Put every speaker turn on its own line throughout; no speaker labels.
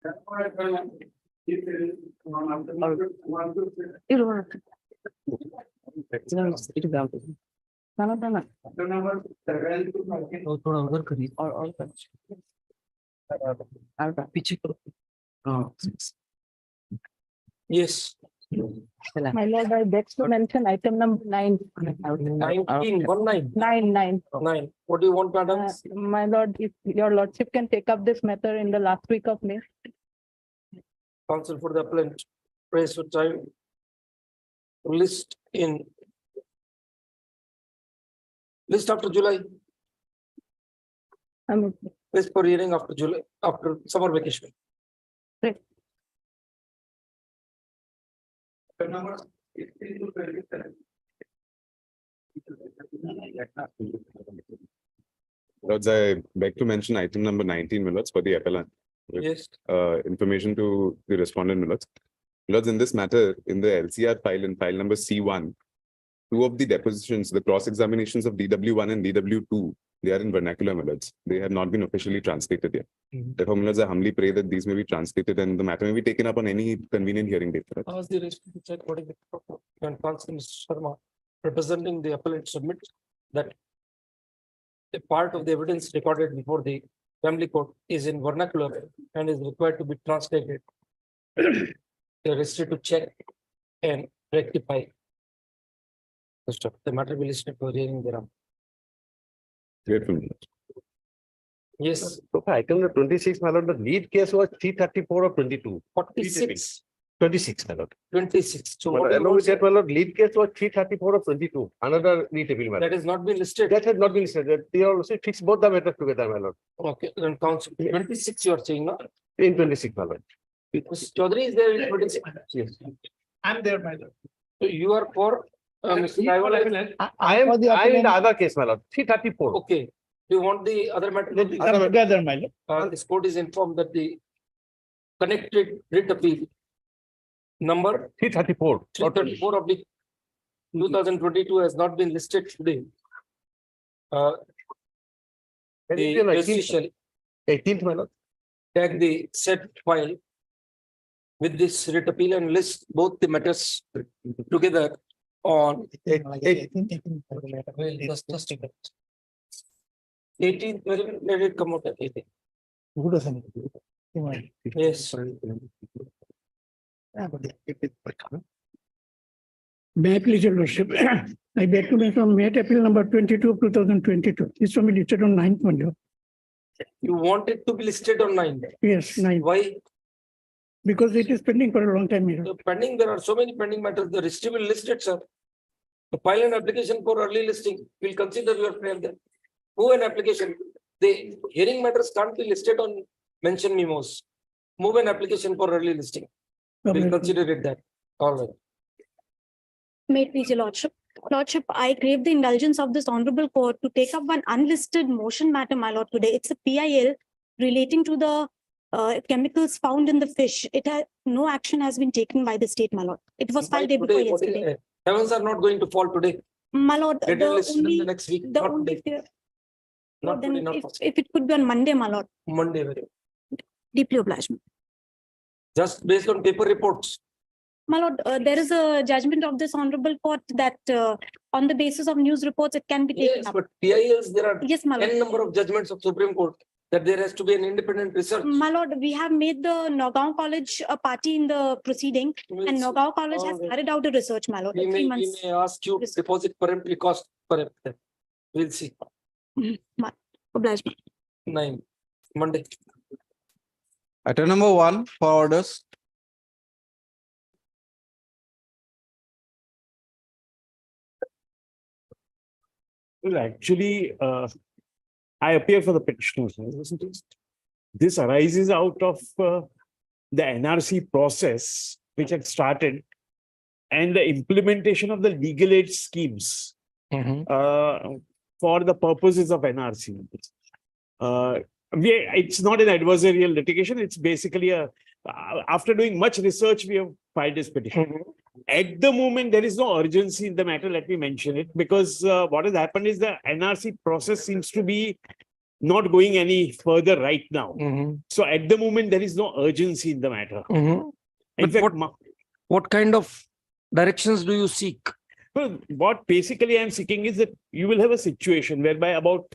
थोड़ा उधर करिए और पीछे करो। Yes.
My lord, I beg to mention item number 9.
19, 19.
9.
9. What do you want, madam?
My lord, if your lordship can take up this matter in the last week of May.
Counsel for the appellant. Praise for time. List after July. List for hearing after July, after summer vacation.
Right.
Lords, I beg to mention item number 19, Lords, for the appellant.
Yes.
Information to the respondent, Lords. Lords, in this matter, in the LCR file, in file number C1, two of the depositions, the cross-examinations of DW1 and DW2, they are in vernacular, Lords. They have not been officially translated yet. Therefore, Lords, I humbly pray that these may be translated and the matter may be taken up on any convenient hearing date.
Ask the rest to check what is the proper and Counsel Mr. Sharma, representing the appellant, submit that a part of the evidence recorded before the family court is in vernacular and is required to be translated. The registry to check and rectify. The matter will be listed for hearing thereafter.
Grateful.
Yes.
So for item number 26, my lord, the lead case was 334 of 22.
46.
26, my lord.
26. So
But
what
along with that, my lord, lead case was 334 of 22. Another retable matter.
that has not been listed.
That has not been said. They also fix both the matters together, my lord.
Okay, then counsel 26 you are saying, no?
In 26, my lord.
Mr. Chaudhary is there in 26.
Yes.
I'm there, my lord.
So you are for Mr. Raiwala.
I am in the other case, my lord. 334.
Okay. Do you want the other matter?
Together, my lord.
This court is informed that the connected writ appeal number
334.
334 of the 2022 has not been listed today. The registry shall
18th, my lord.
tag the said file with this writ appeal and list both the matters together on 18th. Let it come out at 18th. Yes.
May I please, your lordship? I beg to mention May appeal number 22 of 2022. This will be listed on 9th one.
You want it to be listed on 9.
Yes, 9.
Why?
Because it is pending for a long time.
The pending, there are so many pending matters. The registry will list it, sir. To file an application for early listing, we'll consider your prayer there. Move an application. The hearing matters can't be listed on mention memos. Move an application for early listing. We'll consider it that. All right.
May it please your lordship. Lordship, I crave the indulgence of this honorable court to take up one unlisted motion matter, my lord, today. It's a PIL relating to the chemicals found in the fish. No action has been taken by the state, my lord. It was filed day before yesterday.
Heavens are not going to fall today.
My lord,
Get it listed in the next week.
the
Not
only
today.
fear,
Not
then
today, not
if it could be on Monday, my lord,
Monday. Very.
deeply obliged.
Just based on paper reports.
My lord, there is a judgment of this honorable court that on the basis of news reports, it can be taken
Yes,
up.
but PILs, there are
Yes, my lord.
n number of judgments of Supreme Court that there has to be an independent research.
My lord, we have made the Nagaon College a party in the proceeding, and Nagaon College has carried out a research, my lord.
We
3
may
months.
ask you to deposit peremptory cost per episode. We'll see.
Obliged.
9 Monday.
Item number 1 for orders.
Well, actually, I appear for the petitioners. Isn't it? This arises out of the NRC process, which had started, and the implementation of the legal aid schemes for the purposes of NRC. It's not an adversarial litigation. It's basically after doing much research, we have filed this petition. At the moment, there is no urgency in the matter. Let me mention it, because what has happened is the NRC process seems to be not going any further right now.
Mhm,
So at the moment, there is no urgency in the matter.
mhm.
In
But
fact,
what kind of directions do you seek?
well, what basically I'm seeking is that you will have a situation whereby about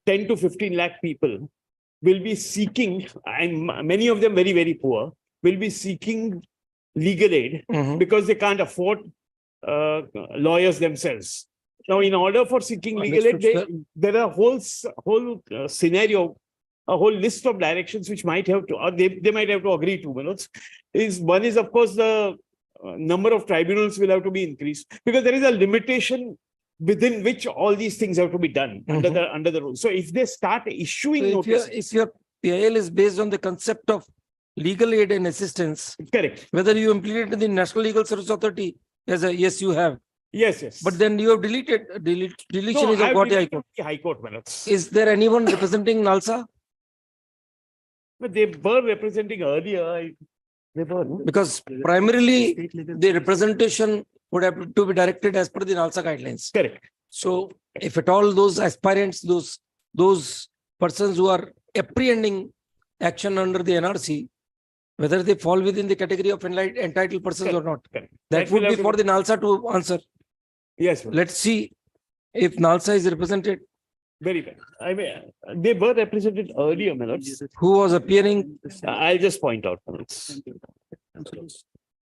10 to 15 lakh people will be seeking, and many of them very, very poor, will be seeking legal aid
Mhm.
because they can't afford lawyers themselves. Now, in order for seeking legal aid,
Understood, sir.
there are whole scenario, a whole list of directions which might have to, or they might have to agree to. One is, of course, the number of tribunals will have to be increased because there is a limitation within which all these things have to be done under the rules. So if they start issuing
So
notices,
if your PIL is based on the concept of legal aid and assistance,
correct.
whether you implemented the National Legal Service Authority as a, yes, you have,
Yes.
but then you have deletion
no,
is of
I've
Guwahati High
deleted
Court.
the High Court minutes.
Is there anyone representing NALSA?
But they were representing earlier. They were. No?
Because primarily the representation would have to be directed as per the NALSA guidelines.
Correct.
So if at all those aspirants, those persons who are apprehending action under the NRC, whether they fall within the category of entitled persons or not,
Correct.
that
will
would be
have
for the NALSA to answer.
Yes.
Let's see if NALSA is represented.
Very well. I mean, they were represented earlier, my lords.
Who was appearing?
I'll just point out. My lords.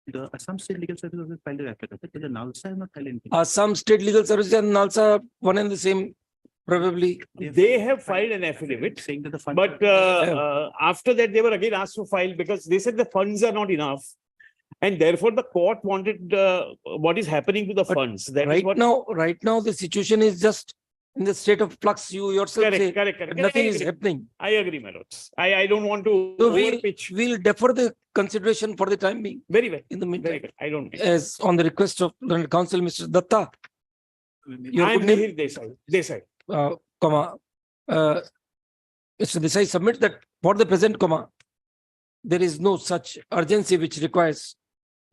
The Assam State Legal Services filed an affidavit, but the NALSA has not filed anything.
Some state legal services and NALSA one and the same, probably.
They have filed an affidavit,
Saying that the fund.
but after that, they were again asked to file because they said the funds are not enough. And therefore, the court wanted what is happening to the
But
funds. That is
Right
what.
now, the situation is just in the state of flux. You yourself say
Correct.
that nothing is happening.
I agree, my lords. I don't want to
So
overpitch.
we'll defer the consideration for the time being.
Very well.
In the
Very
meantime,
well. I don't.
as on the request of the council, Mr. Datta, your
I'm
good name,
Mihir Desai. Desai.
Mr. Desai submits that for the present, there is no such urgency which requires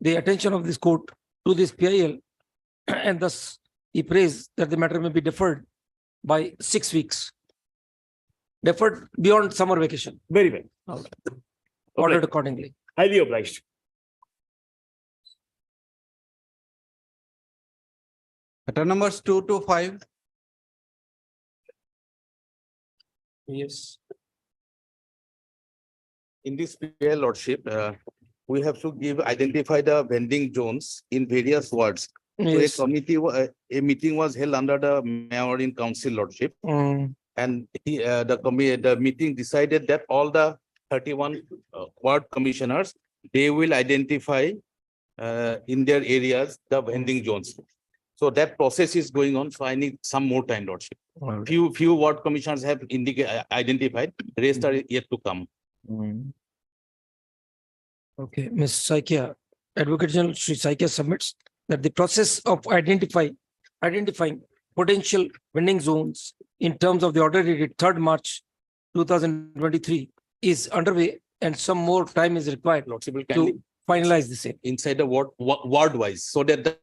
the attention of this court to this PIL, and thus he prays that the matter may be deferred by 6 weeks. Deferred beyond summer vacation,
Very well.
ordered
Obliged.
accordingly.
Highly obliged.
Matter numbers 2 to 5.
Yes.
In this PL lordship, we have to identify the vending zones in various wards. So
Yes.
a meeting was held under the mayor in council lordship, and the meeting decided that all the 31 ward commissioners, they will identify in their areas the vending zones. So that process is going on. So I need some more time, lordship. Few ward commissioners have identified. Rest are yet to come.
Okay, Ms. Saikia, Advocate General Shri Saikia submits that the process of identifying potential vending zones in terms of the order dated 3rd March 2023 is underway, and some more time is required
Lordship will kindly
to finalize the same.
inside the ward wise, so that the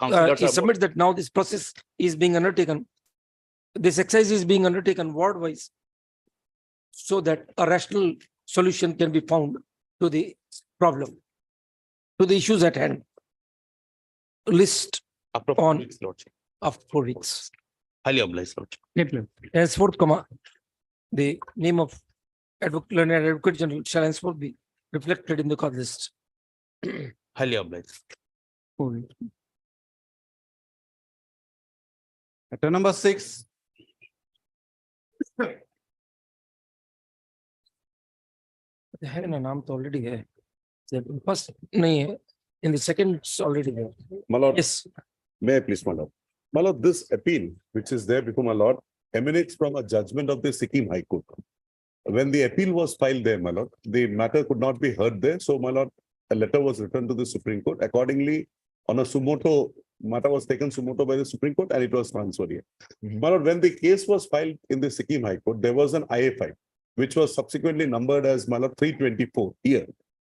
councillors
He
are.
submits that now this process is being undertaken. This exercise is being undertaken ward wise, so that a rational solution can be found to the problem, to the issues at hand. List
After
on-
4 weeks, lordship.
of 4 weeks.
Highly obliged, lordship.
Henceforth, the name of Advocate General shall henceforth be reflected in the cause list.
Highly obliged.
Matter number 6.
है ना नाम तो already है. First नहीं है. In the second it's already there.
My lord,
Yes.
may I please, my lord? My lord, this appeal, which is there before my lord, emanates from a judgment of the Sikkim High Court. When the appeal was filed there, my lord, the matter could not be heard there. So, my lord, a letter was written to the Supreme Court. Accordingly, on a sumoto, matter was taken sumoto by the Supreme Court and it was transferred here. My lord, when the case was filed in the Sikkim High Court, there was an IA-5, which was subsequently numbered as, my lord, 324 here.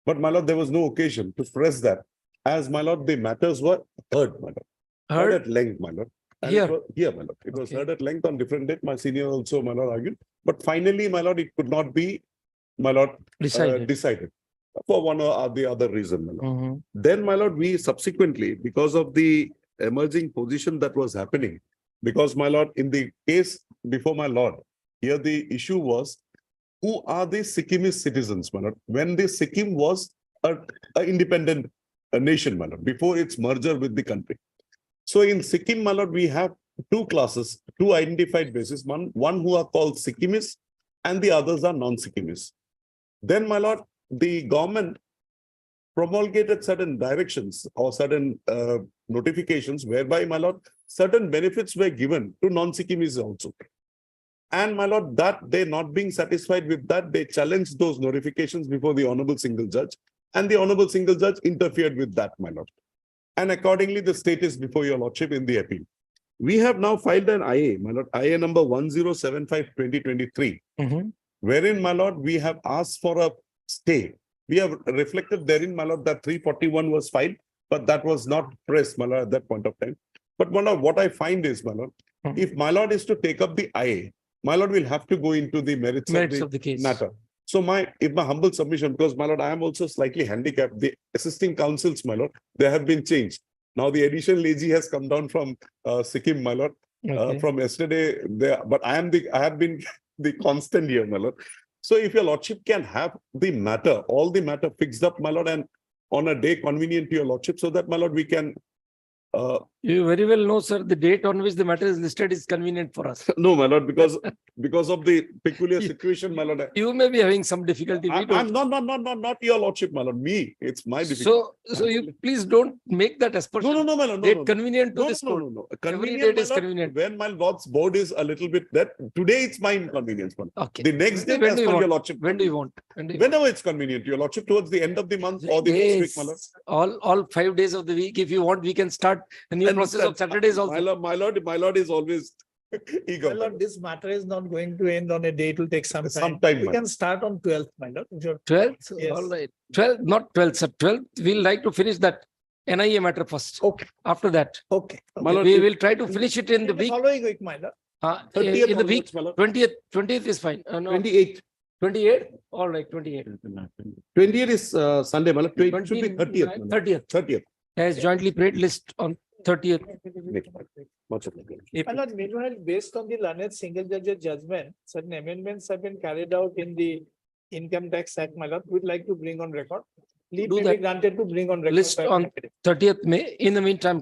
But, my lord, there was no occasion to press that. As, my lord, the matters were heard, my lord. Heard at length, my lord. And
Here.
it was- Here, my lord. It was
Okay.
heard at length on different date. My senior also, my lord, argued. But finally, my lord, it could not be, my lord, decided for one or the other reason, my lord.
Mhm.
Then, my lord, we subsequently, because of the emerging position that was happening, because, my lord, in the case before my lord, here the issue was, who are the Sikkimese citizens, my lord? When the Sikkim was a independent nation, my lord, before its merger with the country. So in Sikkim, my lord, we have two classes, two identified bases, one who are called Sikkimese and the others are non-Sikkimese. Then, my lord, the government promulgated certain directions or certain notifications whereby, my lord, certain benefits were given to non-Sikkimese also. And, my lord, that they not being satisfied with that, they challenged those notifications before the Honorable Single Judge, and the Honorable Single Judge interfered with that, my lord. And accordingly, the state is before your lordship in the appeal. We have now filed an IA, my lord, IA number 1075/2023,
Mhm.
wherein, my lord, we have asked for a stay. We have reflected therein, my lord, that 341 was filed, but that was not pressed, my lord, at that point of time. But, my lord, what I find is, my lord,
Mhm.
if my lord is to take up the IA, my lord will have to go into the merits
Merits of the case.
matter. So if my humble submission, because, my lord, I am also slightly handicapped, the assisting counsels, my lord, they have been changed. Now the additional AG has come down from Sikkim, my lord,
Okay.
from yesterday there, but I have been the constant here, my lord. So if your lordship can have the matter, all the matter fixed up, my lord, and on a day convenient to your lordship, so that, my lord, we can
You very well know, sir, the date on which the matter is listed is convenient for us.
no, my lord, because of the peculiar situation, my lord.
You may be having some difficulty. We
I'm
don't.
not your lordship, my lord. Me, it's my difficulty.
So you please don't make that aspersion.
No, my lord.
Date convenient to
No,
this
no,
court.
no, no.
Every
Convenient,
date
my
is
lord,
convenient.
when my lord's board is a little bit that today it's my inconvenience, my lord.
Okay.
The next day,
When
as
do you
per your
want?
lordship.
When do you want? When do you want?
Whenever it's convenient, your lordship, towards the end of the month or the next week, my lord.
Yes, all 5 days of the week. If you want, we can start a new process of Saturdays also.
My lord is always eager.
My lord, this matter is not going to end on a day. It will take some time.
Some time,
We
my
can start on 12th, my lord. If you're-
12th,
Yes.
all right. 12th, not 12th, sir. 12th, we'll like to finish that NIA matter first.
Okay,
After that,
okay.
My lord,
we will try to finish it in the week.
Following week, my lord.
30th
In the week,
onwards, my lord.
20th is fine. No,
28th.
28, all right, 28.
28th is Sunday, my lord. It should be 30th. my lord.
30th,
30th.
as jointly paid list on 30th.
Much obliged.
My lord, meanwhile, based on the learned single judge judgment, certain amendments have been carried out in the Income Tax Act, my lord. We'd like to bring on record. Leave
Do
may be
that.
granted to bring on record.
List on 30th May. In the meantime,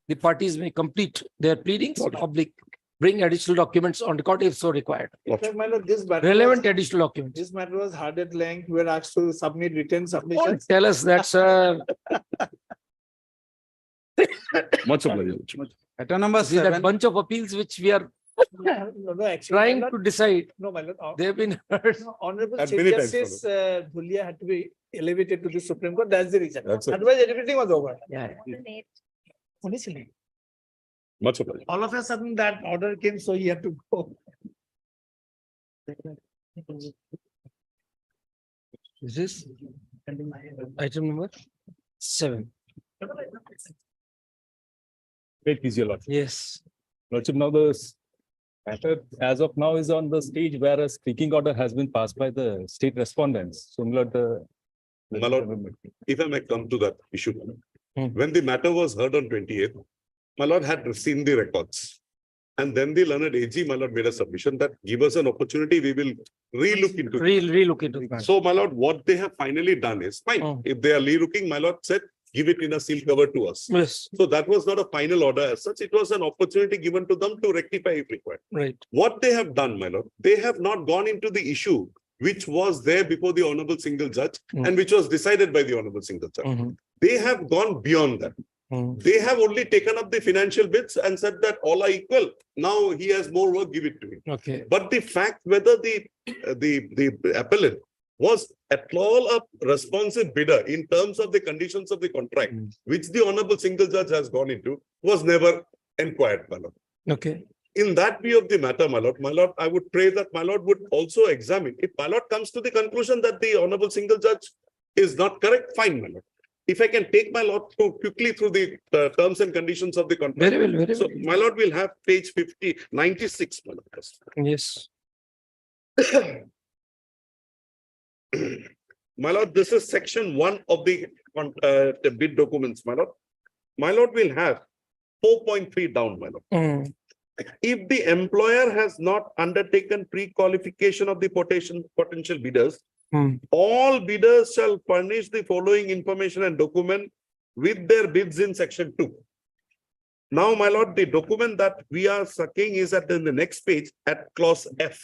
the parties may complete their pleadings public, bring additional documents on record if so required.
In fact, my lord, this matter
Relevant
was-
additional documents.
This matter was hard at length. We were asked to submit written
Don't
submissions.
tell us that, sir.
Much obliged.
Matter number
See that
7.
bunch of appeals which we are
No, actually, my
trying
lord-
to decide,
No, my lord.
they have been heard.
No, Honorable
At
Chief
many times,
Justice Dhulia had to be elevated to the Supreme Court. That's the reason.
That's it.
Otherwise, everything was over.
Yeah.
Honestly,
Much obliged.
all of a sudden that order came, so he had to go.
This is item number 7.
Great, please, your lordship.
Yes.
Lordship, now the matter as of now is on the stage where a speaking order has been passed by the state respondents. So, my lord,
My lord, if I may come to that issue.
Hmm.
When the matter was heard on 28th, my lord had seen the records. And then the learned AG, my lord, made a submission that give us an opportunity, we will re-look into it.
Relook into the matter.
So, my lord, what they have finally done is fine.
Hmm.
If they are re-looking, my lord said, give it in a seal cover to us.
Yes,
So that was not a final order as such. It was an opportunity given to them to rectify if required.
right.
What they have done, my lord, they have not gone into the issue which was there before the Honorable Single Judge and which was decided by the Honorable Single Judge.
Mhm.
They have gone beyond that.
Mhm.
They have only taken up the financial bits and said that all are equal. Now he has more work, give it to him.
Okay.
But the fact whether the appellant was at all a responsive bidder in terms of the conditions of the contract,
Mm.
which the Honorable Single Judge has gone into, was never inquired, my lord.
Okay.
In that view of the matter, my lord, I would pray that my lord would also examine. If my lord comes to the conclusion that the Honorable Single Judge is not correct, fine, my lord.
if I can take my lord quickly through the terms and conditions of the contract.
Very well, very
So
well.
my lord will have page 96. My lord.
Yes.
My lord, this is section 1 of the bid documents, my lord. My lord will have 4.3 down, my lord.
Mm.
If the employer has not undertaken pre-qualification of the potential bidders,
Mm.
all bidders shall furnish the following information and document with their bids in section 2. Now, my lord, the document that we are sucking is at the next page at clause F.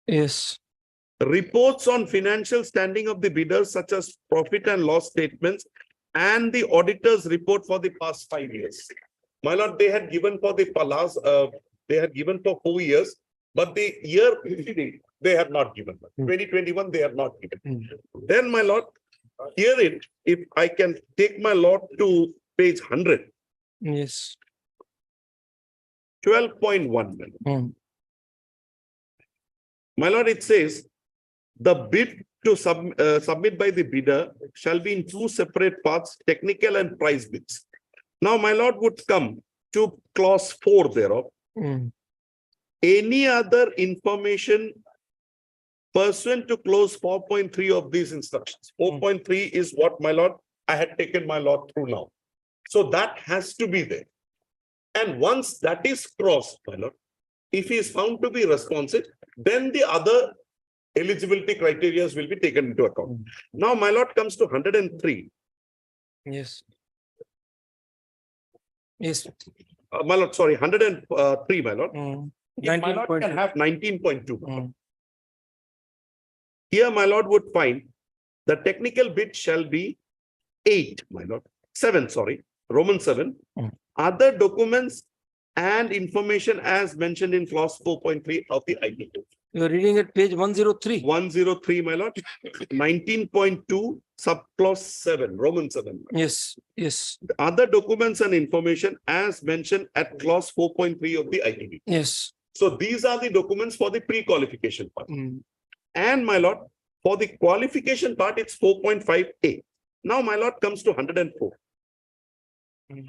Yes.
Reports on financial standing of the bidders such as profit and loss statements and the auditor's report for the past 5 years. My lord, they had given for the last, they had given for 4 years, but the year preceding, they had not given. 2021, they had not given. Then, my lord, herein, if I can take my lord to page 100,
Yes.
12.1.
Mm.
My lord, it says, the bid to submit by the bidder shall be in 2 separate parts, technical and price bids. Now, my lord would come to clause 4 thereof.
Mm.
Any other information pursuant to clause 4.3 of these instructions. 4.3 is what, my lord, I had taken my lord through now. So that has to be there. And once that is crossed, my lord, if he is found to be responsive, then the other eligibility criteria will be taken into account. Now, my lord comes to 103.
Yes. Yes.
My lord, sorry, 103, my lord.
Mm.
If my lord
19.2.
can have 19.2.
Mm.
Here, my lord would find the technical bid shall be 8, my lord. 7, sorry, Roman 7.
Mm.
Other documents and information as mentioned in clause 4.3 of the IT.
You are reading at page 103.
103, my lord. 19.2 subclause 7, Roman 7.
Yes. Yes.
Other documents and information as mentioned at clause 4.3 of the ITB.
Yes.
So these are the documents for the pre-qualification part.
Mm.
And my lord, for the qualification part, it's 4.5A. Now, my lord comes to 104.
Mm.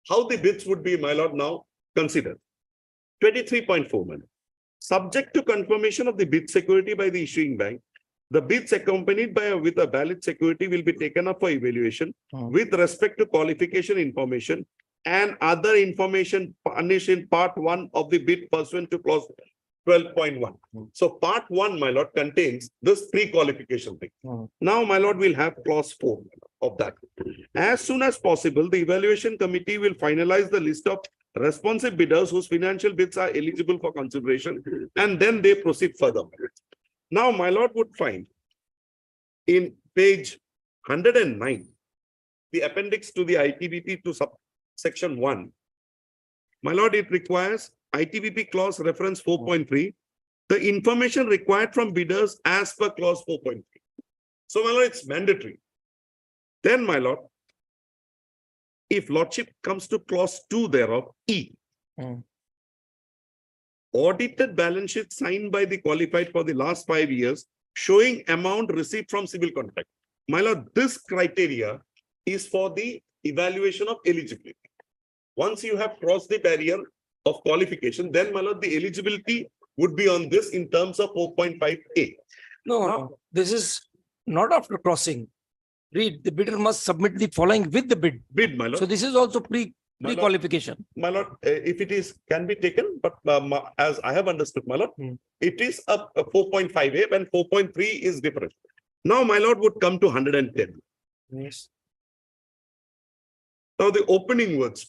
How the bids would be, my lord, now consider. 23.4, my lord. Subject to confirmation of the bid security by the issuing bank, the bids accompanied with a valid security will be taken up for evaluation with respect to qualification information and other information furnished in part 1 of the bid pursuant to clause 12.1. So part 1, my lord, contains this pre-qualification thing. Now, my lord, will have clause 4 of that. As soon as possible, the evaluation committee will finalize the list of responsive bidders whose financial bids are eligible for consideration, and then they proceed further. Now, my lord would find in page 109, the appendix to the ITBP to subsection 1. My lord, it requires ITBP clause reference 4.3, the information required from bidders as per clause 4.3. So, my lord, it's mandatory. Then, my lord, if lordship comes to clause 2 thereof, E. Audited balance sheet signed by the qualified for the last 5 years, showing amount received from civil contract. My lord, this criteria is for the evaluation of eligibility. Once you have crossed the barrier of qualification, then, my lord, the eligibility would be on this in terms of 4.5A.
No, this is not after crossing. Read, the bidder must submit the following with the bid.
Bid, my lord.
So this is also pre-qualification.
My lord, if it is, can be taken, but as I have understood, my lord, it is a 4.5A and 4.3 is different. Now, my lord would come to 110.
Yes.
Now, the opening words,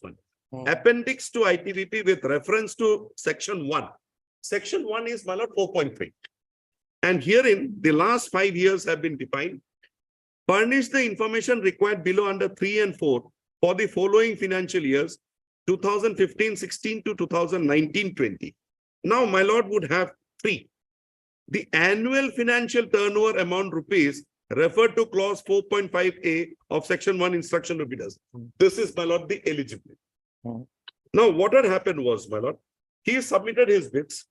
appendix to ITBP with reference to section 1. Section 1 is, my lord, 4.3. And herein, the last 5 years have been defined. Furnish the information required below under 3 and 4 for the following financial years, 2015-16 to 2019-20. Now, my lord would have 3. The annual financial turnover amount rupees referred to clause 4.5A of section 1 instruction of bidders. This is, my lord, the eligibility. Now, what had happened was, my lord, he submitted his bids,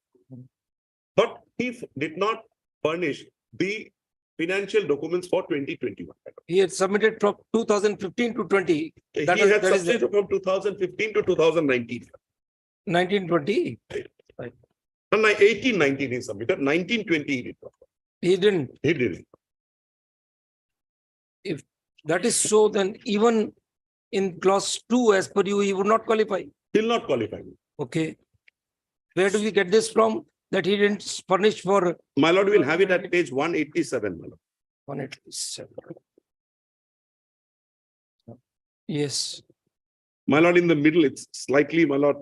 but he did not furnish the financial documents for 2021.
He had submitted from 2015 to 20.
He
That
had
is the
submitted from 2015 to 2019.
1920.
And 1819 he submitted, 1920 he did not.
He didn't.
He did it.
That is so, then even in clause 2, as per you, he would not qualify.
He'll not qualify.
Okay. Where do we get this from? That he didn't furnish for
My lord will have it at page 187. My lord.
187. Yes.
My lord, in the middle, it's slightly, my lord.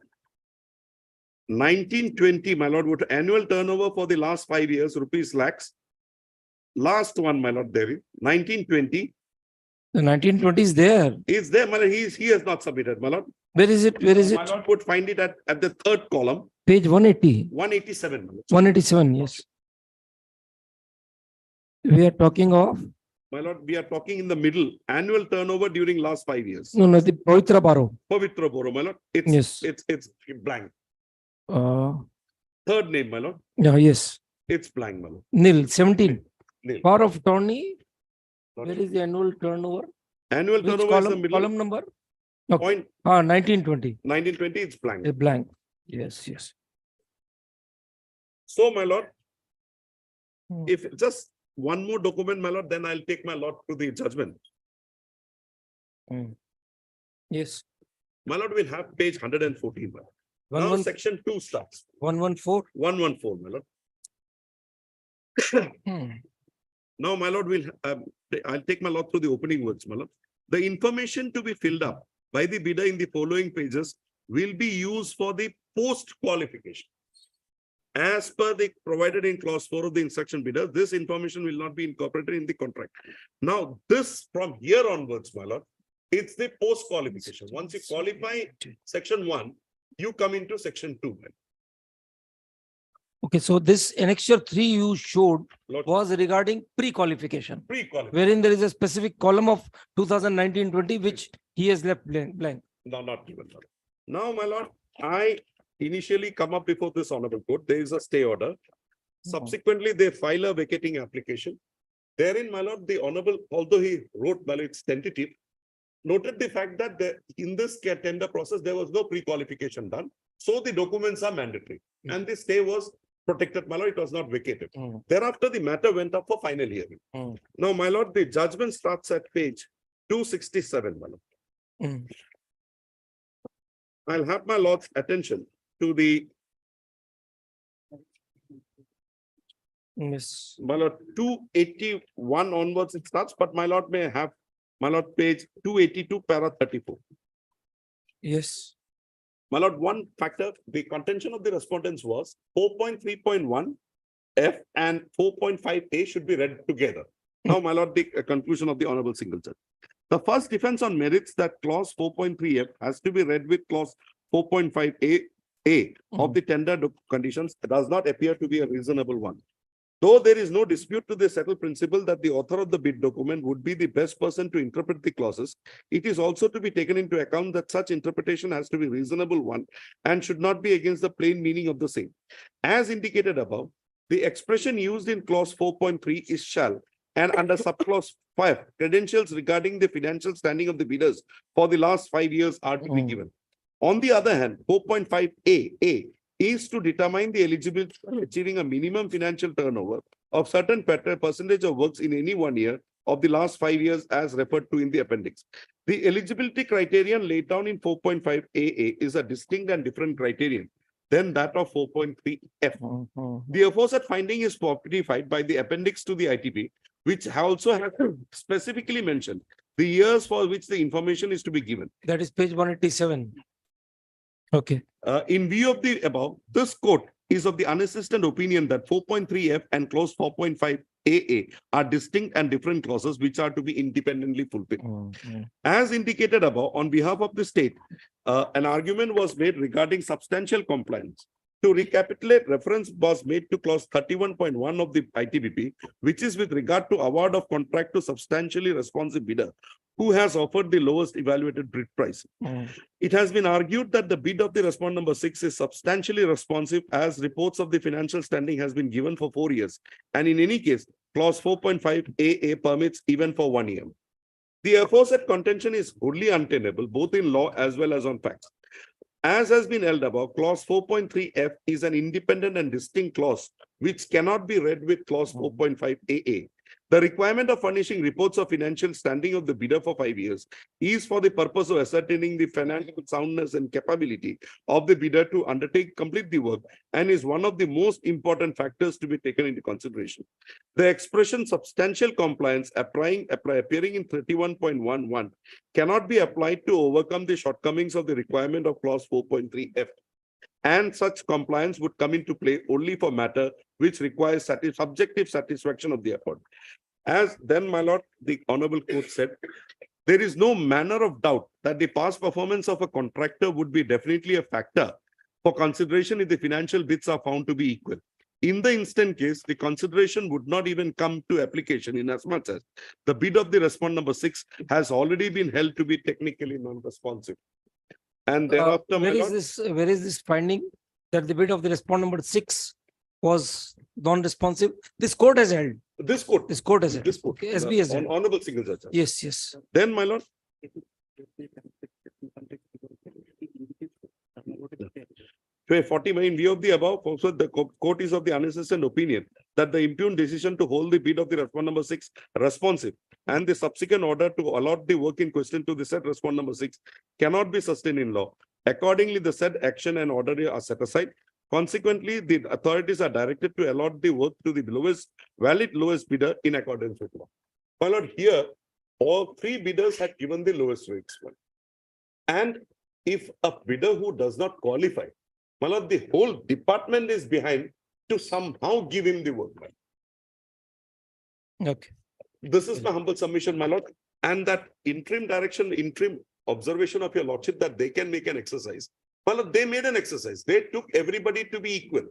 1920, my lord, would annual turnover for the last 5 years, rupees lakhs. Last one, my lord, there is 1920.
The 1920 is there.
Is there, my lord, he has not submitted, my lord.
Where is it? Where is
My
it?
lord would find it at the third column,
Page 180.
187. My lord.
187, yes. We are talking of,
My lord, we are talking in the middle, annual turnover during last 5 years.
no, the Pavitra Baro.
Pavitra Boro, my lord.
Yes.
It's blank.
Uh,
Third name, my lord.
yeah, yes.
It's blank, my lord.
Nil, 17.
Nil.
Power of attorney.
Not
Where is the annual turnover?
Annual
Which
turnover is the
column,
middle.
column number?
Point
1920.
1920, it's blank.
A blank. Yes, yes.
So, my lord,
Hmm.
if just one more document, my lord, then I'll take my lord to the judgment.
Yes.
My lord will have page 114. My lord. Now, section 2 starts.
114.
114, my lord. Now, my lord will, I'll take my lord through the opening words, my lord. The information to be filled up by the bidder in the following pages will be used for the post qualification. As per the provided in clause 4 of the instruction bidder, this information will not be incorporated in the contract. Now, this from here onwards, my lord, it's the post qualification. Once you qualify section 1, you come into section 2.
Okay, so this annexure 3 you showed
Lord,
was regarding pre-qualification,
pre-qualification.
wherein there is a specific column of 2019-20 which he has left blank.
No, not given. Lord. Now, my lord, I initially come up before this honorable court. There is a stay order. Subsequently, they file a vacating application. Therein, my lord, the honorable, although he wrote, my lord, it's tentative, noted the fact that in this tender process, there was no pre-qualification done. So the documents are mandatory. And the stay was protected, my lord, it was not vacated. Thereafter, the matter went up for final hearing. Now, my lord, the judgment starts at page 267, my lord. I'll have my lord's attention to the
Yes.
my lord 281 onwards it starts, but my lord may have my lord page 282 para 34.
Yes.
My lord, one factor, the contention of the respondents was 4.3.1 F and 4.5A should be read together. Now, my lord, the conclusion of the honorable single judge. The first defense on merits that clause 4.3F has to be read with clause 4.5A of the tender conditions does not appear to be a reasonable one. Though there is no dispute to the settled principle that the author of the bid document would be the best person to interpret the clauses, it is also to be taken into account that such interpretation has to be reasonable one and should not be against the plain meaning of the same. As indicated above, the expression used in clause 4.3 is shall, and under subclause 5, credentials regarding the financial standing of the bidders for the last 5 years are to be given. On the other hand, 4.5A is to determine the eligibility for achieving a minimum financial turnover of certain percentage of works in any 1 year of the last 5 years as referred to in the appendix. The eligibility criterion laid down in 4.5AA is a distinct and different criterion than that of 4.3F. The aforesaid finding is fortified by the appendix to the ITP, which also has specifically mentioned the years for which the information is to be given.
That is page 187. Okay.
In view of the above, this court is of the unassisted opinion that 4.3F and clause 4.5AA are distinct and different clauses which are to be independently fulfilled. As indicated above, on behalf of the state, an argument was made regarding substantial compliance. To recapitulate, reference was made to clause 31.1 of the ITBP, which is with regard to award of contract to substantially responsive bidder who has offered the lowest evaluated bid price. It has been argued that the bid of the respondent number 6 is substantially responsive as reports of the financial standing has been given for 4 years. And in any case, clause 4.5 AA permits even for 1 year. The aforesaid contention is wholly untenable, both in law as well as on facts. As has been held above, clause 4.3F is an independent and distinct clause which cannot be read with clause 4.5 AA. The requirement of furnishing reports of financial standing of the bidder for 5 years is for the purpose of ascertaining the financial soundness and capability of the bidder to complete the work, and is one of the most important factors to be taken into consideration. The expression substantial compliance appearing in 31.11 cannot be applied to overcome the shortcomings of the requirement of clause 4.3F. And such compliance would come into play only for matter which requires subjective satisfaction of the effort. As then, my lord, the honorable court said, there is no manner of doubt that the past performance of a contractor would be definitely a factor for consideration if the financial bids are found to be equal. In the instant case, the consideration would not even come to application, in as much as the bid of the respondent number 6 has already been held to be technically non-responsive. And thereafter, my lord,
where is this finding that the bid of the respondent number 6 was non-responsive? This court has held.
this court,
This court has held.
this court,
Okay, SB has held.
honorable single judge.
Yes, yes.
Then, my lord, 40, in view of the above, also the court is of the unassisted opinion that the impugned decision to hold the bid of the respondent number 6 responsive and the subsequent order to allot the work in question to the said respondent number 6 cannot be sustained in law. Accordingly, the said action and order are set aside. Consequently, the authorities are directed to allot the work to the valid lowest bidder in accordance with law. My lord, here, all 3 bidders had given the lowest rates. And if a bidder who does not qualify, my lord, the whole department is behind to somehow give him the work.
Okay.
This is my humble submission, my lord. And that interim observation of your lordship that they can make an exercise. My lord, they made an exercise. They took everybody to be equal.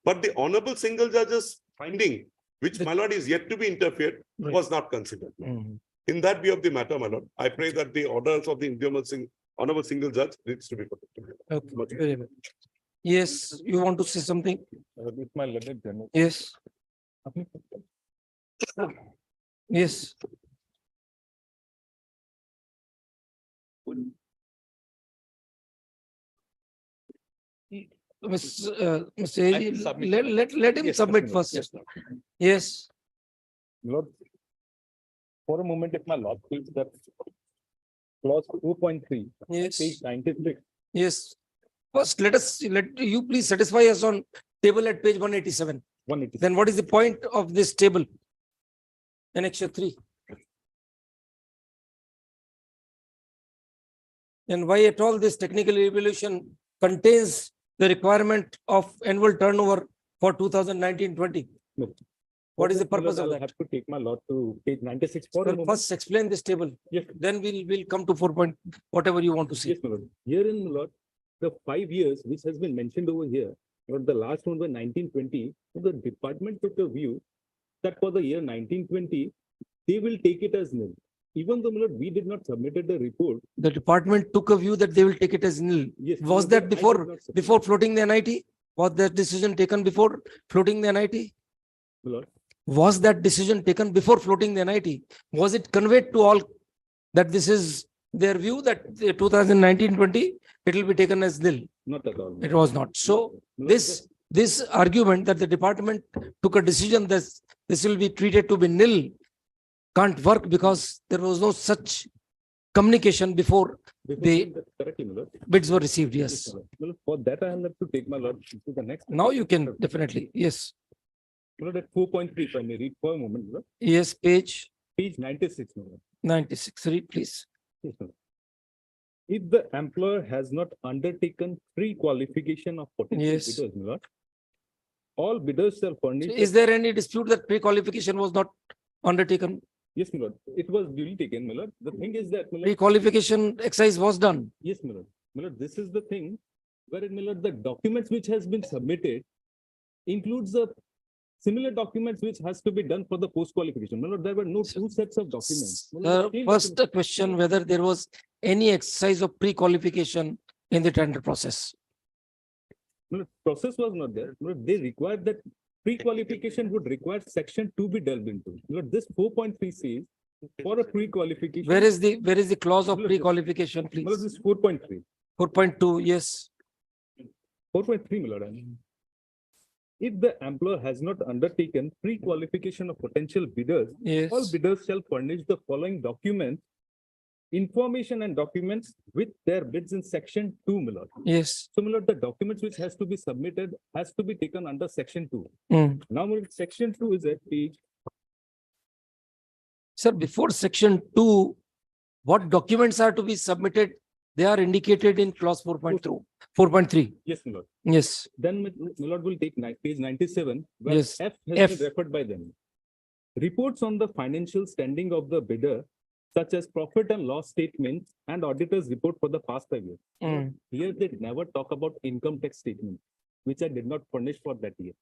But the honorable single judge's finding, which my lord is yet to be interfered, was not considered. In that view of the matter, my lord, I pray that the orders of the honorable single judge needs to be put.
Okay. Very well. Yes, you want to say something? Yes. Yes. Mr. Let him submit first. Yes.
Lord, for a moment, if my lord feels that clause 2.3,
Yes.
page 96.
Yes. First, let you please satisfy us on table at page 187.
186.
Then what is the point of this table? Annexure 3. And why at all this technical evaluation contains the requirement of annual turnover for 2019-20?
No.
What is the purpose of
I'll
that?
have to take my lord to page 96 for a
Well,
moment.
first explain this table.
Yes.
Then we'll come to 4 point, whatever you want to say.
Yes, my lord. Herein, my lord, the 5 years which has been mentioned over here, or the last one was 1920, the department took a view that for the year 1920, they will take it as nil. Even though, my lord, we did not submitted the report.
The department took a view that they will take it as nil.
Yes,
Was
my
that
lord, I did not submit.
before floating the NIT? Was that decision taken before floating the NIT?
My lord,
Was that decision taken before floating the NIT? Was it conveyed to all that this is their view that 2019-20, it will be taken as nil?
not at all.
It was not. So
My lord,
this argument that the department took a decision that this will be treated to be nil can't work because there was no such communication before the
correctly, my lord.
bids were received. Yes.
My lord. My lord, for that, I have to take my lord to the next.
Now you can definitely. Yes.
My lord, at 4.3, if I may read for a moment, my lord.
Yes. Page
Page 96, my lord.
96. Read, please.
Yes, my lord. If the employer has not undertaken pre-qualification of potential
Yes.
bidders, my lord, all bidders shall furnish.
Is there any dispute that pre-qualification was not undertaken?
Yes, my lord. It was duly taken, my lord. The thing is that, my lord,
Pre-qualification exercise was done.
yes, my lord. My lord, this is the thing wherein, my lord, the documents which has been submitted includes the similar documents which has to be done for the post-qualification. My lord, there were no 2 sets of documents. My lord, the same
First
document-
question, whether there was any exercise of pre-qualification in the tender process.
My lord, process was not there. My lord, they required that pre-qualification would require section 2 be delved into. Lord, this 4.3 says for a pre-qualification.
Where is the clause of
Look,
pre-qualification,
Lord,
please?
this is 4.3.
4.2, yes.
4.3, my lord. I mean, if the employer has not undertaken pre-qualification of potential bidders,
Yes.
all bidders shall furnish the following documents, information and documents with their bids in section 2, my lord.
Yes.
So, my lord, the documents which has to be submitted has to be taken under section 2.
Mm.
Now, my lord, section 2 is at page.
Sir, before section 2, what documents are to be submitted? They are indicated in clause 4.2, 4.3.
Yes, my lord.
Yes.
Then, my lord will take page 97, where
Yes.
F has
F.
been referred by them. Reports on the financial standing of the bidder, such as profit and loss statements and auditor's report for the past 5 years.
Mm.
Here, they never talk about income tax statement, which I did not furnish for that year.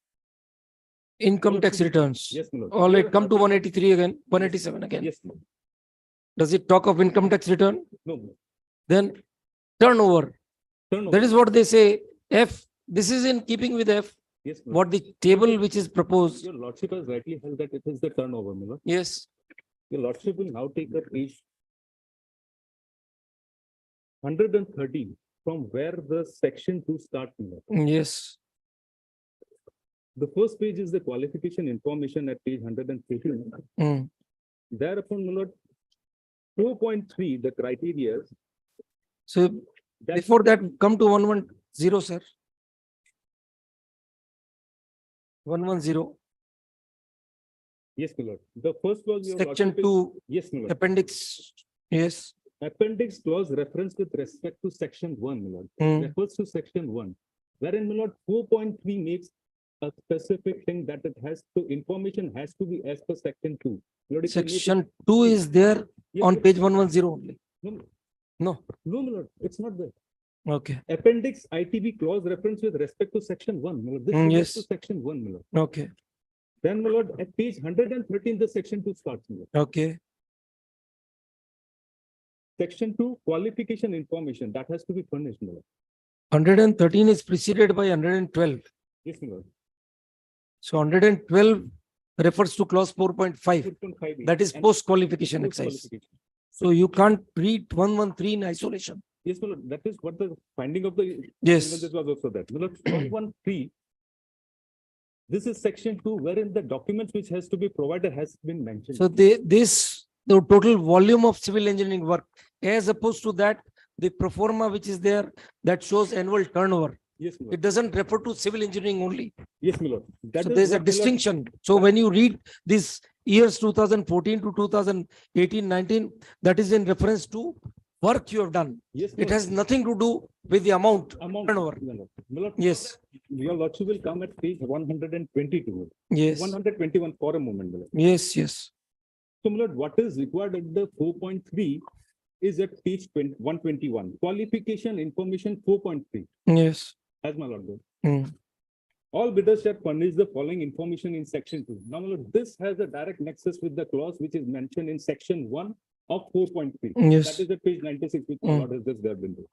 Income tax returns.
Yes, my lord.
All right,
Here,
come to
nothing-
183 again, 187 again.
Yes, my lord.
Does it talk of income tax return?
No, my lord.
Then turnover.
Turnover.
That is what they say. F. This is in keeping with F.
Yes, my lord.
What the table which is proposed.
Your lordship has rightly held that it is the turnover, my lord.
Yes.
Your lordship will now take a page 130 from where the section 2 starts, my lord.
Yes.
The first page is the qualification information at page 113.
Mm.
Thereupon, my lord, 4.3, the criteria.
So
that-
before that, come to 110, sir. 110,
Yes, my lord. The first clause. Your
section
lordship is-
2,
Yes, my lord.
appendix. Yes.
Appendix clause reference with respect to section 1, my lord.
Mm.
Refers to section 1, wherein, my lord, 4.3 makes a specific thing that it has to, information has to be as per section 2. My lord, if you make it-
Section 2 is there
Yes,
on
yes.
page 110 only.
No,
No.
no, my lord, it's not there.
Okay.
Appendix ITB clause reference with respect to section 1, my lord. This
Mm,
refers to
yes.
section 1, my lord.
Okay.
Then, my lord, at page 113, the section 2 starts, my lord.
Okay.
Section 2, qualification information, that has to be furnished, my lord.
113 is preceded by 112.
Yes, my lord.
So 112 refers to clause 4.5.
4.5.
That is
And
post-qualification exercise.
post-qualification.
So you can't read 113 in isolation.
Yes, my lord, that is what the finding of the.
Yes.
This was also that. My lord, 113. This is section 2, wherein the documents which has to be provided has been mentioned.
So the total volume of civil engineering work, as opposed to that, the pro forma which is there, that shows annual turnover.
Yes, my lord.
It doesn't refer to civil engineering only.
Yes, my lord. That
So
is
there's a
what, my lord-
distinction. So when you read these years 2014 to 2018, 19, that is in reference to work you have done.
Yes, my
It
lord.
has nothing to do with the amount
Amount.
turnover.
My lord. My lord,
Yes.
your lordship will come at page 122.
Yes.
121 for a moment, my lord.
Yes. Yes.
So, my lord, what is required at the 4.3 is at page 121. Qualification information 4.3,
Yes.
as my lord goes.
Mm.
All bidders shall furnish the following information in section 2. Now, my lord, this has a direct nexus with the clause which is mentioned in section 1 of 4.3.
Yes.
That is at page 96, which my
Mm.
lord has just delved into.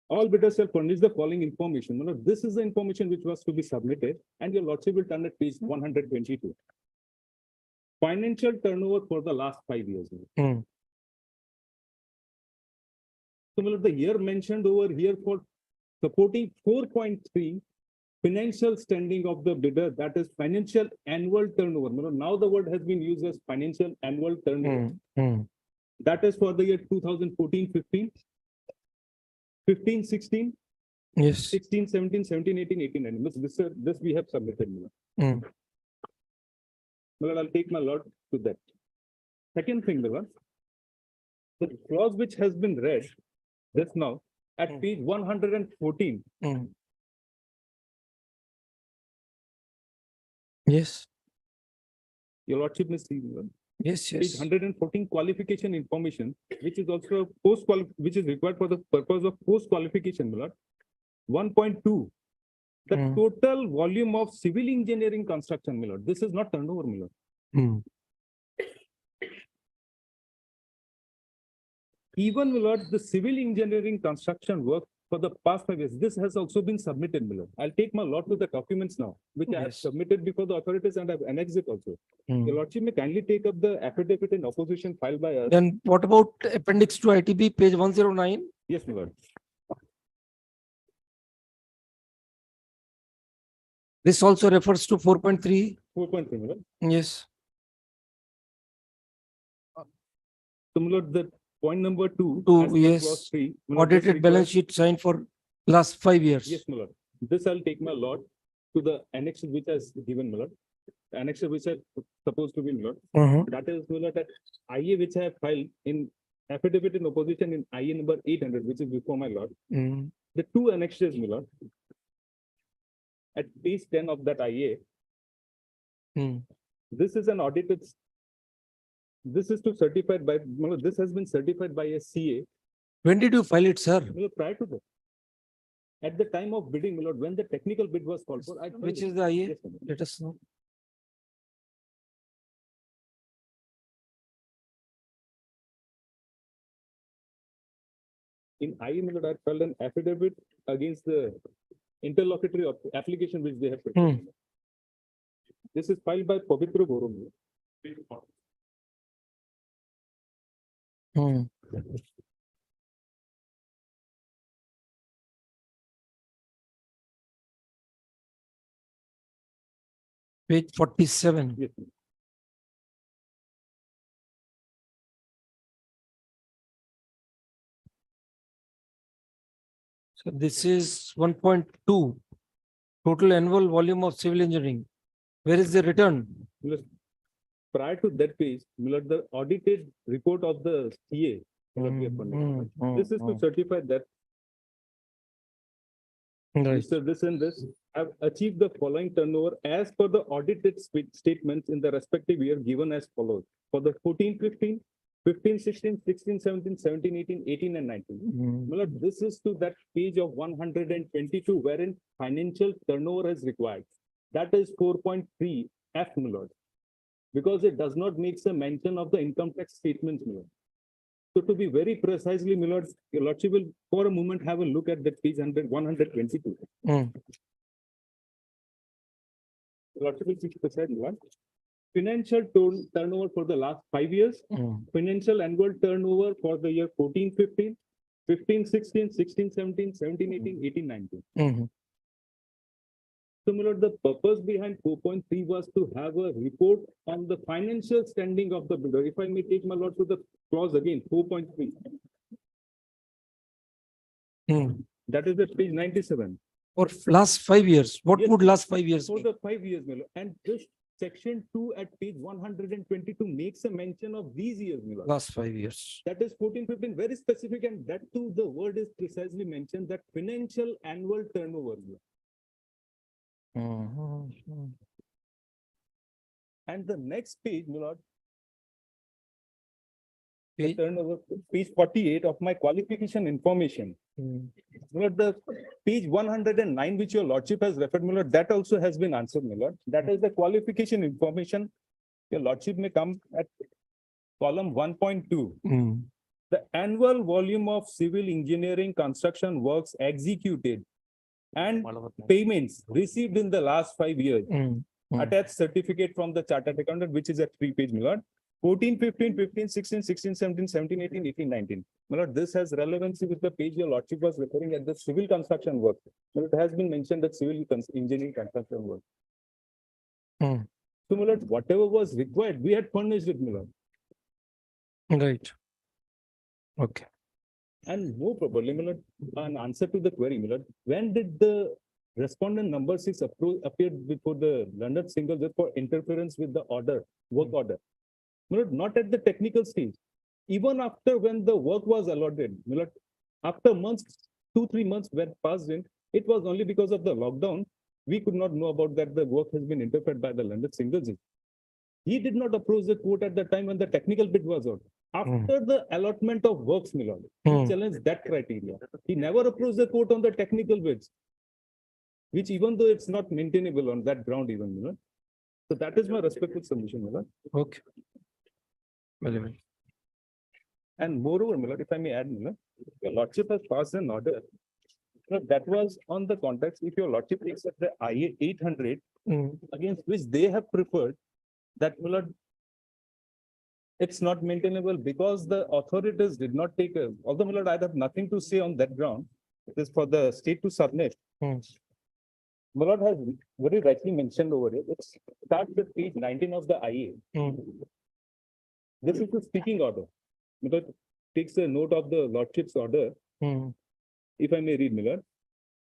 All bidders shall furnish the following information. My lord, this is the information which was to be submitted, and your lordship will turn at page 122. Financial turnover for the last 5 years.
Mm.
So, my lord, the year mentioned over here for supporting 4.3 financial standing of the bidder, that is financial annual turnover. My lord, now the word has been used as financial annual turnover.
Mm. Mm.
That is for the year 2014, 15, 15, 16,
Yes.
16, 17, 17, 18, 18, 19. This we have submitted. My lord.
Mm.
My lord, I'll take my lord to that. Second thing, my lord, the clause which has been read just now at
Mm.
page 114.
Mm. Yes.
Your lordship may see, my lord.
Yes.
Page
Yes.
114 qualification information, which is also a which is required for the purpose of post qualification, my lord. 1.2. The
Mm.
total volume of civil engineering construction, my lord. This is not turnover, my lord.
Mm.
Even, my lord, the civil engineering construction work
for the past 5 years. This has also been submitted, Miller. I'll take my lot to the documents now, which I have
Yes.
submitted before the authorities and I've annexed it also.
Hmm.
Your Lordship may kindly take up the affidavit in opposition filed by us.
Then what about appendix to ITB, page 109?
Yes, my lord.
This also refers to 4.3.
4.3, my lord.
Yes.
So, my lord, the point number 2.
Two,
as per
yes.
clause 3, my lord, this
Audited balance
requires-
sheet signed for last 5 years.
Yes, my lord. This I'll take my lot to the annex which has given, my lord. The annex which are supposed to be, my lord.
Mhm.
That is, my lord, that IA which I have filed in affidavit in opposition in IA number 800, which is before my lord.
Mm.
The 2 annexes, my lord. At page 10 of that IA,
Mm.
this is an audited. This is to certified by, my lord, this has been certified by a CA.
When did you file it, sir?
My lord, prior to that. At the time of bidding, my lord, when the technical bid was called for. I filed
Which
it.
is the IA?
Yes, my lord.
Let us know.
In IA, my lord, I filed an affidavit against the interlocutory application which they have prepared. This is filed by Pavitra Gorum.
Hmm. Page 47.
Yes.
So this is 1.2. Total annual volume of civil engineering. Where is the return?
Prior to that page, my lord, the audited report of the CA. my lord, we have funded. This is to certify that
Right.
Mr. This and this have achieved the following turnover as per the audited statements in the respective year given as follows. For the 14-15, 15-16, 16-17, 17-18, 18 and 19.
Mm.
My lord, this is to that page of 122 wherein financial turnover is required. That is 4.3 F, my lord. Because it does not make a mention of the income tax statements, my lord. So to be very precisely, my lord, your lordship will for a moment have a look at that page 122.
Mm.
Your lordship will see beside my lord. Financial turnover for the last 5 years.
Mm.
Financial annual turnover for the year 14-15, 15-16, 16-17, 17-18, 18-19.
Mhm.
So, my lord, the purpose behind 4.3 was to have a report on the financial standing of the builder. If I may take my lord to the clause again, 4.3.
Mm.
That is the page 97.
For last 5 years. What
Yes.
would last 5 years
For
be?
the 5 years, my lord. And this section 2 at page 122 makes a mention of these years, my lord.
Last 5 years.
That is 14-15, very specific, and that too, the word is precisely mentioned that financial annual turnover.
Mhm.
And the next page, my lord, the
Page-
turnover, page 48 of my qualification information.
Mm.
My lord, the page 109, which your lordship has referred, my lord, that also has been answered, my lord. That is the qualification information. Your lordship may come at column 1.2.
Mm.
The annual volume of civil engineering construction works executed and payments received in the last 5 years.
Mm. Mm.
Attached certificate from the chartered accountant, which is a 3-page, my lord. 14-15, 15, 16, 16, 17, 17, 18, 18, 19. My lord, this has relevancy with the page your lordship was referring at the civil construction work. My lord, it has been mentioned that civil engineering construction work.
Mm.
So, my lord, whatever was required, we had furnished it, my lord.
Right. Okay.
And more probably, my lord, an answer to the query, my lord, when did the respondent number 6 appear before the London single judge for interference with the order, work order? My lord, not at the technical stage. Even after when the work was allotted, my lord, after months, 2-3 months were passed in, it was only because of the lockdown, we could not know about that the work has been interfered by the London single judge. He did not approach the court at the time when the technical bid was out. After the allotment of works, my lord, he
Mm.
challenged that criteria. He never approached the court on the technical bids, which even though it's not maintainable on that ground even, you know. So that is my respectful submission, my lord.
Okay. Very well.
And moreover, my lord, if I may add, my lord, your lordship has passed an order
No, that was on the context, if your lordship takes up the IA 800, against which they have preferred that, my lord, it's not maintainable because the authorities did not take a, although, my lord, I have nothing to say on that ground. It is for the state to submit. My lord has very rightly mentioned over here. Let's start with page 19 of the IA. This is the speaking order. My lord takes a note of the lordship's order. If I may read, my lord.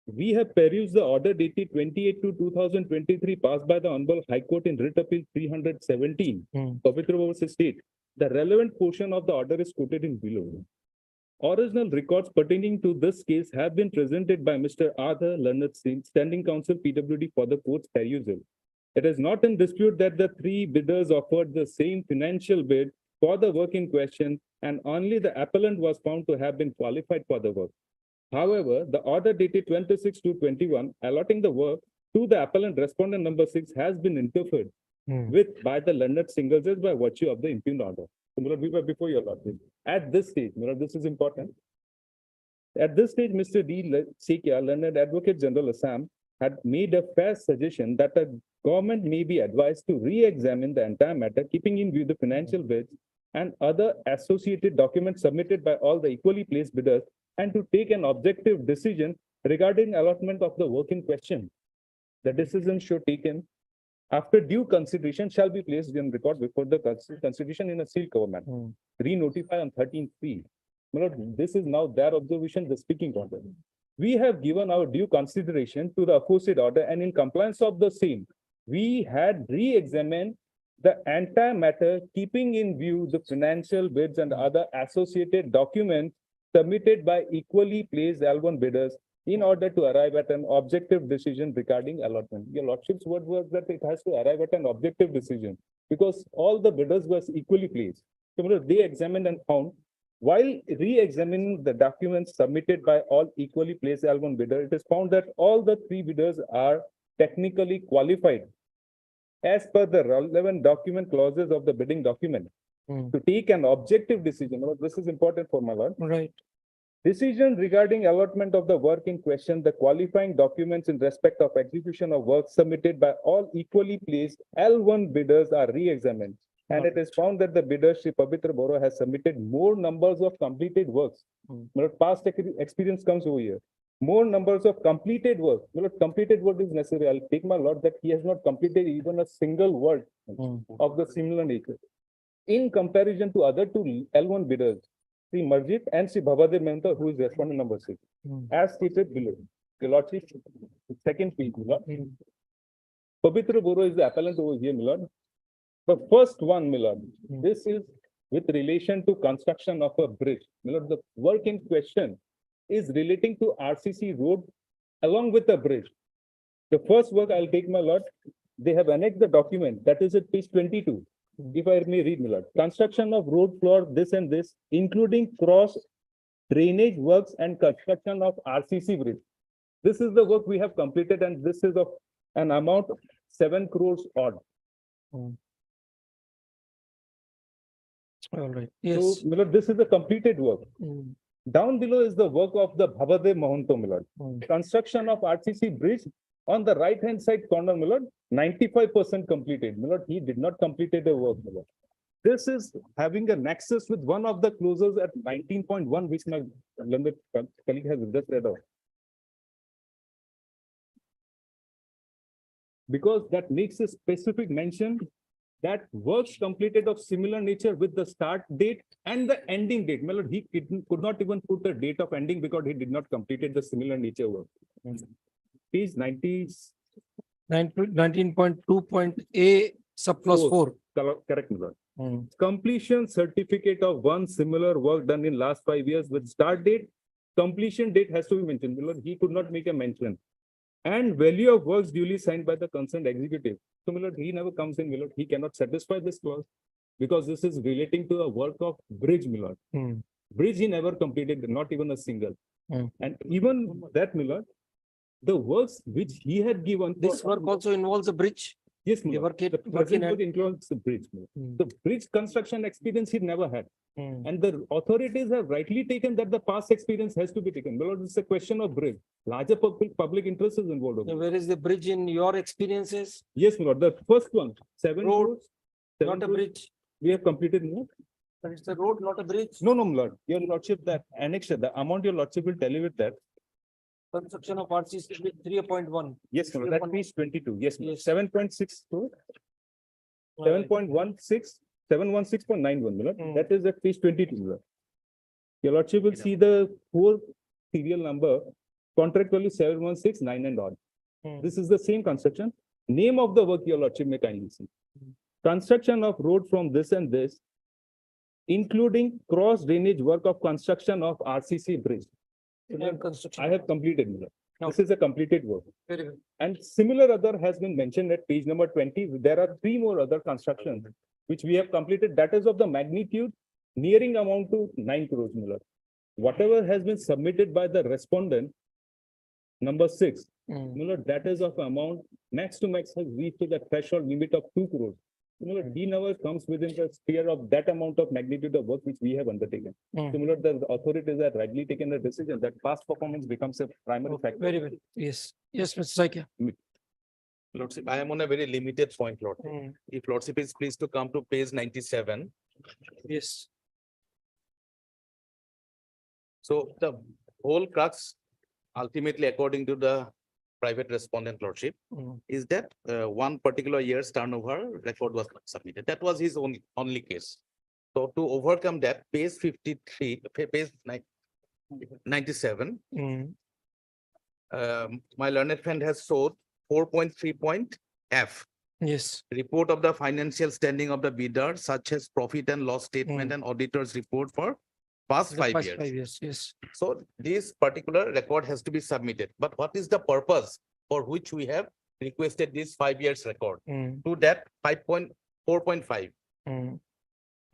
We have perused the order dated 28/2/2023 passed by the Honorable High Court in Writ Appeal 317. Pavitra versus State. The relevant portion of the order is quoted in below. Original records pertaining to this case have been presented by Mr. Arthur Leonard Singh, Standing Counsel PWD for the court's perusal. It is not in dispute that the three bidders offered the same financial bid for the work in question, and only the appellant was found to have been qualified for the work. However, the order dated 26/2/21 allotting the work to the appellant respondent number 6 has been interfered with by the Leonard single judge by virtue of the impugned order. So, my lord, we were before your lordship. At this stage, my lord, this is important. At this stage, Mr. D. Sekia, Leonard Advocate General Assam, had made a fair suggestion that the government may be advised to re-examine the entire matter, keeping in view the financial bids and other associated documents submitted by all the equally placed bidders, and to take an objective decision regarding allotment of the work in question. The decision should taken after due consideration shall be placed in record before the consideration in a sealed cover manner. Re-notify on 13/3. My lord, this is now their observation, the speaking order. We have given our due consideration to the aforesaid order, and in compliance of the same, we had re-examined the entire matter, keeping in view the financial bids and other associated documents submitted by equally placed L1 bidders in order to arrive at an objective decision regarding allotment. Your lordship's word was that it has to arrive at an objective decision because all the bidders were equally placed. So they examined and found, while re-examining the documents submitted by all equally placed L1 bidders, it is found that all the three bidders are technically qualified as per the relevant document clauses of the bidding document to take an objective decision. Well, this is important for my lord.
Right.
Decision regarding allotment of the work in question, the qualifying documents in respect of execution of work submitted by all equally placed L1 bidders are re-examined. And it is found that the bidder, Shri Pavitra Bora, has submitted more numbers of completed works. Past experience comes over here. More numbers of completed work. Completed work is necessary. I'll take my lord that he has not completed even a single work of the similar nature. In comparison to other two L1 bidders, Sri Marjit and Sri Bhabadev Mehta, who is respondent number 6, as stated below. The lordship, second page, my lord. Pavitra Bora is the appellant over here, my lord. The first one, my lord, this is with relation to construction of a bridge. My lord, the work in question is relating to RCC road along with the bridge. The first work I'll take, my lord, they have annexed the document that is at page 22. If I may read, my lord, construction of road floor, this and this, including cross drainage works and construction of RCC bridge. This is the work we have completed, and this is of an amount of 7 crores odd.
All right. Yes.
So, my lord, this is the completed work. Down below is the work of the Bhabadev Mahanto, my lord. Construction of RCC bridge on the right hand side corner, my lord, 95% completed. My lord, he did not complete the work, my lord. This is having a nexus with one of the clauses at 19.1, which my colleague has just read out. Because that makes a specific mention that works completed of similar nature with the start date and the ending date. My lord, he could not even put the date of ending because he did not completed the similar nature work. Page
19.2.A sub clause 4.
Correct, my lord. Completion certificate of one similar work done in last 5 years with start date, completion date has to be mentioned. My lord, he could not make a mention. And value of works duly signed by the concerned executive. So, my lord, he never comes in, my lord. He cannot satisfy this clause because this is relating to a work of bridge, my lord. Bridge he never completed, not even a single. And even that, my lord, the works which he had given.
This work also involves a bridge.
Yes,
They
Mullah.
work
The
it, work
present
in
work
hand.
includes the bridge. Mullah.
Hmm.
The bridge construction experience he never had.
Hmm.
And the authorities have rightly taken that the past experience has to be taken. Well, it's a question of bridge. Larger public interest is involved. over
So
it.
where is the bridge in your experiences?
Yes, Lord. The first one, 7
Road,
roads. 7
Not a
roads,
bridge,
We have completed. No,
but it's a road, not a bridge.
no, Lord. Your Lordship, that annexure, the amount your Lordship will tell you with that.
Construction of RCC 3.1.
Yes, Lord. That means 22. Yes, Lord.
Yes.
7.6. 7.16, 716.91, Milord.
Hmm.
That is at page 22, Milord. Your Lordship will see the whole serial number, contract value 7169 and odd.
Hmm.
This is the same construction. Name of the work, your Lordship may kindly see. Construction of road from this and this, including cross drainage work of construction of RCC bridge.
Construction.
I have completed, Milord.
No.
This is a completed work.
Very good.
And similar other has been mentioned at page number 20. There are 3 more other constructions which we have completed. That is of the magnitude nearing amount to 9 crores, Milord. Whatever has been submitted by the respondent, number 6,
Hmm.
Milord, that is of amount max to max has reached to the threshold limit of 2 crores. Milord, he never comes within the sphere of that amount of magnitude of work which we have undertaken.
Hmm.
Similar, the authorities have rightly taken the decision that past performance becomes a primary
Okay,
factor.
very good. Yes, yes, Mr. Saikia.
Lordship, I am on a very limited point, Lord.
Hmm.
If Lordship is pleased to come to page 97.
Yes.
So the whole crux, ultimately, according to the private respondent Lordship,
Hmm.
is that one particular year's turnover record was not submitted. That was his only case. So to overcome that, page 53, page 97,
Hmm.
my learned friend has showed 4.3.F.
Yes.
Report of the financial standing of the bidder, such as profit and loss statement and auditor's report for past
The
5
past
years.
5 years, yes.
So this particular record has to be submitted. But what is the purpose for which we have requested this 5 years record?
Hmm.
To that 4.5.
Hmm.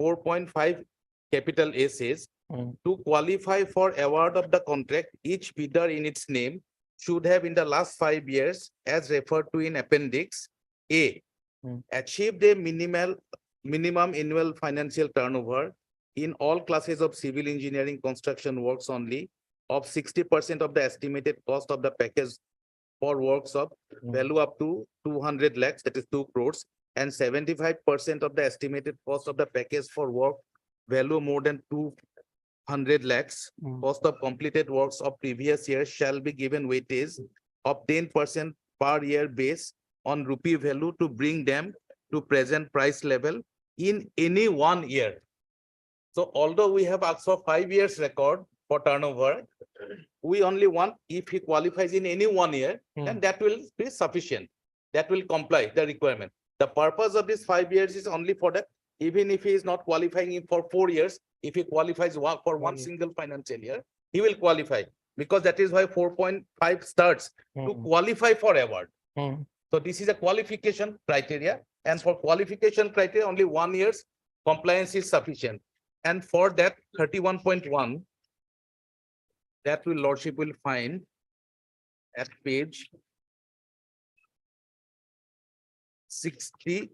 4.5 capital A says,
Hmm.
to qualify for award of the contract, each bidder in its name should have in the last 5 years, as referred to in Appendix A, achieved a minimum annual financial turnover in all classes of civil engineering construction works only of 60% of the estimated cost of the package for works of value up to 200 lakhs, that is 2 crores, and 75% of the estimated cost of the package for work value more than 200 lakhs. Cost of completed works of previous years shall be given weightage of 10% per year base on rupee value to bring them to present price level in any 1 year. So although we have asked for 5 years record for turnover, we only want if he qualifies in any 1 year, then that will be sufficient. That will comply the requirement. The purpose of this 5 years is only for that. Even if he is not qualifying for 4 years, if he qualifies for one single financial year, he will qualify, because that is why 4.5 starts to qualify for award. So this is a qualification criteria, and for qualification criteria, only 1 year's compliance is sufficient. And for that 31.1, that will Lordship will find at page 60.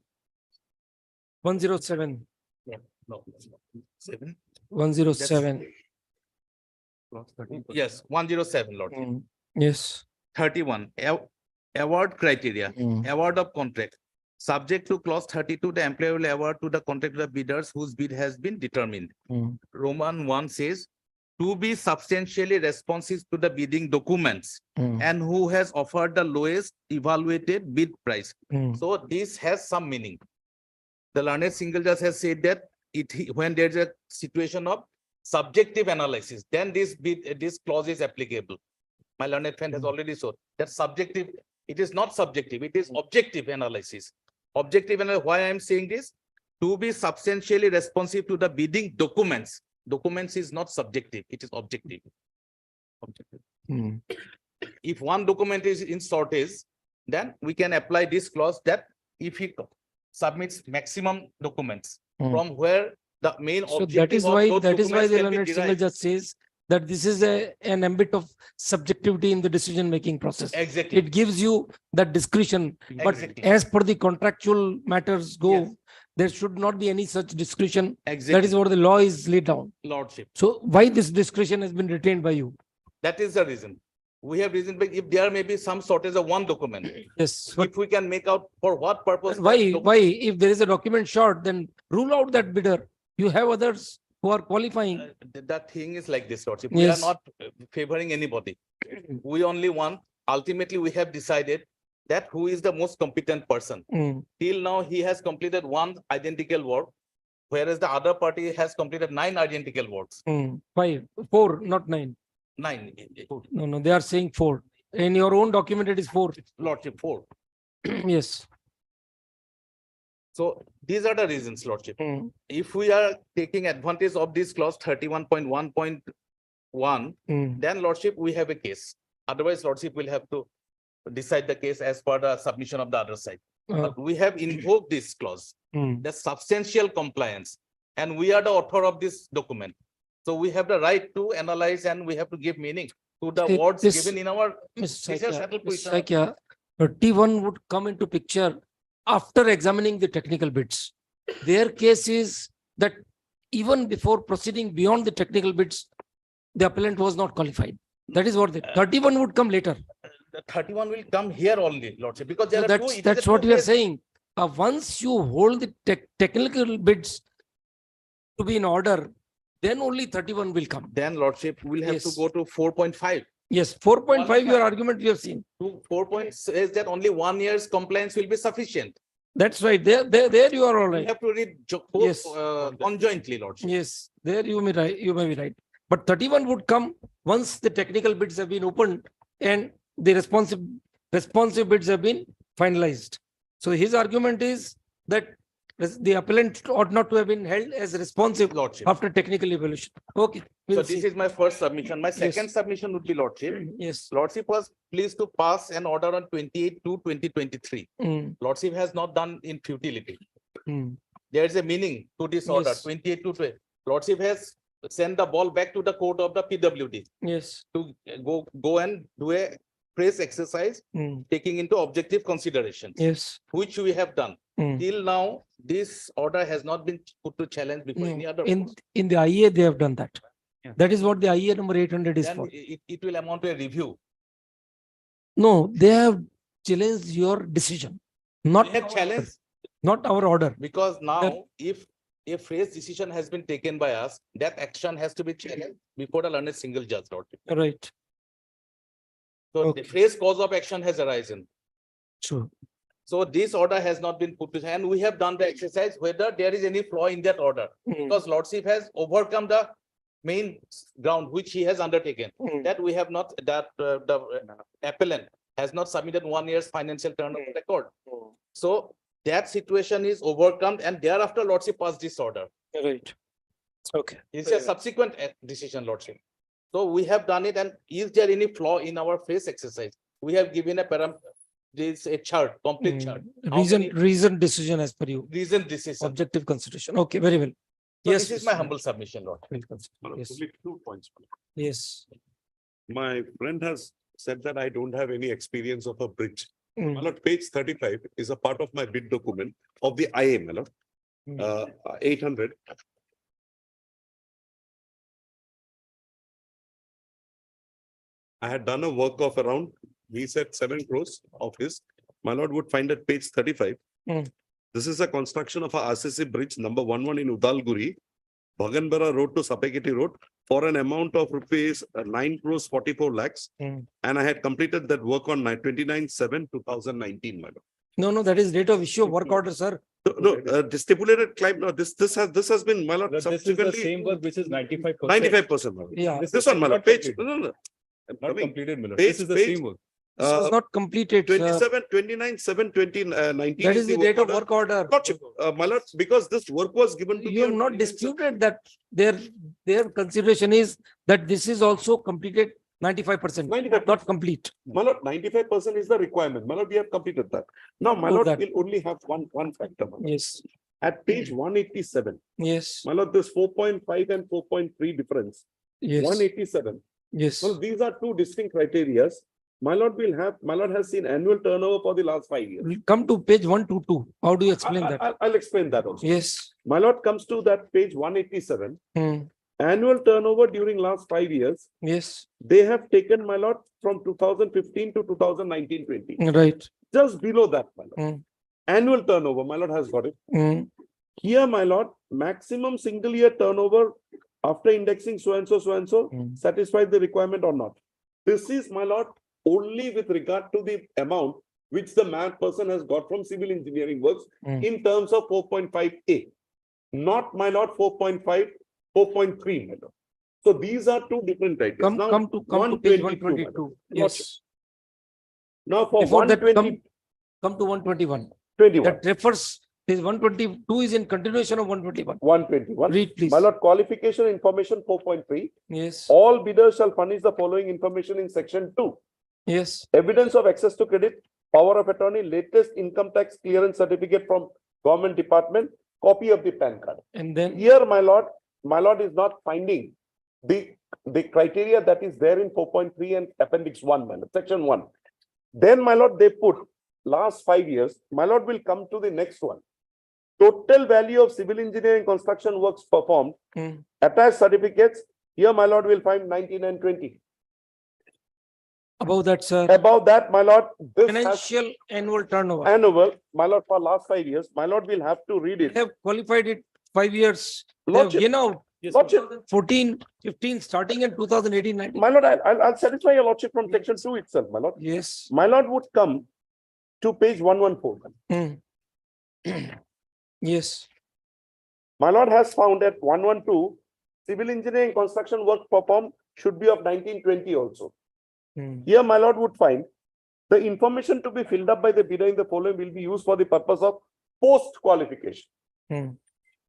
107.
No, 7.
107.
Yes, 107, Lord.
Yes.
31, award criteria, award of contract. Subject to clause 32, the employer will award to the contractor bidders whose bid has been determined. Roman 1 says, to be substantially responsive to the bidding documents and who has offered the lowest evaluated bid price. So this has some meaning. The learned single judge has said that when there is a situation of subjective analysis, then this clause is applicable. My learned friend has already shown that subjective, it is not subjective, it is objective analysis. Objective analysis, why I am saying this? To be substantially responsive to the bidding documents. Documents is not subjective, it is objective. If one document is in shortage, then we can apply this clause that if he submits maximum documents from where the main
So
objective
that is
of
why
those
the
documents can be
learned single
derived.
judge says that this is an ambit of subjectivity in the decision-making process.
Exactly.
It gives you that discretion, but
Exactly.
as per the contractual matters go,
Yes.
there should not be any such discretion. That
Exactly.
is what the law is laid down.
Lordship.
So why this discretion has been retained by you?
That is the reason. We have reason, but if there may be some shortage of one document,
Yes, but
if we can make out for what purpose.
why,
that doc-
why, if there is a document short, then rule out that bidder. You have others who are qualifying.
That thing is like this, Lordship. We are
Yes.
not favoring anybody. We only want, ultimately, we have decided that who is the most competent person.
Mm,
Till now, he has completed one identical work, whereas the other party has completed 9 identical works.
5, 4, not 9.
9,
No, they are saying 4. In your own document, it is 4.
Lordship, 4.
Yes.
So these are the reasons, Lordship.
Mm,
If we are taking advantage of this clause 31.1.1,
mm,
then Lordship, we have a case. Otherwise, Lordship will have to decide the case as per the submission of the other side. But we have invoked this clause,
mm.
the substantial compliance, and we are the author of this document. So we have the right to analyze and we have to give meaning to the
See,
words
this-
given in our.
Ms.
These are
Saikia,
settled
Ms.
position.
Saikia, T1 would come into picture after examining the technical bits. Their case is that even before proceeding beyond the technical bits, the appellant was not qualified. That is what the 31 would come later.
The 31 will come here only, Lordship, because
So
there are two. it is
that's
a
what we are
two-phase-
saying. Once you hold the technical bits to be in order, then only 31 will come.
Then Lordship will have to
Yes.
go to 4.5.
Yes, 4.5, your argument we have seen.
To 4 says that only 1 year's compliance will be sufficient.
That's right. There you are all
We
right.
have to read
Yes.
conjointly, Lordship.
Yes, there you may be right. But 31 would come once the technical bits have been opened and the responsive bits have been finalized. So his argument is that the appellant ought not to have been held as responsive
Lordship.
after technical evaluation. Okay.
So
We'll
this
see.
is my first submission. My second submission would be, Lordship.
Yes.
Lordship was pleased to pass an order on 28/2/2023.
Mm,
Lordship has not done in futility.
mm.
There is a meaning to this order,
Yes.
28/2. Lordship has sent the ball back to the court of the PWD
Yes.
to go and do a press exercise,
Mm,
taking into objective considerations,
yes.
which we have done.
Mm.
Till now, this order has not been put to challenge before
No,
any other.
In
court.
the IEA, they have done that.
Yeah.
That is what the IEA number 800 is
Then
for.
it will amount to a review.
No, they have challenged your decision, not
We have challenged
not our order.
because now if a phrase decision has been taken by us, that action has to be challenged before the learned single judge. Lordship.
Right.
So
Okay.
the phrase cause of action has arisen.
True.
So this order has not been put to, and we have done the exercise whether there is any flaw in that order.
Mm,
Because Lordship has overcome the main ground which he has undertaken.
mm.
That we have not, that the appellant has not submitted 1 year's financial turn of record. So that situation is overcome and thereafter Lordship passed this order.
Right. Okay.
It's a subsequent decision, Lordship. So we have done it, and is there any flaw in our phrase exercise? We have given this a chart, complete chart. How many-
Reason decision as per you.
Reason decision.
Objective consideration. Okay, very well.
So
Yes.
this is my humble submission, Lord.
We'll consider. Yes.
Only 2 points.
Yes.
My friend has said that I don't have any experience of a bridge.
Mm,
My lord, page 35 is a part of my bid document of the IA, my lord.
mm.
800. I had done a work of around, we said 7 crores of his. My lord would find at page 35.
Mm.
This is a construction of a RCC bridge number 11 in Udalguri, Bhaganbara Road to Sapeketi Road for an amount of rupees 9 crores 44 lakhs.
Mm.
And I had completed that work on 29/7/2019, my lord.
No, that is date of issue of work order, sir.
No, the stipulated claim, no, this has been, my lord,
This is the
subsequently
same work which is 95%.
95%. my lord.
Yeah.
This one, my lord,
Not
page,
completed.
no. I'm
Not
coming.
completed, Miller.
Page-
This is the
page-
same work.
This was not completed, sir.
29/7/2019.
That is the date of work order.
Lordship, my lord, because this work was given to me.
You have
on
not
29/7.
disputed that their consideration is that this is also completed 95%,
95%.
not complete.
My lord, 95% is the requirement. My lord, we have completed that. Now, my
Oh,
lord
that.
will only have one factor. my lord.
Yes,
At page 187,
yes.
my lord, this 4.5 and 4.3 difference
Yes,
187.
yes.
Well, these are two distinct criteria. My lord has seen annual turnover for the last 5 years.
We'll come to page 122. How do you explain that?
I'll explain that also.
Yes.
My lord comes to that page 187.
Hmm.
Annual turnover during last 5 years.
Yes,
They have taken, my lord, from 2015 to 2019-20.
right.
Just below that, my lord.
Hmm.
Annual turnover, my lord has got it.
Hmm.
Here, my lord, maximum single year turnover after indexing so and so satisfies the requirement or not. This is, my lord, only with regard to the amount which the person has got from civil engineering works in terms of 4.5A. Not, my lord, 4.5, 4.3, my lord. So these are two different criteria. Now,
Come to page
122, my lord.
122. Yes.
Now for
Before that,
120,
come to 121.
21.
That refers, page 122 is in continuation of 121.
121.
Read, please.
My lord, qualification information 4.3.
Yes,
All bidders shall furnish the following information in section 2.
yes,
Evidence of access to credit, power of attorney, latest income tax clearance certificate from government department, copy of the PAN card.
and then,
Here, my lord is not finding the criteria that is there in 4.3 and appendix 1, my lord, section 1. Then, my lord, they put last 5 years. My lord will come to the next one. Total value of civil engineering construction works performed, attached certificates. Here, my lord will find 19 and 20.
above that, sir,
Above that, my lord, this has
financial annual turnover.
annual, my lord, for last 5 years. My lord will have to read
They
it.
have qualified it 5 years. They have,
Lordship.
you know,
Lordship.
14, 15, starting in 2018, 19.
My lord, I'll satisfy your lordship from section 2 itself, my lord.
Yes.
My lord would come to page 114.
Yes,
My lord has found that 112, civil engineering construction work performed should be of 1920 also. Here, my lord would find the information to be filled up by the bidder in the following will be used for the purpose of post qualification.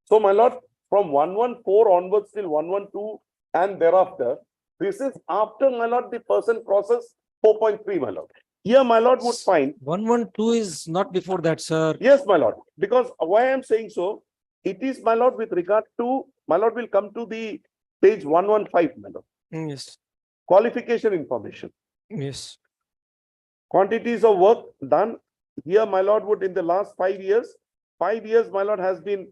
So, my lord, from 114 onwards till 112 and thereafter, this is after, my lord, the person crosses 4.3, my lord. Here, my lord would find
112 is not before that, sir.
yes, my lord, because why I am saying so, it is, my lord, with regard to, my lord will come to the page 115, my lord.
Yes,
Qualification information.
yes,
Quantities of work done. Here, my lord would in the last 5 years, my lord has been,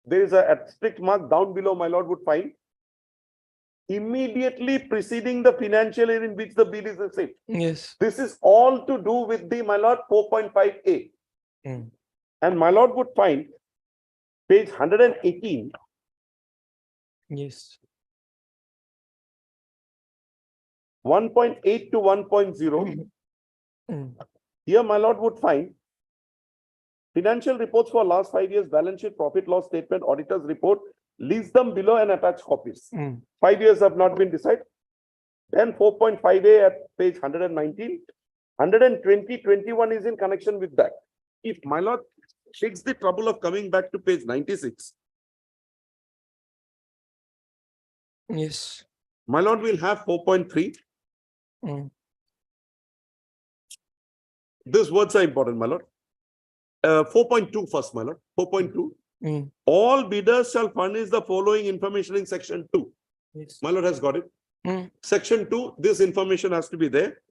there is a strict mark down below, my lord would find immediately preceding the financial year in which the bill is received.
yes.
This is all to do with the, my lord, 4.5A. And my lord would find page 118.
Yes.
1.8 to 1.0. Here, my lord would find financial reports for last 5 years, balance sheet, profit loss statement, auditor's report, list them below and attach copies. 5 years have not been decided. Then 4.5A at page 119, 120, 21 is in connection with that. If my lord takes the trouble of coming back to page 96,
Yes.
my lord will have 4.3. These words are important, my lord. 4.2 first, my lord. 4.2. All bidders shall furnish the following information in section 2.
Yes.
My lord has got it. Section 2, this information has to be there.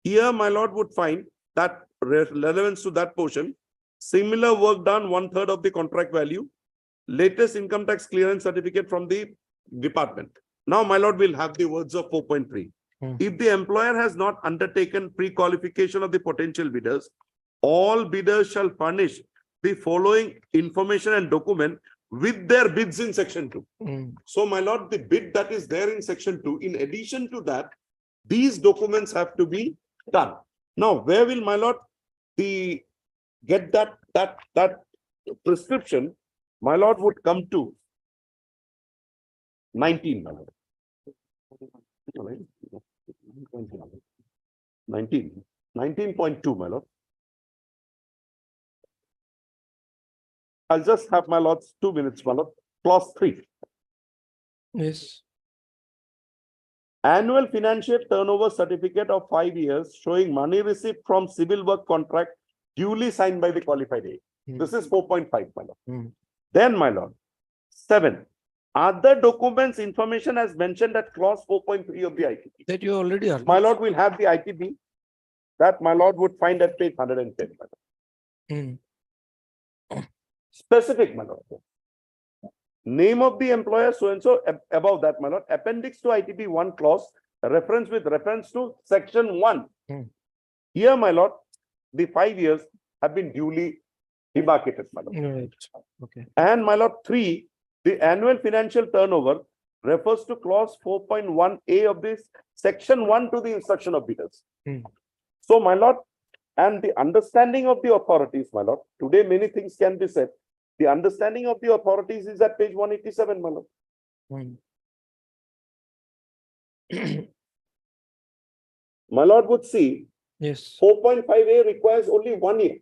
Here, my lord would find that relevance to that portion. Similar work done 1/3 of the contract value. Latest income tax clearance certificate from the department. Now, my lord will have the words of 4.3. If the employer has not undertaken pre-qualification of the potential bidders, all bidders shall furnish the following information and document with their bids in section 2. So, my lord, the bid that is there in section 2, in addition to that, these documents have to be done. Now, where will my lord get that prescription? My lord would come to 19, my lord. 19.2, my lord. I'll just have my lords 2 minutes, my lord. Clause 3.
Yes.
Annual financial turnover certificate of 5 years showing money received from civil work contract duly signed by the qualified agent. This is 4.5, my lord. Then, my lord, 7. Other documents information as mentioned at clause 4.3 of the ITB.
That you already are.
My lord will have the ITB that my lord would find at page 110. My lord. Specific, my lord. Name of the employer, so and so, above that, my lord. Appendix to ITB 1 clause, reference with reference to section 1. Here, my lord, the 5 years have been duly demarcated, my lord.
Right. Okay.
And my lord, 3, the annual financial turnover refers to clause 4.1A of this section 1 to the instruction of bidders. So, my lord, and the understanding of the authorities, my lord, today many things can be said. The understanding of the authorities is at page 187, my lord. My lord would see
Yes.
4.5A requires only 1 year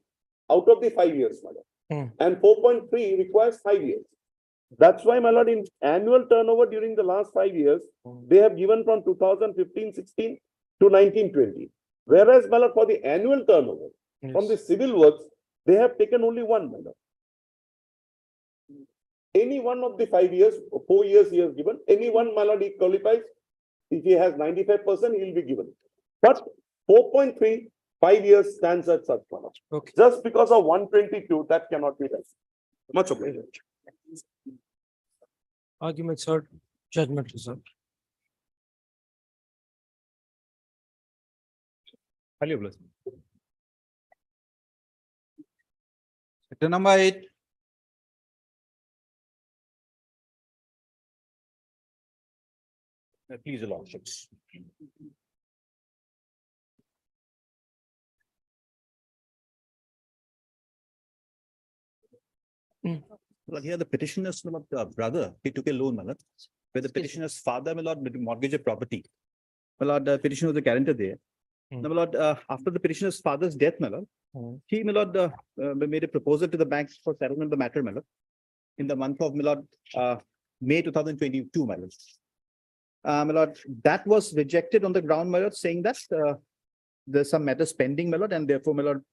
out of the 5 years, my lord. And 4.3 requires 5 years. That's why, my lord, in annual turnover during the last 5 years, they have given from 2015-16 to 19-20. Whereas, my lord, for the annual turnover from the civil works, they have taken only 1, my lord. Any one of the 5 years, 4 years he has given, any one, my lord, he qualifies. If he has 95%, he will be given. But 4.3, 5 years stands at such, my lord.
Okay.
Just because of 122, that cannot be done. Much obliged.
Arguments heard, judgment reserved.
Sector number 8.
Please, your lordships.
Well, here the petitioner's brother, he took a loan, my lord, where the petitioner's father, my lord, mortgaged a property. My lord, the petitioner was the guarantor there. Now, my lord, after the petitioner's father's death, my lord, he, my lord, made a proposal to the bank for settlement of the matter, my lord, in the month of, my lord, May 2022, my lord. My lord, that was rejected on the ground, my lord, saying that there's some matters pending, my lord, and therefore, my lord,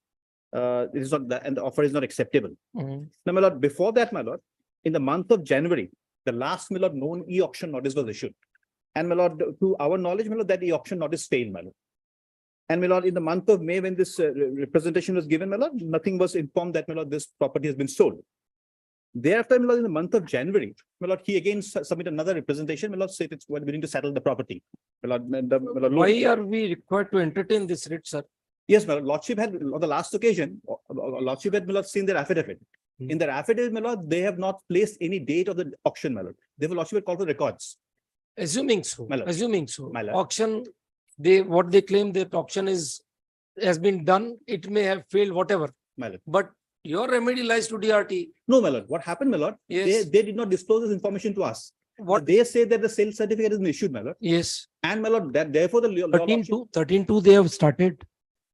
it is not that, and the offer is not acceptable. Now, my lord, before that, my lord, in the month of January, the last, my lord, known e-auction notice was issued. And my lord, to our knowledge, my lord, that e-auction notice failed, my lord. And my lord, in the month of May, when this representation was given, my lord, nothing was informed that, my lord, this property has been sold. Thereafter, my lord, in the month of January, my lord, he again submitted another representation, my lord, said it's willing to settle the property. My lord, my lord,
Why are we required to entertain this writ, sir?
yes, my lord, lordship had, on the last occasion, lordship had, my lord, seen their affidavit. In their affidavit, my lord, they have not placed any date of the auction, my lord. Therefore, lordship had called for records.
Assuming so,
My lord.
assuming so.
My lord.
Auction, what they claim that auction has been done, it may have failed, whatever.
My lord.
But your remedy lies to DRT.
No, my lord. What happened, my lord?
Yes.
They did not disclose this information to us.
What?
They say that the sales certificate has been issued, my lord.
Yes.
And my lord, that therefore the
13.2 they have started.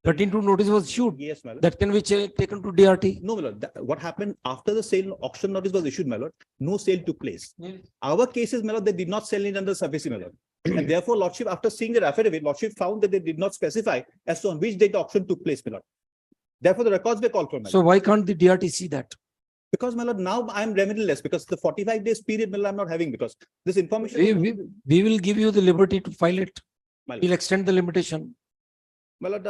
13.2 notice was issued.
Yes, my lord.
That can be taken to DRT.
No, my lord. What happened after the sale auction notice was issued, my lord? No sale took place.
Yes.
Our cases, my lord, they did not sell it under SARFAESI, my lord. And therefore, lordship, after seeing the affidavit, lordship found that they did not specify as to on which date the auction took place, my lord. Therefore, the records were called for, my lord.
So why can't the DRT see that?
Because, my lord, now I'm remediless because the 45 days period, my lord, I'm not having because this information.
We will give you the liberty to file it.
My lord.
We'll extend the limitation.
My lord,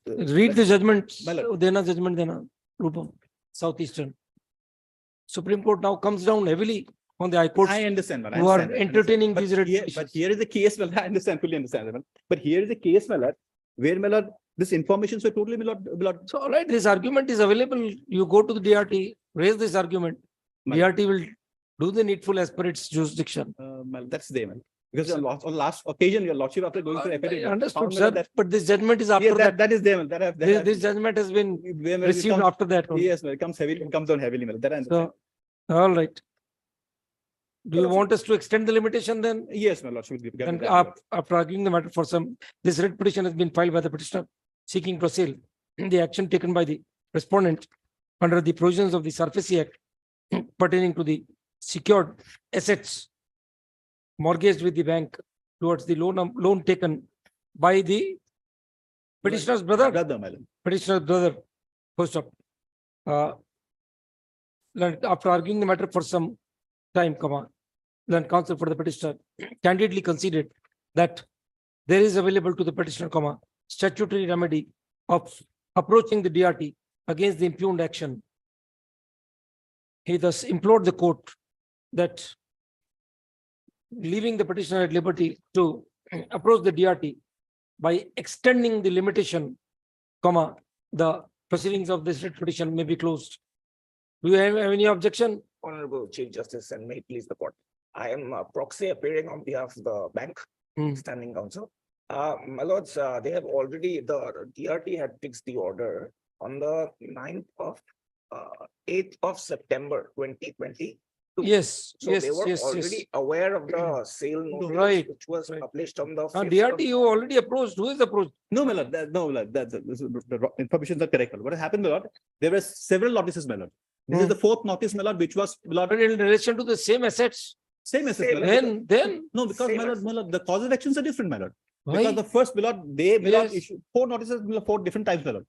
Read the judgment.
My lord.
Dena judgment dena. Rupam. Southeastern. Supreme Court now comes down heavily on the High Court.
I understand, man.
Who are entertaining these
But here is the case, well, I understand, fully understand. Man. But here is the case, my lord, where, my lord, this information were totally, my lord.
So, all right, this argument is available. You go to the DRT, raise this argument.
My
DRT will do the needful as per its jurisdiction.
That's there, man. Because on last occasion, your lordship, after going through affidavit,
Understood,
found,
sir.
that,
But this judgment is after
yes,
that.
that is there, man.
This judgment has been received after that. Only.
Yes, man. It comes heavily, it comes down heavily, man. That I understand.
So, all right. Do you want us to extend the limitation then?
Yes, my lordship.
And after arguing the matter for some, this writ petition has been filed by the petitioner seeking for sale. The action taken by the respondent under the provisions of the SARFAESI Act pertaining to the secured assets mortgaged with the bank towards the loan taken by the petitioner's brother. Petitioner's brother. Post up. After arguing the matter for some time, Land counsel for the petitioner candidly conceded that there is available to the petitioner, statutory remedy of approaching the DRT against the impugned action. He thus implored the court that leaving the petitioner at liberty to approach the DRT by extending the limitation, the proceedings of this writ petition may be closed. Do you have any objection?
Honorable Chief Justice, and may it please the court. I am a proxy appearing on behalf of the bank, standing counsel. My lords, they have already, the DRT had fixed the order on the 8th of September, 2020.
Yes,
So
yes,
they were
yes,
already aware of the sale notice,
Right,
which was
right.
published on the. 5th of-
DRT, you already approached. Who is approached?
No, my lord, the information is not correct. What happened, my lord? There were several notices, my lord. This is the fourth notice, my lord, which was, my lord,
But in relation to the same assets,
same as my lord.
then,
No, because
Same
my lord, the cause of actions are different, my lord.
why?
Because the first, my lord, they, my lord,
Yes.
issued 4 notices, my lord, 4 different times, my lord.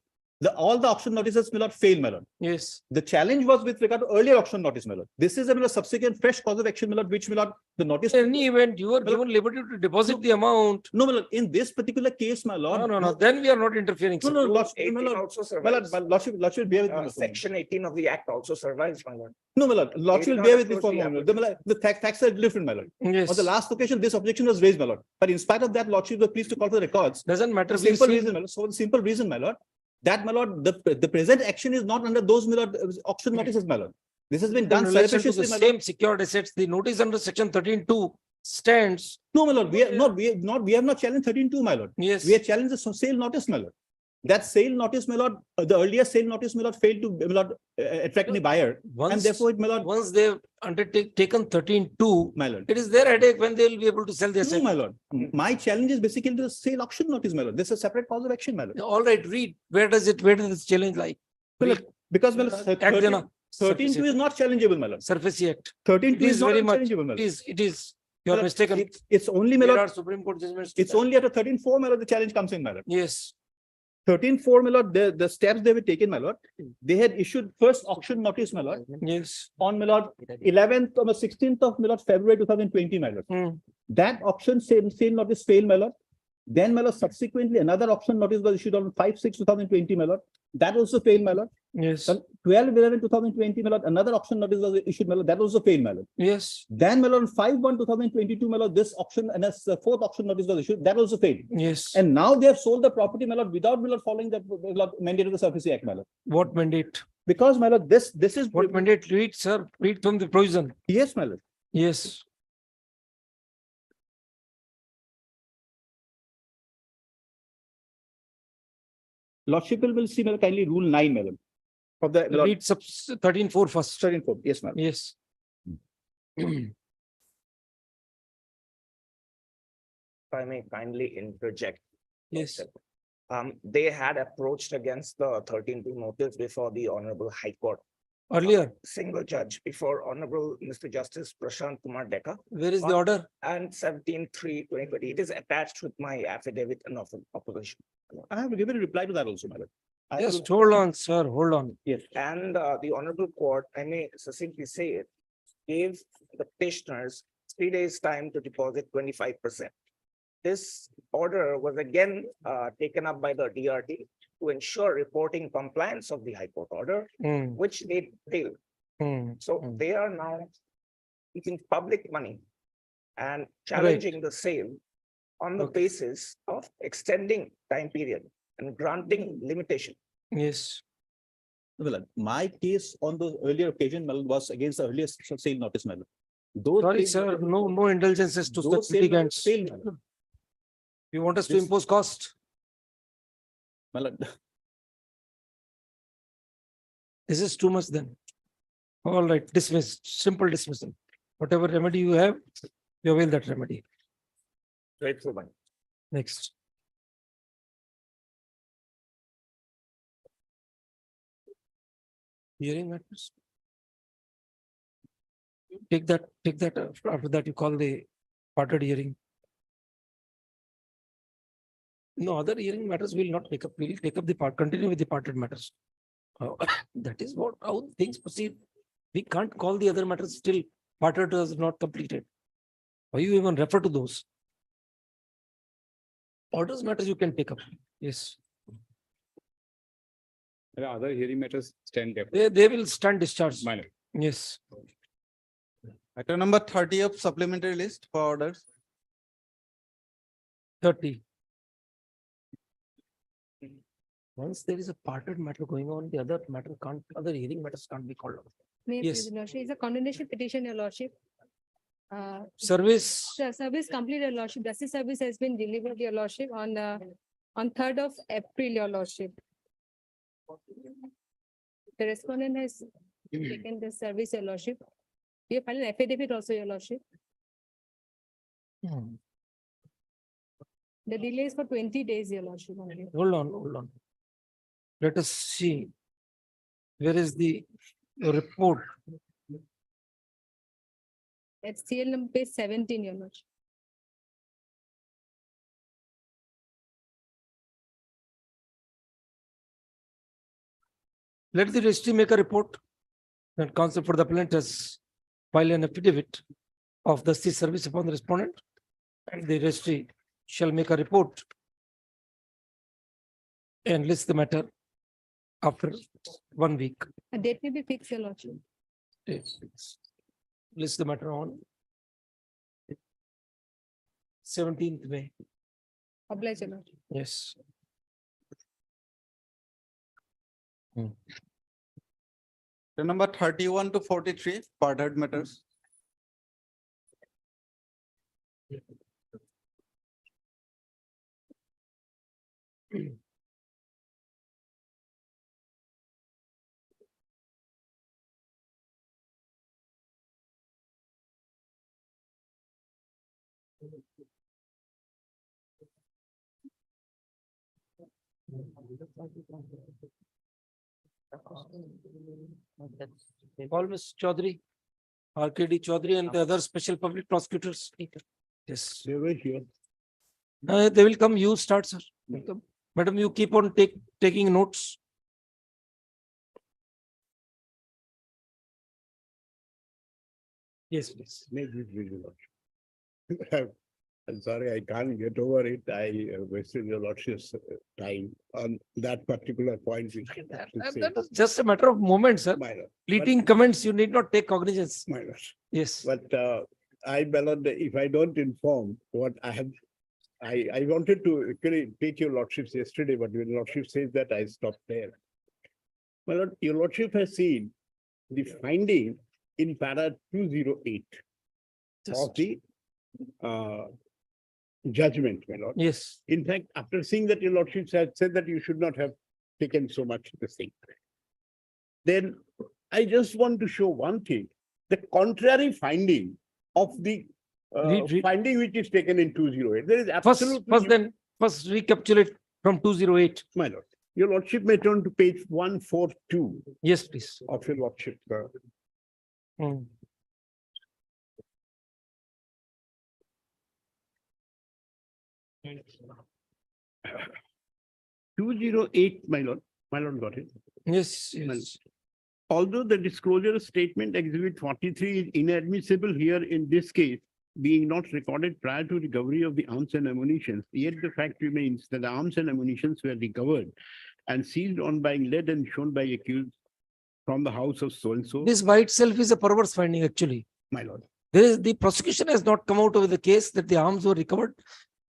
All the auction notices, my lord, failed, my lord.
Yes,
The challenge was with regard to earlier auction notice, my lord. This is a, my lord, subsequent fresh cause of action, my lord, which, my lord, the notice.
in any event, you are given liberty to deposit the amount.
No, my lord, in this particular case, my lord.
No, then we are not interfering.
No,
sir.
no,
Rule
lordship,
18
my lord,
also
my lord,
survives.
my lordship bear with me.
Section 18 of the act also survives, my lord.
No, my lord, lordship
did
will
not
bear with me
approach
for a
the
moment. My lord, the facts are different, my lord.
Yes,
On the last occasion, this objection was raised, my lord. But in spite of that, lordship was pleased to call for the records.
doesn't matter.
The
We'll
simple
see.
reason, my lord. So the simple reason, my lord, that, my lord, the present action is not under those, my lord, auction notices, my lord. This has been
In
done
relation to the
surreptitiously, my lord.
same secured assets, the notice under section 13(2) stands.
No, my lord, we have not challenged 13(2), my lord.
Yes.
We have challenged the sale notice, my lord. That sale notice, my lord, the earlier sale notice, my lord, failed to, my lord, attract any buyer. And
Once,
therefore, my lord,
once they've taken 13(2),
my lord.
it is their headache when they will be able to sell the
No,
asset.
my lord. My challenge is basically the sale auction notice, my lord. This is a separate cause of action, my lord.
All right, read. Where does this challenge lie?
My lord,
Read.
because, my lord,
Act
13(2) is not challengeable, my lord.
SARFAESI Act.
13(2)
It is
is not
very much.
unchallengeable, my lord.
It is. You are
My lord,
mistaken.
It's only, my
There
lord,
are Supreme Court judgments. to
it's
that.
only after 13(4), my lord, the challenge comes in, my lord.
Yes.
13(4), my lord, the steps they were taken, my lord. They had issued first auction notice, my lord,
Yes.
on, my lord, 11th or 16th of, my lord, February 2020, my lord.
Hmm.
That auction sale notice failed, my lord. Then, my lord, subsequently, another auction notice was issued on 5/6/2020, my lord. That also failed, my lord.
Yes.
Then 12/11/2020, my lord, another auction notice was issued, my lord. That also failed, my lord.
Yes.
Then, my lord, on 5/1/2022, my lord, this auction and as the 4th auction notice was issued. That also failed.
Yes.
And now they have sold the property, my lord, without, my lord, following the, my lord, mandate of the SARFAESI Act, my lord.
What mandate?
Because, my lord, this is
What mandate? Read, sir. Read from the provision.
Yes, my lord.
Yes.
Lordship will see, my lord, kindly rule 9, my lord. Of the, my lord,
Read sub 13(4) first.
13(4). Yes, my lord.
Yes.
If I may kindly interject.
Yes.
They had approached against the 13(2) notice before the Honorable High Court.
Earlier,
Single judge before Honorable Mr. Justice Prashant Kumar Deka
where is the order?
and 17/3/2020. It is attached with my affidavit and opposition.
I have given a reply to that also, my lord.
Just hold on, sir. Hold on.
Yes.
And the Honorable Court, I may succinctly say it, gave the petitioners 3 days time to deposit 25%. This order was again taken up by the DRT to ensure reporting compliance of the High Court order,
Hmm.
which they failed.
Hmm.
So
Hmm.
they are now using public money and challenging the sale on the
Okay.
basis of extending time period and granting limitation.
Yes.
Well, my case on the earlier occasion, my lord, was against the earlier sale notice, my lord. Those
Sorry,
things-
sir. No indulgences to
those
such
sale notices
litigants.
failed, my lord.
You want us to
This-
impose cost?
My lord.
This is too much then. All right, dismiss, simple dismissal. Whatever remedy you have, you avail that remedy.
Grateful one.
Next. Hearing matters. Take that, after that you call the parted hearing. No, other hearing matters will not take up, we will take up the part, continue with the parted matters. That is how things proceed. We can't call the other matters still parted is not completed. Why you even refer to those? Orders matters you can take up. Yes,
The other hearing matters stand there.
they will stand discharged.
Minor.
Yes.
Matter number 30 of supplementary list for orders.
30. Once there is a parted matter going on, the other hearing matters can't be called.
May I
Yes.
please, Your Lordship, it's a condemnation petition, Your Lordship.
Service,
Service complete, Your Lordship. Justice service has been delivered, Your Lordship, on 3rd of April, Your Lordship. The respondent has taken the service, Your Lordship. We have filed an affidavit also, Your Lordship.
Hmm.
The delay is for 20 days, Your Lordship. only.
hold on. Let us see. Where is the report?
It's CL number page 17, Your Lordship.
Let the registry make a report. And counsel for the appellant has filed an affidavit of the cease service upon the respondent. And the registry shall make a report and list the matter after 1 week.
A date may be fixed, Your Lordship.
List the matter on 17th May.
Oblige, Your Lordship.
Yes.
The number 31 to 43 parted matters.
Call Ms. Chaudhary, RKD Chaudhary and the other special public prosecutors. Yes.
They were here.
They will come, you start, sir. Welcome. Madam, you keep on taking notes. Yes, please.
Make this visual. I'm sorry, I can't get over it. I wasted your lordship's time on that particular point. which you have to say.
That is just a matter of moment, sir.
Minor,
Fleeting comments, you need not take cognizance.
minor.
Yes.
But I, Ballard, if I don't inform what I have, I wanted to actually take your lordships yesterday, but your lordship says that I stopped there. My lord, your lordship has seen the finding in para 208 of the judgment, my lord.
Yes.
In fact, after seeing that your lordship had said that you should not have taken so much the thing. Then I just want to show one thing, the contrary finding of the
Read.
finding which is taken in 208. There is absolutely.
First recapitulate from 208.
My lord, your lordship may turn to page 142
Yes, please.
of your lordship.
Hmm.
Uh, 208, my lord got it.
Yes, yes.
Although the disclosure statement exhibit 43 is inadmissible here in this case, being not recorded prior to recovery of the arms and ammunition, yet the fact remains that the arms and ammunition were recovered and seized on by lead and shown by accused from the house of so-and-so.
This by itself is a perverse finding, actually.
My lord.
The prosecution has not come out with the case that the arms were recovered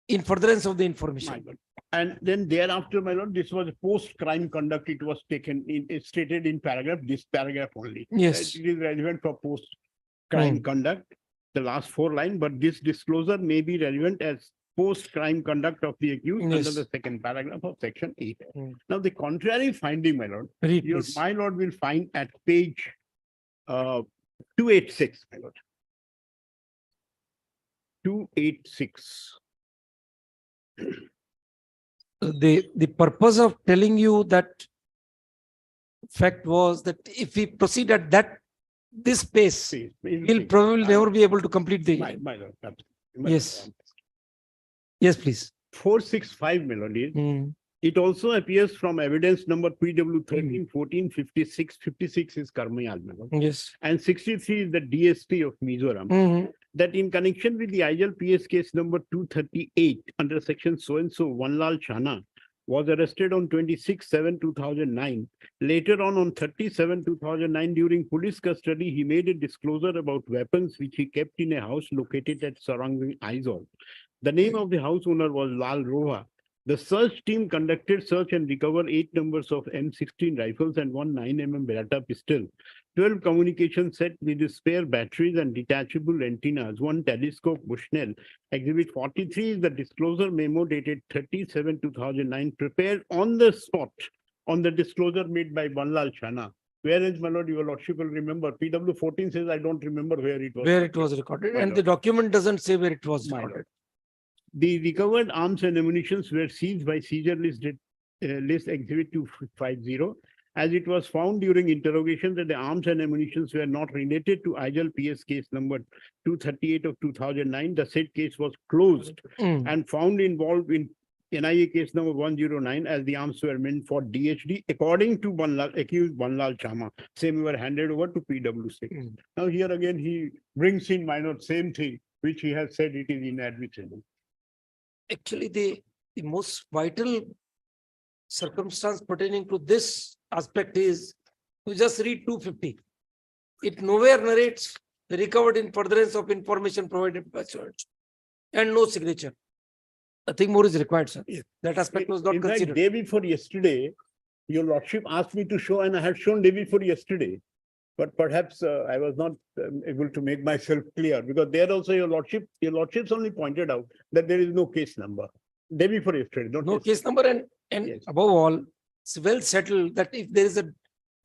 in furtherance of the
My
information.
lord. And then thereafter, my lord, this was post-crime conduct. It was taken in, it's stated in this paragraph only.
Yes.
It is relevant for post-crime conduct, the last 4 lines, but this disclosure may be relevant as post-crime conduct of the accused under
Yes.
the second paragraph of section 8.
Hmm.
Now, the contrary finding, my lord,
Read, please.
my lord will find at page 286, my lord. 286.
The purpose of telling you that fact was that if we proceed at this pace, we'll probably never be able to complete the.
My lord.
Yes. Yes, please.
465, my lord, is
Hmm.
it also appears from evidence number PW 13, 14, 56. 56 is Karmayal, my lord.
Yes.
And 63 is the DSP of Mizoram.
Mhm.
that in connection with the IJL case number 238 under section so and so, Vanlal Chana was arrested on 26/7/2009. Later on 30/7/2009, during police custody, he made a disclosure about weapons which he kept in a house located at surrounding Aizawl. The name of the house owner was Lal Roha. The search team conducted search and recovered 8 numbers of M16 rifles and 1 9mm Beretta pistol, 12 communication set with spare batteries and detachable antennas, 1 telescope Bushnell. Exhibit 43 is the disclosure memo dated 30/7/2009, prepared on the spot on the disclosure made by Banlal Chana. Whereas, my lord, your lordship will remember, PW 14 says, I don't remember where it was.
Where it was recorded,
My
and the
lord.
document doesn't say where it was
My
recorded.
lord. The recovered arms and ammunitions were seized by seizure list exhibit 250, as it was found during interrogation that the arms and ammunitions were not related to IJL PS case number 238 of 2009. The said case was closed and found involved in NIA case number 109 as the arms were meant for DHD according to accused Banlal Chama. Same were handed over to PW6. Now here again he brings in minor same thing which he has said it is inadmissible.
Actually, the most vital circumstance pertaining to this aspect is, you just read 250. It nowhere narrates the recovered in furtherance of information provided by search and no signature. Nothing more is required, sir. That aspect was not
In fact,
considered.
day before yesterday, your lordship asked me to show, and I had shown day before yesterday. But perhaps I was not able to make myself clear, because there also your lordships only pointed out that there is no case number. Day before yesterday,
No case number, and
Yes.
above all, it's well settled that if there is a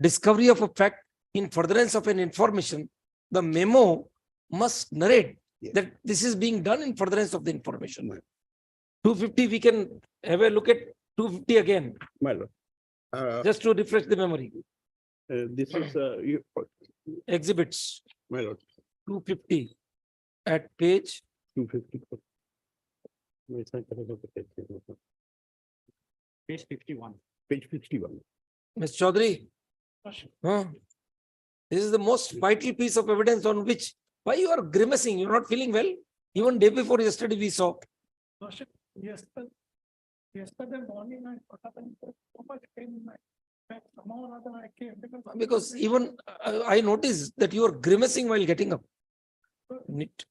discovery of a fact in furtherance of an information, the memo must narrate
Yes.
that this is being done in furtherance of the information. 250, we can have a look at 250 again,
My lord.
just to refresh the memory.
This is
Exhibits
my lord,
250 at page
254.
Page 51.
Page 51.
Ms. Chaudhary. Huh? This is the most vital piece of evidence on which, why you are grimacing, you're not feeling well? Even day before yesterday we saw.
Yesterday morning, I got up and so much pain in my back. Somehow or other I came
Because even I noticed that you are grimacing while getting up. Neat.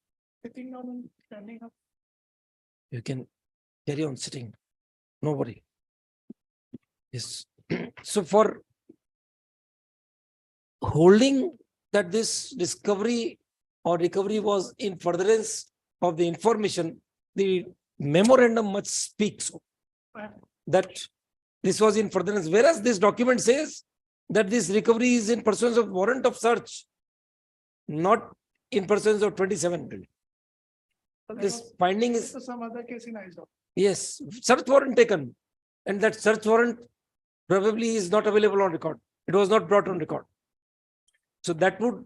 sitting down and standing up.
You can carry on sitting. No worry. Yes. So for holding that this discovery or recovery was in furtherance of the information, the memorandum much speaks that this was in furtherance, whereas this document says that this recovery is in pursuance of warrant of search, not in pursuance of 27. This finding is,
Some other case in Aizawl.
yes, search warrant taken, and that search warrant probably is not available on record. It was not brought on record. So that would,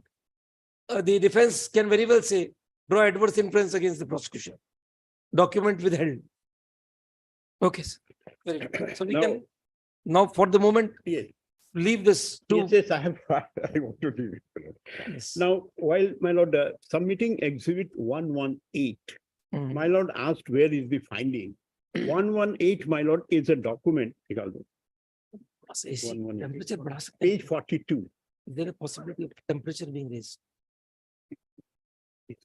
the defense can very well say, draw adverse inference against the prosecution. Document withheld. Okay, sir. Very good. So we can now, for the moment,
Yes.
leave this to.
Yes, I have, I want to leave it.
Yes.
Now, while my lord submitting exhibit 118,
Mhm.
my lord asked where is the finding? 118, my lord, is a document.
AC
118.
temperature बढ़ा सकते हैं?
Page 42.
Is there a possibility of temperature being raised?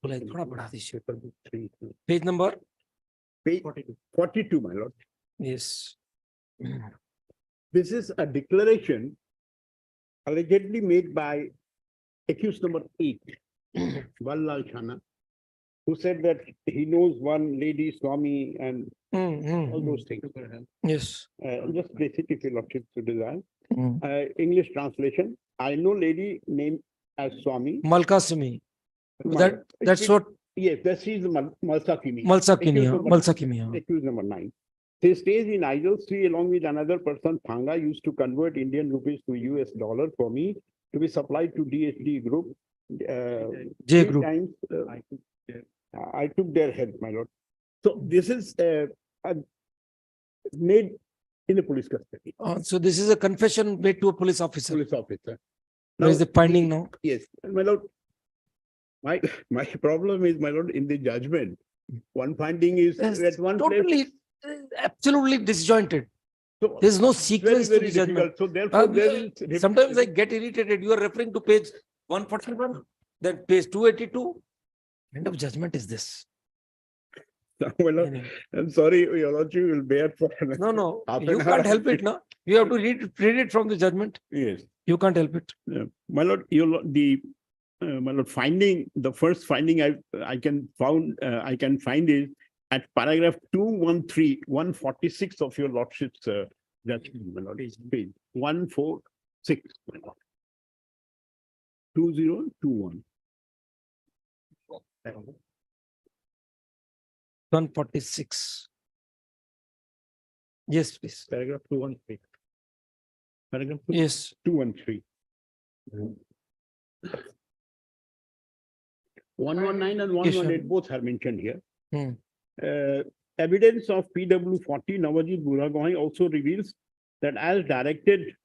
थोड़ा थोड़ा बढ़ा दीजिए. Page number?
Page 42, my lord.
Yes.
This is a declaration allegedly made by accused number 8, Banlal Chana, who said that he knows one lady, Swami, and all those things.
Yes.
Just basic if you lordship to desire.
Mm.
English translation. I know lady named as Swami.
Malkasimi. That's
It-
what
Yes, that she is Malsakini.
Malsakini.
Accused number-
Malsakini.
Accused number 9. She stays in Aizawl. She, along with another person, Thanga, used to convert Indian rupees to US dollar for me to be supplied to DHD group.
J
three
group.
times, I took their help, my lord. So this is made in a police custody,
So this is a confession made to a police officer.
police officer.
Where is
Now,
the finding now?
Yes, my lord. My problem is, my lord, in the judgment, one finding is
Yes,
at one place.
totally, absolutely disjointed.
So
There's no
very,
sequence to
very
the judgment.
difficult. So therefore, there is.
Sometimes I get irritated. You are referring to page 141, then page 282. Kind of judgment is this?
Well,
Anyway.
I'm sorry, your lordship will bear for.
No,
half
you
an
can't
hour.
help it, no? You have to read it from the judgment.
Yes.
You can't help it.
My lord, my lord, the first finding I can find is at paragraph 213, 146 of your lordship's judgment, my lord, page 146. my lord. 2021.
146. Yes, please.
Paragraph 213. Paragraph
Yes.
213. 119 and 118 both are mentioned here. Evidence of PW 40 Nawajit Buragohai also reveals that as directed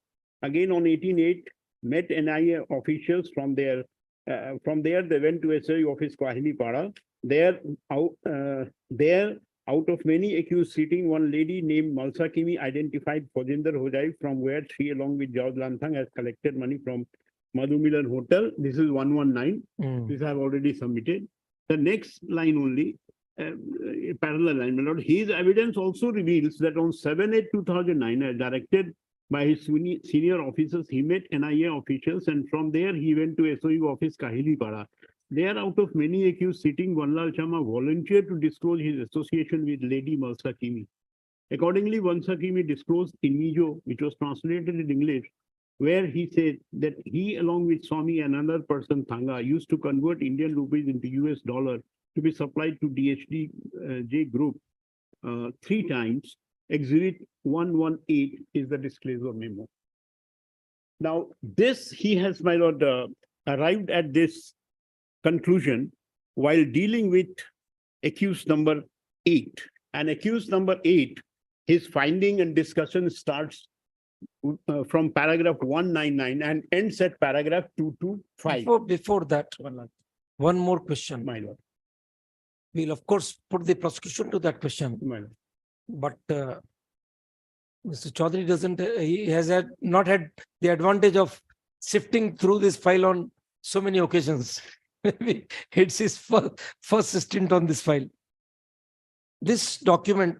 again on 18/8, met NIA officials from there they went to SAE office Kwahili Para. There out of many accused sitting, one lady named Malsa Kimi identified Khojinder Hojai, from where she along with George Lanthang has collected money from Madhu Milan Hotel. This is 119. This I have already submitted. The next line only, parallel line, my lord. His evidence also reveals that on 7/8/2009, as directed by his senior officers, he met NIA officials, and from there he went to SOU office Kahili Para. There, out of many accused sitting, Vanlal Chama volunteered to disclose his association with Lady Malsa Kimi. Accordingly, Malsa Kimi disclosed in Mijo, which was translated in English, where he said that he, along with Swami and another person, Thanga, used to convert Indian rupees into US dollar to be supplied to DHD group 3 times. Exhibit 118 is the disclosure memo. Now, this he has, my lord, arrived at this conclusion while dealing with accused number 8. And accused number 8, his finding and discussion starts from paragraph 199 and ends at paragraph 225.
Before that, one more question.
My lord.
We'll of course put the prosecution to that question.
My lord.
But Mr. Chaudhary doesn't, he has not had the advantage of sifting through this file on so many occasions. Maybe it's his first stint on this file. This document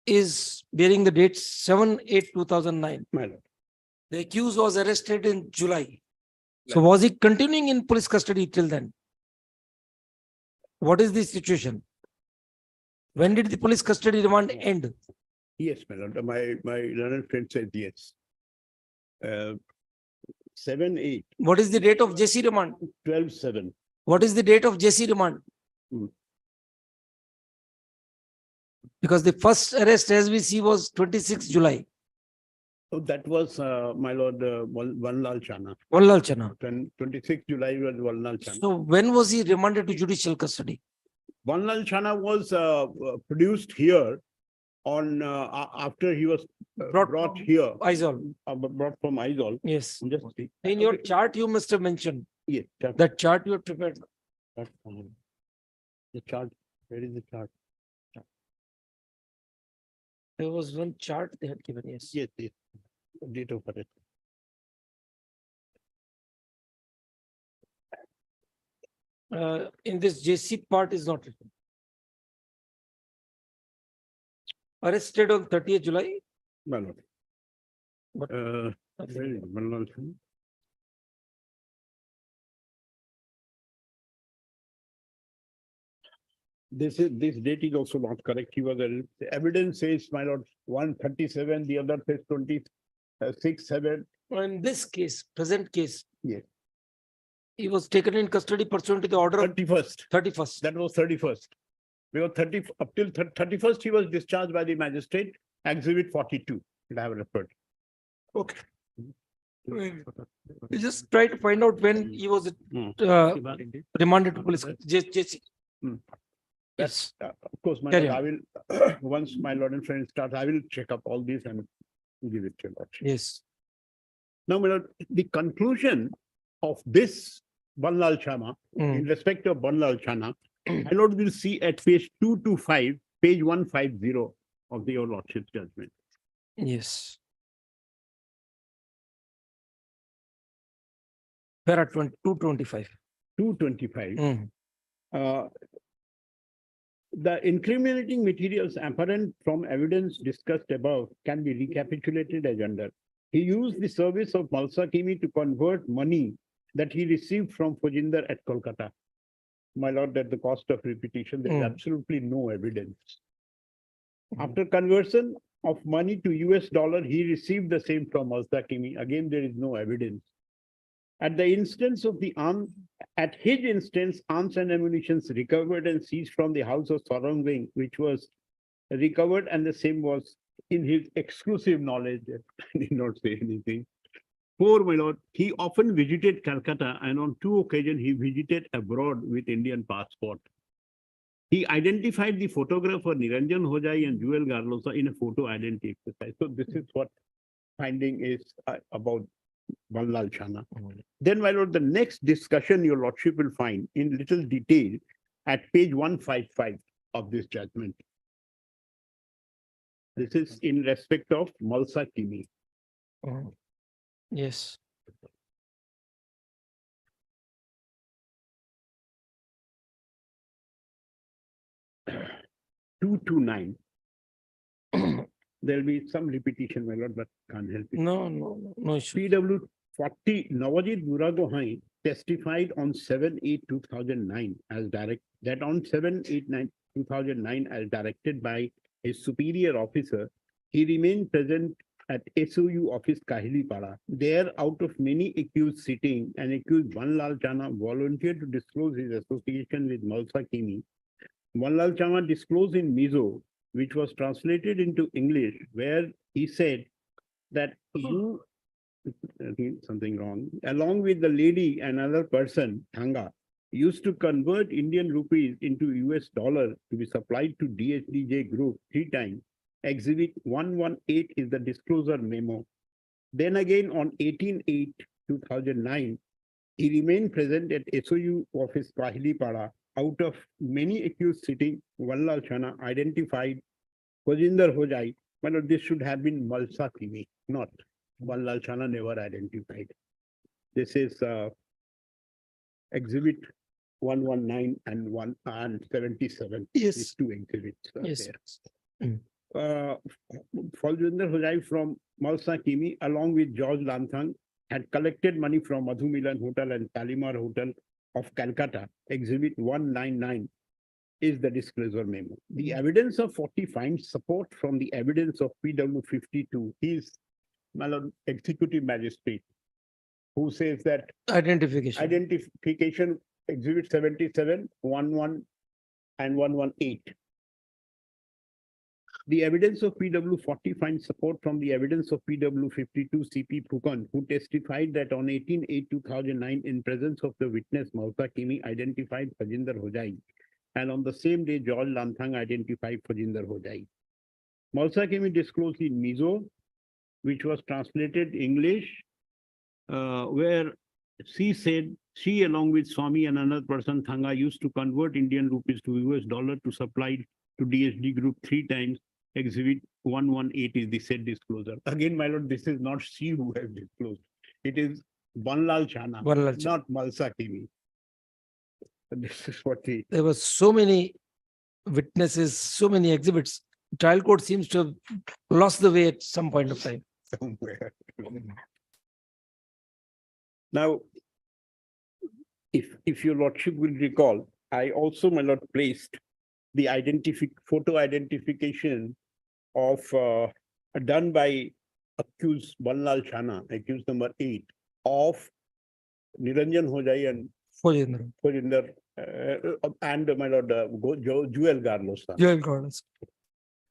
is bearing the date 7/8/2009.
My lord.
The accused was arrested in July. So was he continuing in police custody till then? What is the situation? When did the police custody remand end?
Yes, my lord. My learned friend said yes. 7/8.
What is the date of JC remand?
12/7.
What is the date of JC remand? Because the first arrest, as we see, was 26 July.
So that was, my lord, Vanlal Chana.
Vanlal Chana.
26 July was Vanlal Chana.
So when was he remanded to judicial custody?
Vanlal Chana was produced here on after he was brought here.
Aizawl.
Brought from Aizawl.
Yes.
Just
In your chart, you must have mentioned.
Yes.
That chart you have prepared.
The chart. Where is the chart?
There was one chart they had given. Yes.
Yes. Yes. Date of arrest.
In this JC part is not written. Arrested on 30th July.
My lord.
But
Where is Vanlal Chana? This date is also not correct. He was the evidence says, my lord, 137, the other says 26/7.
in this case, present case.
Yes.
He was taken in custody pursuant to the order of
31st.
31st.
That was 31st. Because up till 31st, he was discharged by the magistrate, exhibit 42. I have referred.
Okay. We just try to find out when he was remanded to police. JC. Yes.
Of course, my
Carry
lord, I will, once my lord and friend starts, I will check up all these and give it to you.
Yes.
Now, my lord, the conclusion of this Banlal Chana,
Mm.
in respect of Banlal Chana, my lord will see at page 225, page 150 of your lordship's judgment.
Yes. Para 225.
225.
Mm.
Uh, The incriminating materials apparent from evidence discussed above can be recapitulated as under. He used the service of Malsa Kimi to convert money that he received from Fujinder at Kolkata. My lord, at the cost of repetition, there is absolutely no evidence. After conversion of money to US dollar, he received the same from Malsa Kimi. Again, there is no evidence. At the instance of the at his instance, arms and ammunition recovered and seized from the house of Sarangwing, which was recovered, and the same was in his exclusive knowledge. I did not say anything. 4, my lord, he often visited Calcutta, and on 2 occasions he visited abroad with Indian passport. He identified the photographer Niranjan Hojai and Jewel Garlosa in a photo identity exercise. So this is what finding is about Banlal Chana. Then, my lord, the next discussion your lordship will find in little detail at page 155 of this judgment. This is in respect of Malsa Kimi.
Yes.
Two to 9. There'll be some repetition, my lord, but can't help it.
No issue.
PW 40, Nawajit Buragohai testified on 7/8/2009 as that on 7/8/2009 as directed by his superior officer, he remained present at SOU office Kahilipara. There, out of many accused sitting, and accused Banlal Chana volunteered to disclose his association with Malsa Kimi. Banlal Chana disclosed in Mizo, which was translated into English, where he said that you, something wrong, along with the lady and another person, Thanga, used to convert Indian rupees into US dollar to be supplied to DHDJ group 3 times. Exhibit 118 is the disclosure memo. Then again on 18/8/2009, he remained present at SOU office Kahilipara. Out of many accused sitting, Banlal Chana identified Kojinder Hojai, but this should have been Malsa Kimi, not Banlal Chana never identified. This is exhibit 119 and 177.
Yes.
These 2 exhibits.
Yes.
Kojinder Hojai from Malsa Kimi, along with George Lanthang, had collected money from Madhu Milan Hotel and Shalimar Hotel of Calcutta. Exhibit 199 is the disclosure memo. The evidence of 40 finds support from the evidence of PW 52. He is executive magistrate who says that identification exhibit 77, 11 and 118. The evidence of PW 40 finds support from the evidence of PW 52 CP Phukan, who testified that on 18/8/2009, in presence of the witness, Malsa Kimi identified Fajinder Hojai, and on the same day, George Lanthang identified Fajinder Hojai. Malsa Kimi disclosed in Mizo, which was translated English, where she said she, along with Swami and another person, Thanga, used to convert Indian rupees to US dollar to supply to DSD group 3 times. Exhibit 118 is the said disclosure. Again, my lord, this is not she who has disclosed. It is Banlal Chana, not Malsa Kimi. This is what
there were so many witnesses, so many exhibits. Trial court seems to have lost the way at some point of time.
Somewhere. Now, if your lordship will recall, I also, my lord, placed the photo identification of done by accused Banlal Chana, accused number 8, of Niranjan Hojai and Kojinder, and my lord, Jewel Garlosa.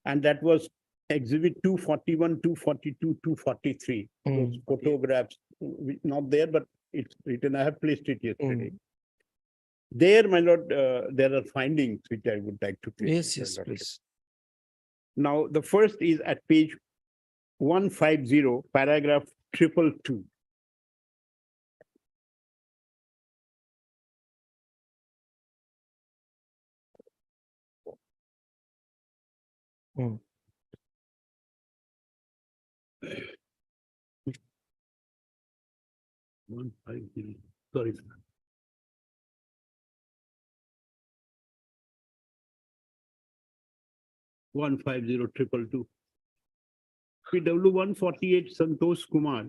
And that was exhibit 241, 242, 243. Those photographs, not there, but it's written. I have placed it yesterday. There, my lord, there are findings which I would like to place.
Yes, please.
Now, the first is at page 150, paragraph 222.
Hmm.
Sorry. 150222. PW 148 Santosh Kumar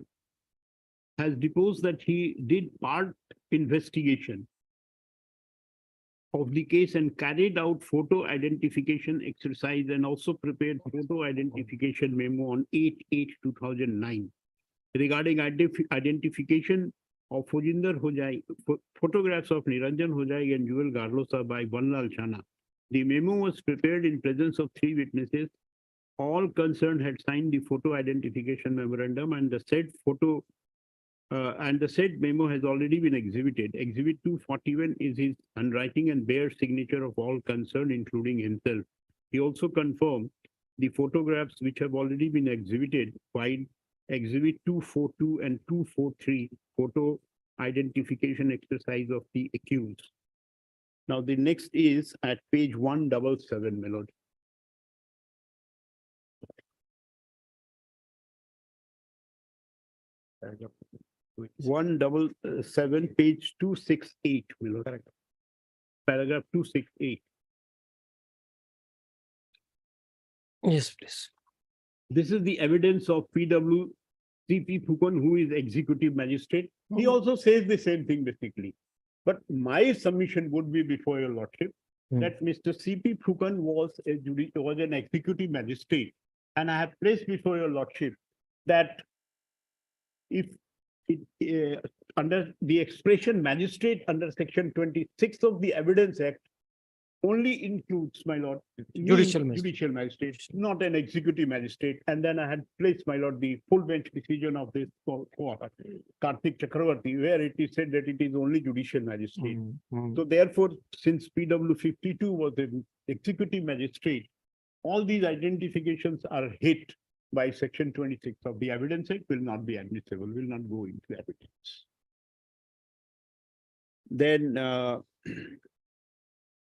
has deposed that he did part investigation of the case and carried out photo identification exercise and also prepared photo identification memo on 8/8/2009 regarding identification of Fujinder Hojai, photographs of Niranjan Hojai and Jewel Garlosa by Banlal Chana. The memo was prepared in presence of 3 witnesses. All concerned had signed the photo identification memorandum and the said memo has already been exhibited. Exhibit 241 is his handwriting and bears signature of all concerned, including himself. He also confirmed the photographs which have already been exhibited, while exhibit 242 and 243 photo identification exercise of the accused. Now, the next is at page 177, my lord.
Paragraph
177, page 268, my lord.
Correct.
Paragraph 268.
Yes, please.
This is the evidence of PW CP Phukan, who is executive magistrate. He also says the same thing basically. But my submission would be before your lordship that Mr. CP Phukan was an executive magistrate. And I have placed before your lordship that if it, under the expression magistrate under section 26 of the Evidence Act only includes, my lord,
Judicial magistrate.
judicial magistrate, not an executive magistrate. And then I had placed, my lord, the full bench decision of this court, Karthik Chakravarti, where it is said that it is only judicial magistrate. So therefore, since PW 52 was an executive magistrate, all these identifications are hit by section 26 of the Evidence Act, will not be admissible, will not go into evidence.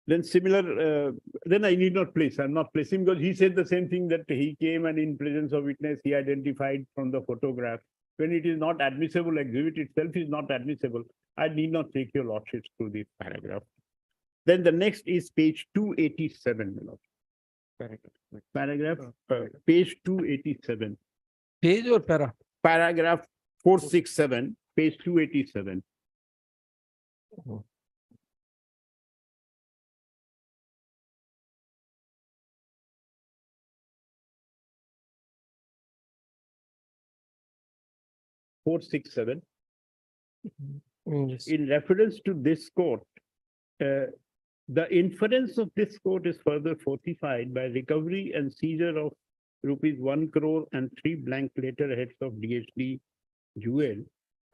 Then similar, then I need not place, I'm not placing because he said the same thing that he came and in presence of witness, he identified from the photograph. When it is not admissible, exhibit itself is not admissible, I need not take your lordships through this paragraph. Then the next is page 287, my lord. Paragraph, page 287.
Page or para?
Paragraph 467, page 287.
Oh. Yes.
In reference to this court, the inference of this court is further fortified by recovery and seizure of rupees 1 crore and 3 blank letterheads of DHD Jewel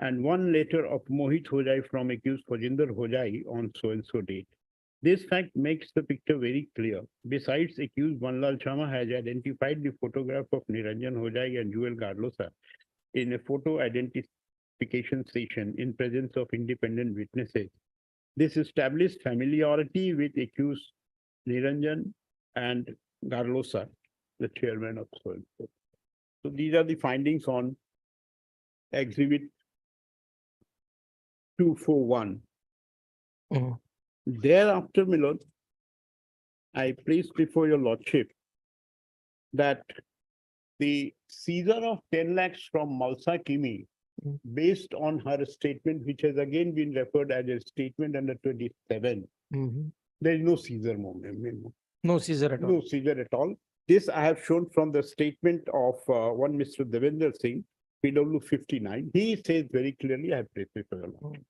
and 1 letter of Mohit Hojai from accused Fujinder Hojai on so-and-so date. This fact makes the picture very clear. Besides, accused Banlal Chama has identified the photograph of Niranjan Hojai and Jewel Garlosa in a photo identification session in presence of independent witnesses. This established familiarity with accused Niranjan and Garlosa, the chairman of so-and-so. So these are the findings on exhibit 241. Thereafter, my lord, I place before your lordship that the seizure of 10 lakhs from Malsa Kimi based on her statement, which has again been referred as a statement under 27. There is no seizure moment.
No seizure at all.
No seizure at all. This I have shown from the statement of one Mr. Devendra Singh, PW 59. He says very clearly, I have placed before your lordship.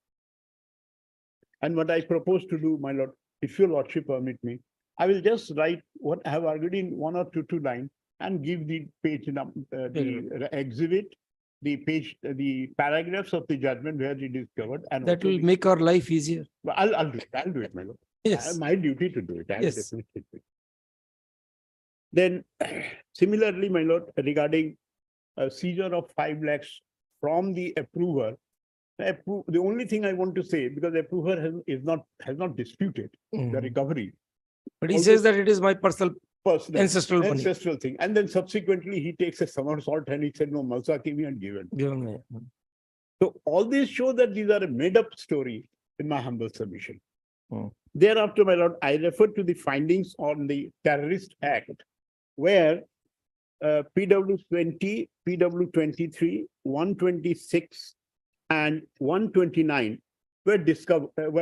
And what I propose to do, my lord, if your lordship permit me, I will just write what I have argued in 1 or 2 lines and give the page number, the exhibit, the page, the paragraphs of the judgment where it is covered. And
that will make our life easier.
I'll do it. I'll do it, my lord.
Yes.
My duty to do it. I'll
Yes.
definitely do it. Then similarly, my lord, regarding a seizure of 5 lakhs from the approver, the only thing I want to say, because the approver has not disputed the recovery.
But he
Also-
says that it is my personal
personal.
Ancestral money.
Ancestral thing. And then subsequently, he takes a somersault and he said, no, Malsa came and given.
Given me.
So all these show that these are a made-up story in my humble submission.
Hmm.
Thereafter, my lord, I refer to the findings on the Terrorist Act, where PW 20, PW 23, 126, and 129 were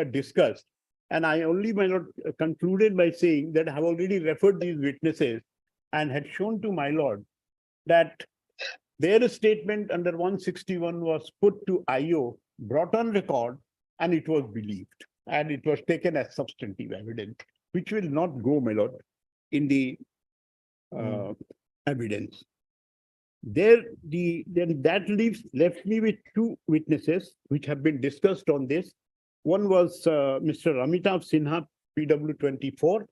discussed. And I only, my lord, concluded by saying that I have already referred these witnesses and had shown to my lord that their statement under 161 was put to IO, brought on record, and it was believed. And it was taken as substantive evidence, which will not go, my lord, in the evidence. Then that left me with two witnesses which have been discussed on this. One was Mr. Amitav Sinha, PW 24.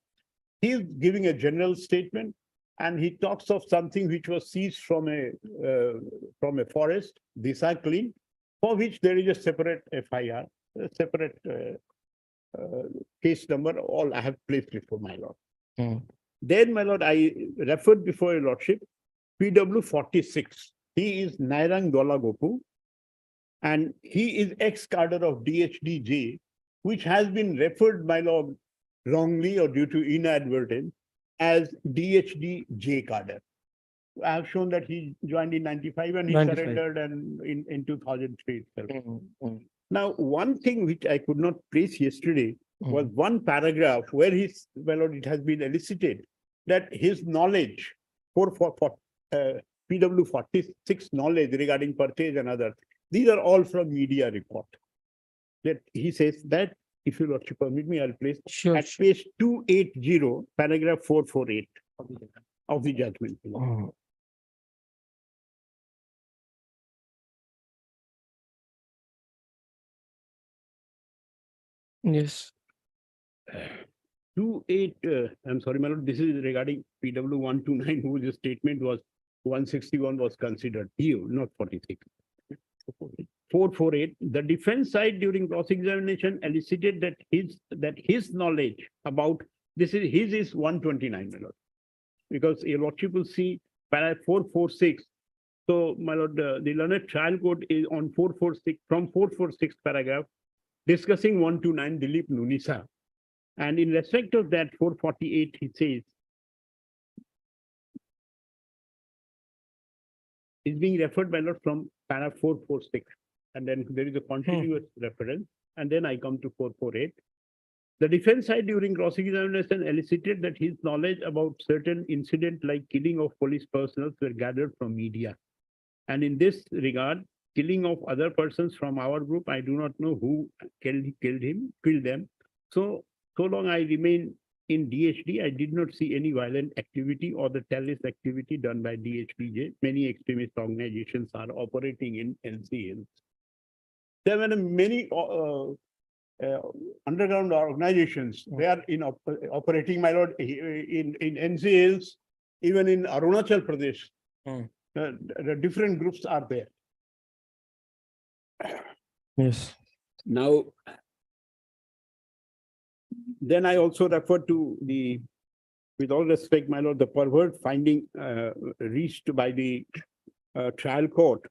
He is giving a general statement, and he talks of something which was seized from a forest, Disa kiln, for which there is a separate FIR, a separate case number. All I have placed before my lord. Then, my lord, I referred before your lordship, PW 46. He is Nairang Dolagopu, and he is ex-cadre of DHDJ, which has been referred, my lord, wrongly or due to inadvertence as DHDJ cadre. I have shown that he joined in 95 and he
95.
surrendered and in 2003 itself. Now, one thing which I could not place yesterday was one paragraph where his, well, it has been elicited that his knowledge for PW 46 knowledge regarding purchase and others, these are all from media report. That he says that, if you were to permit me, I'll place at page 280, paragraph 448 of the judgment.
Yes.
28, I'm sorry, my lord, this is regarding PW 129, whose statement was 161 was considered here, not 46. 448, the defense side during cross-examination elicited that his knowledge about this is 129, my lord, because your lordship will see paragraph 446. So, my lord, the learned trial court is on 446 from 446 paragraph discussing 129 Dilip Nunisa. And in respect of that 448, he says, is being referred by lot from paragraph 446. And then there is a continuous reference. And then I come to 448. The defense side during cross-examination elicited that his knowledge about certain incident like killing of police personnel were gathered from media. And in this regard, killing of other persons from our group, I do not know who killed them. So long I remain in DHD, I did not see any violent activity or the terrorist activity done by DHDJ. Many extremist organizations are operating in NCLs. There were many underground organizations. They are operating, my lord, in NCLs, even in Arunachal Pradesh. The different groups are there.
Yes.
Now, then I also refer to the, with all respect, my lord, the pervert finding reached by the trial court,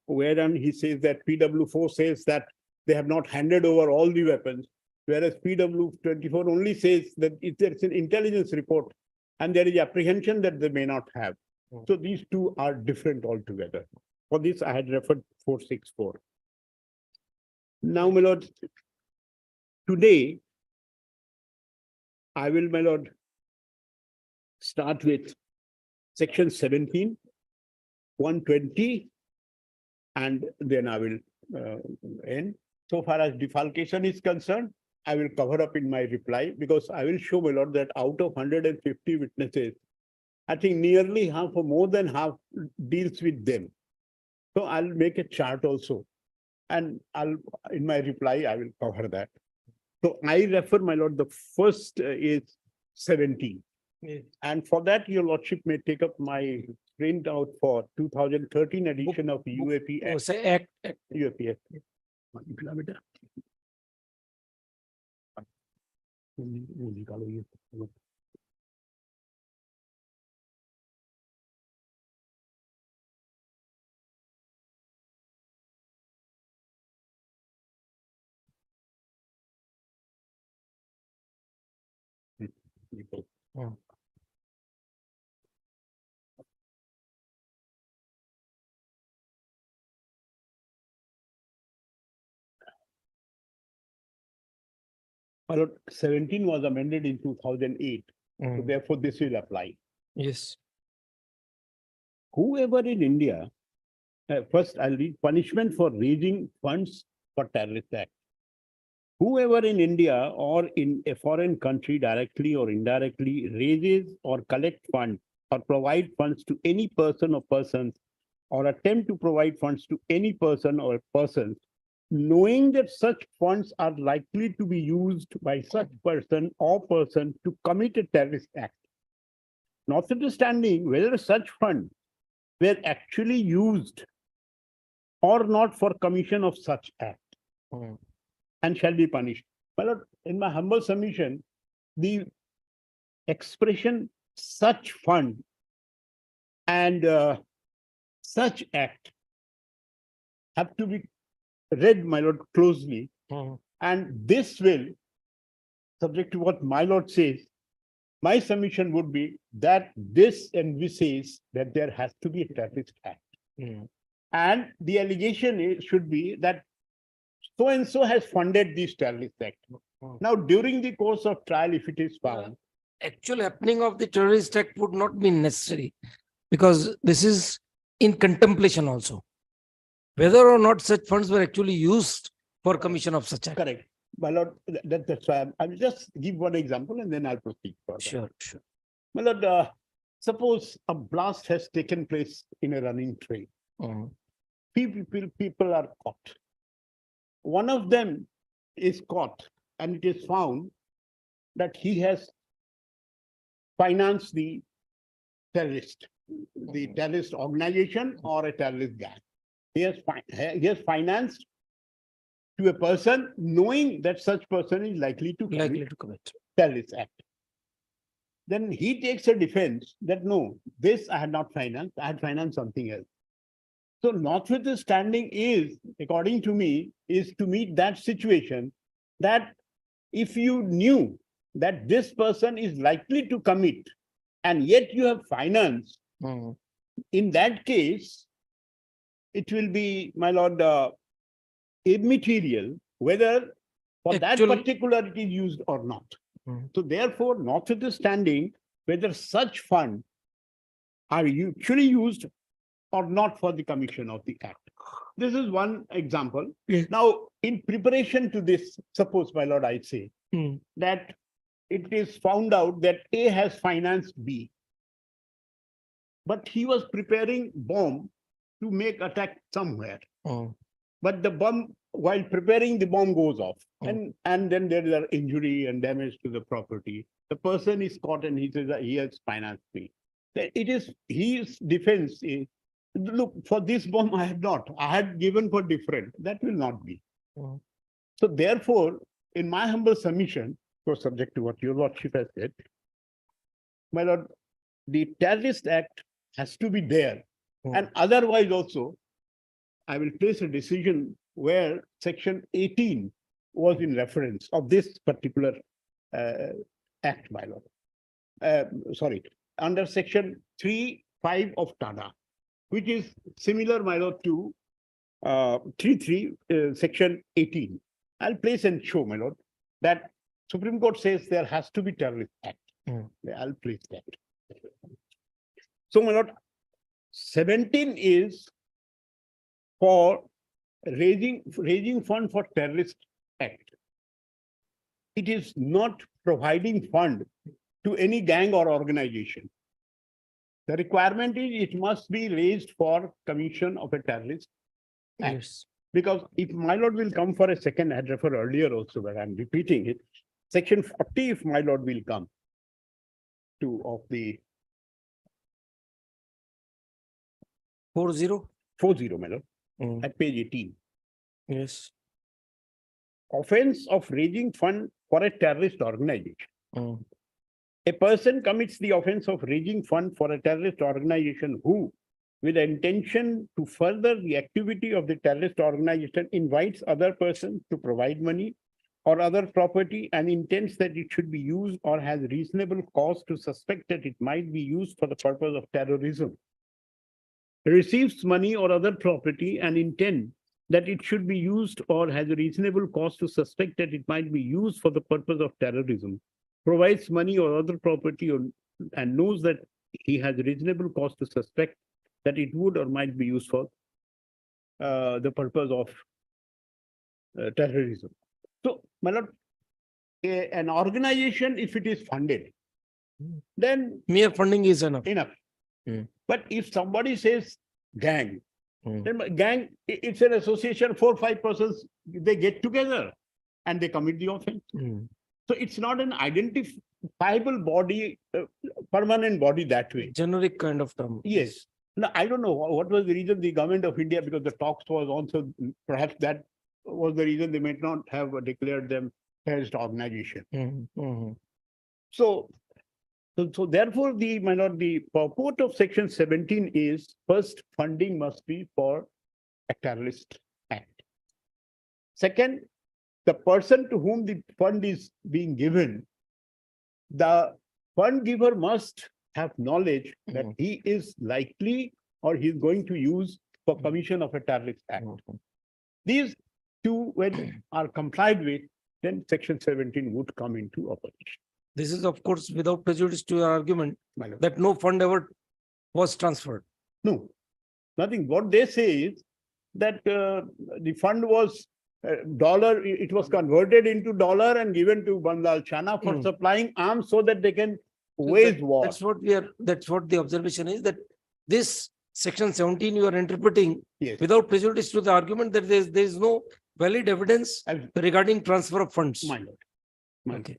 wherein he says that PW4 says that they have not handed over all the weapons, whereas PW24 only says that if there's an intelligence report and there is apprehension that they may not have. So these two are different altogether. For this, I had referred 464. Now, my lord, today, I will, my lord, start with section 17, 120, and then I will end. So far as defalcation is concerned, I will cover up in my reply, because I will show, my lord, that out of 150 witnesses, I think nearly half or more than half deals with them. So I'll make a chart also, and in my reply, I will cover that. So I refer, my lord, the first is 17.
Yes.
And for that, your lordship may take up my printout for 2013 edition of UAP
Oh,
Act.
say act.
UAP Act. My lord, 17 was amended in 2008, so therefore this will apply.
Yes.
Whoever in India, first I'll read punishment for raising funds for terrorist act. Whoever in India or in a foreign country directly or indirectly raises or collect funds or provide funds to any person or persons or attempt to provide funds to any person or persons, knowing that such funds are likely to be used by such person or person to commit a terrorist act, notwithstanding whether such funds were actually used or not for commission of such act, and shall be punished. My lord, in my humble submission, the expression such fund and such act have to be read, my lord, closely. And this will, subject to what my lord says, my submission would be that this envisages that there has to be a terrorist act. And the allegation should be that so and so has funded this terrorist act. Now, during the course of trial, if it is found,
Actual happening of the terrorist act would not be necessary because this is in contemplation also. Whether or not such funds were actually used for commission of such act.
correct. My lord, that's why I'll just give one example and then I'll proceed further.
Sure.
My lord, suppose a blast has taken place in a running train. People are caught. One of them is caught and it is found that he has financed the terrorist organization or a terrorist gang. He has financed to a person knowing that such person is likely to commit terrorist act. Then he takes a defense that no, this I had not financed, I had financed something else. So notwithstanding is, according to me, is to meet that situation that if you knew that this person is likely to commit and yet you have financed, in that case, it will be, my lord, immaterial whether for that particular it is used or not. So therefore, notwithstanding whether such funds are actually used or not for the commission of the act. This is one example. Now, in preparation to this, suppose, my lord, I say that it is found out that A has financed B, but he was preparing bomb to make attack somewhere. But the bomb, while preparing the bomb, goes off, and then there is an injury and damage to the property. The person is caught and he says that he has financed me. It is his defense is, look, for this bomb I had not. I had given for different. That will not be. So therefore, in my humble submission, so subject to what your lordship has said, my lord, the terrorist act has to be there. And otherwise also, I will place a decision where section 18 was in reference of this particular act, my lord. Under section 3(5) of TADA, which is similar, my lord, to 3(3), section 18. I'll place and show, my lord, that Supreme Court says there has to be terrorist act. I'll place that. So, my lord, 17 is for raising fund for terrorist act. It is not providing fund to any gang or organization. The requirement is it must be raised for commission of a terrorist act.
Yes.
Because if my lord will come for a second, I had referred earlier also, but I'm repeating it. Section 40, if my lord will come to of the
40.
40, my lord, at page 18.
Yes.
Offense of raising fund for a terrorist organization. A person commits the offense of raising fund for a terrorist organization who, with the intention to further the activity of the terrorist organization, invites other persons to provide money or other property and intends that it should be used or has reasonable cause to suspect that it might be used for the purpose of terrorism. Receives money or other property and intend that it should be used or has a reasonable cause to suspect that it might be used for the purpose of terrorism. Provides money or other property and knows that he has reasonable cause to suspect that it would or might be used for the purpose of terrorism. So, my lord, an organization, if it is funded, then
Mere funding is enough.
enough.
Hmm.
But if somebody says gang,
Hmm.
then gang, it's an association, 4 or 5 persons, they get together and they commit the offense.
Hmm.
So it's not an identifiable body, permanent body that way.
Generic kind of term.
Yes. Now, I don't know what was the reason the government of India, because the talks was also, perhaps that was the reason they might not have declared them terrorist organization.
Mhm, mhm.
So therefore, my lord, the purport of section 17 is first, funding must be for a terrorist act. Second, the person to whom the fund is being given, the fund giver must have knowledge that he is likely or he's going to use for commission of a terrorist act. These two, when are complied with, then section 17 would come into operation.
This is of course without prejudice to your argument
My lord.
that no fund ever was transferred.
No, nothing. What they say is that the fund was dollar, it was converted into dollar and given to Bandal Chana for
Hmm.
supplying arms so that they can
So
wage
that-
war.
That's what the observation is, that this section 17 you are interpreting
Yes.
without prejudice to the argument that there is no valid evidence regarding transfer of funds.
My lord. My lord.
Okay,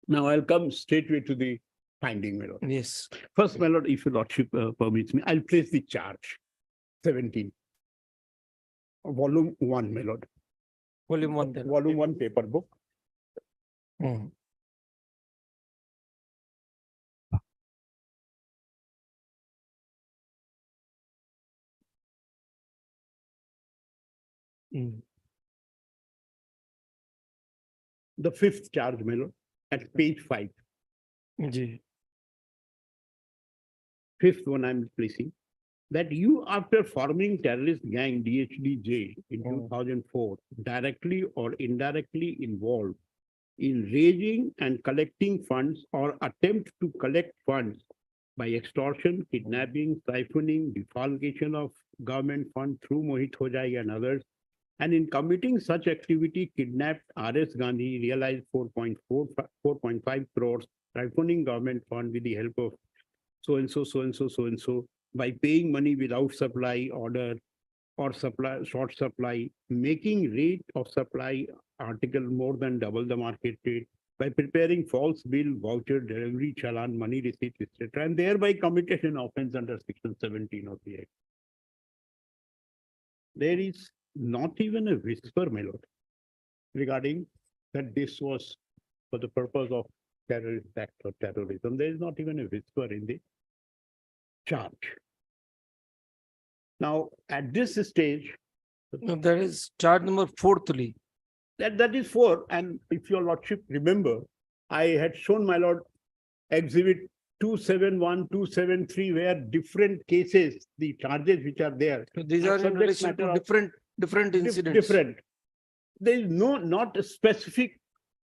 Now I'll come straightway to the finding, my lord.
yes.
First, my lord, if your lordship permits me, I'll place the charge 17. Volume 1, my lord.
Volume 1 then.
Volume 1 paper book.
Mhm. Mm.
The fifth charge, my lord, at page 5.
Ji.
Fifth one I'm placing, that you, after forming terrorist gang DHDJ in 2004, directly or indirectly involved in raising and collecting funds or attempt to collect funds by extortion, kidnapping, siphoning, defalcation of government fund through Mohit Hojai and others, and in committing such activity, kidnapped R.S. Gandhi, realized 4.5 crores, siphoning government fund with the help of so-and-so, by paying money without supply order or supply, short supply, making rate of supply article more than double the market rate, by preparing false bill, voucher, delivery, challan, money receipt, etc., and thereby committed an offense under section 17 of the Act. There is not even a whisper, my lord, regarding that this was for the purpose of terrorist act or terrorism. There is not even a whisper in the charge. Now, at this stage,
No, there is charge number fourthly.
that is 4, and if your lordship remember, I had shown, my lord, exhibit 271, 273, where different cases, the charges which are there.
So these
are
are in
subject
relation
matter
to
of
different incidents.
different. There is not a specific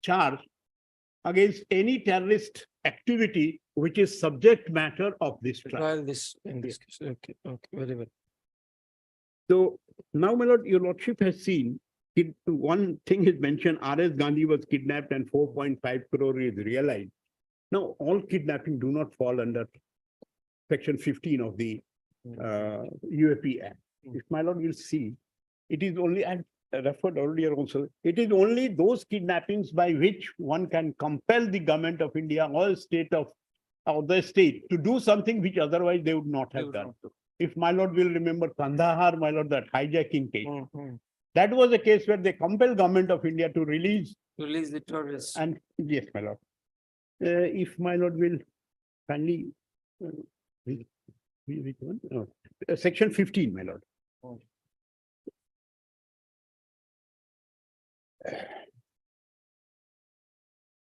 charge against any terrorist activity which is subject matter of this trial.
Trial this in this case. Okay, very well.
So now, my lord, your lordship has seen, one thing is mentioned, R.S. Gandhi was kidnapped and 4.5 crore is realized. Now, all kidnapping do not fall under section 15 of the UAP Act. If my lord will see, it is only, and referred earlier also, it is only those kidnappings by which one can compel the government of India or state of the state to do something which otherwise they would not have done. If my lord will remember Kandahar, my lord, that hijacking case, that was a case where they compelled government of India to release
the terrorists.
and yes, my lord. If my lord will kindly, which one? Section 15, my lord.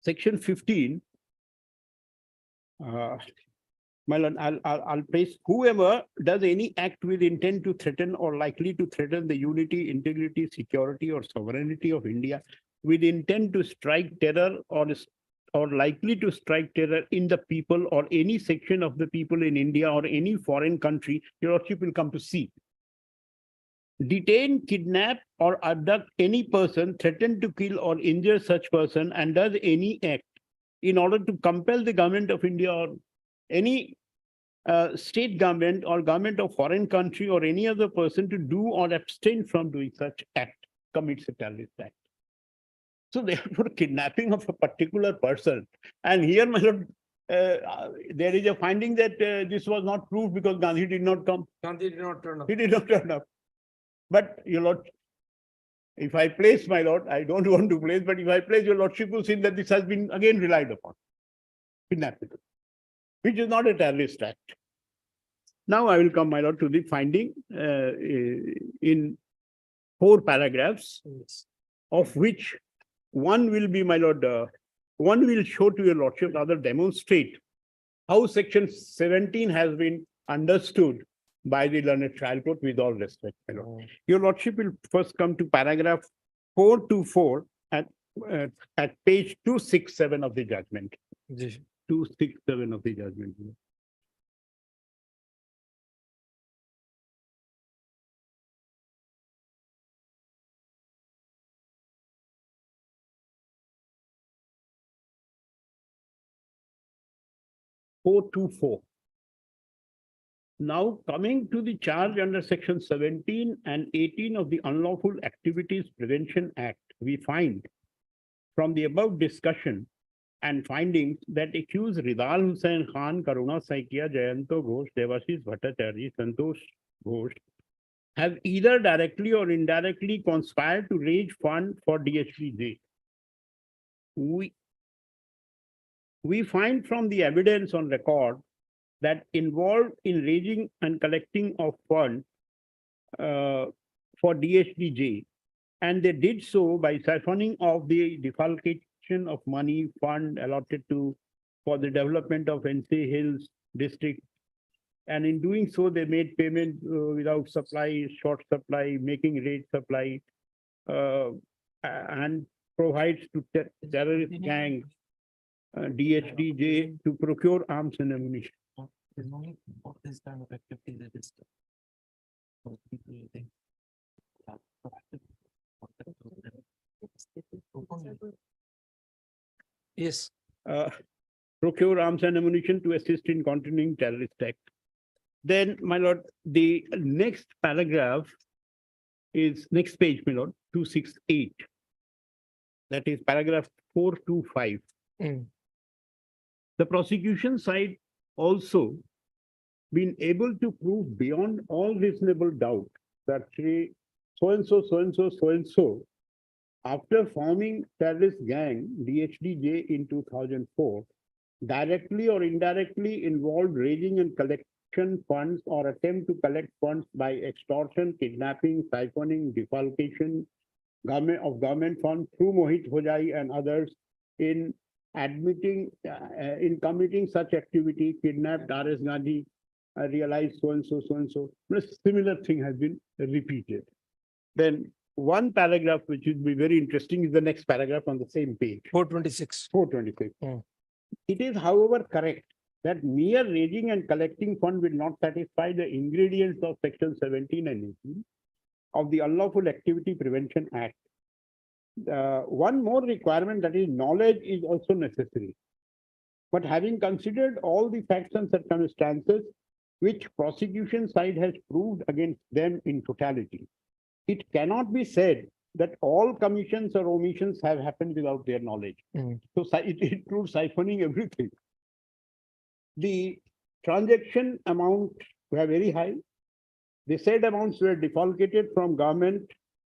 Section 15. My lord, I'll place whoever does any act with intent to threaten or likely to threaten the unity, integrity, security, or sovereignty of India with intent to strike terror or likely to strike terror in the people or any section of the people in India or any foreign country, your lordship will come to see. Detain, kidnap, or abduct any person, threaten to kill or injure such person, and does any act in order to compel the government of India or any state government or government of foreign country or any other person to do or abstain from doing such act, commits a terrorist act. So therefore, kidnapping of a particular person, and here, my lord, there is a finding that this was not proved because Gandhi did not come.
Gandhi did not turn up.
He did not turn up. But your lord, if I place, my lord, I don't want to place, but if I place, your lordship will see that this has been again relied upon. Kidnapping, which is not a terrorist act. Now I will come, my lord, to the finding in 4 paragraphs, of which one will be, my lord, one will show to your lordship, rather demonstrate how section 17 has been understood by the learned trial court with all respect, my lord. Your lordship will first come to paragraph 424 at page 267 of the judgment. 267 of the judgment. 424. Now coming to the charge under section 17 and 18 of the Unlawful Activities Prevention Act, we find from the above discussion and findings that accused Ridal Hussain Khan, Karuna Saikia, Jayanto Ghosh, Devashish Bhattacharya, Santosh Ghosh have either directly or indirectly conspired to raise fund for DHBJ. We find from the evidence on record that involved in raising and collecting of funds for DHDJ, and they did so by siphoning off the defalcation of money fund allotted for the development of NC Hills district. And in doing so, they made payment without supply, short supply, making rate supply, and provides to terrorist gang DHDJ to procure arms and ammunition.
This kind of activity that is yes.
Procure arms and ammunition to assist in continuing terrorist act. Then, my lord, the next paragraph is next page, my lord, 268. That is paragraph 425. The prosecution side also been able to prove beyond all reasonable doubt that so-and-so, after forming terrorist gang DHDJ in 2004, directly or indirectly involved raising and collection funds or attempt to collect funds by extortion, kidnapping, siphoning, defalcation of government funds through Mohit Hojai and others in committing such activity, kidnapped R.S. Gandhi, realized so-and-so. A similar thing has been repeated. Then one paragraph, which would be very interesting, is the next paragraph on the same page.
426.
426. It is, however, correct that mere raising and collecting fund will not satisfy the ingredients of section 17 and 18 of the Unlawful Activity Prevention Act. One more requirement, that is knowledge, is also necessary. But having considered all the facts and circumstances which prosecution side has proved against them in totality, it cannot be said that all commissions or omissions have happened without their knowledge. So it proves siphoning everything. The transaction amount were very high. The said amounts were defalcated from government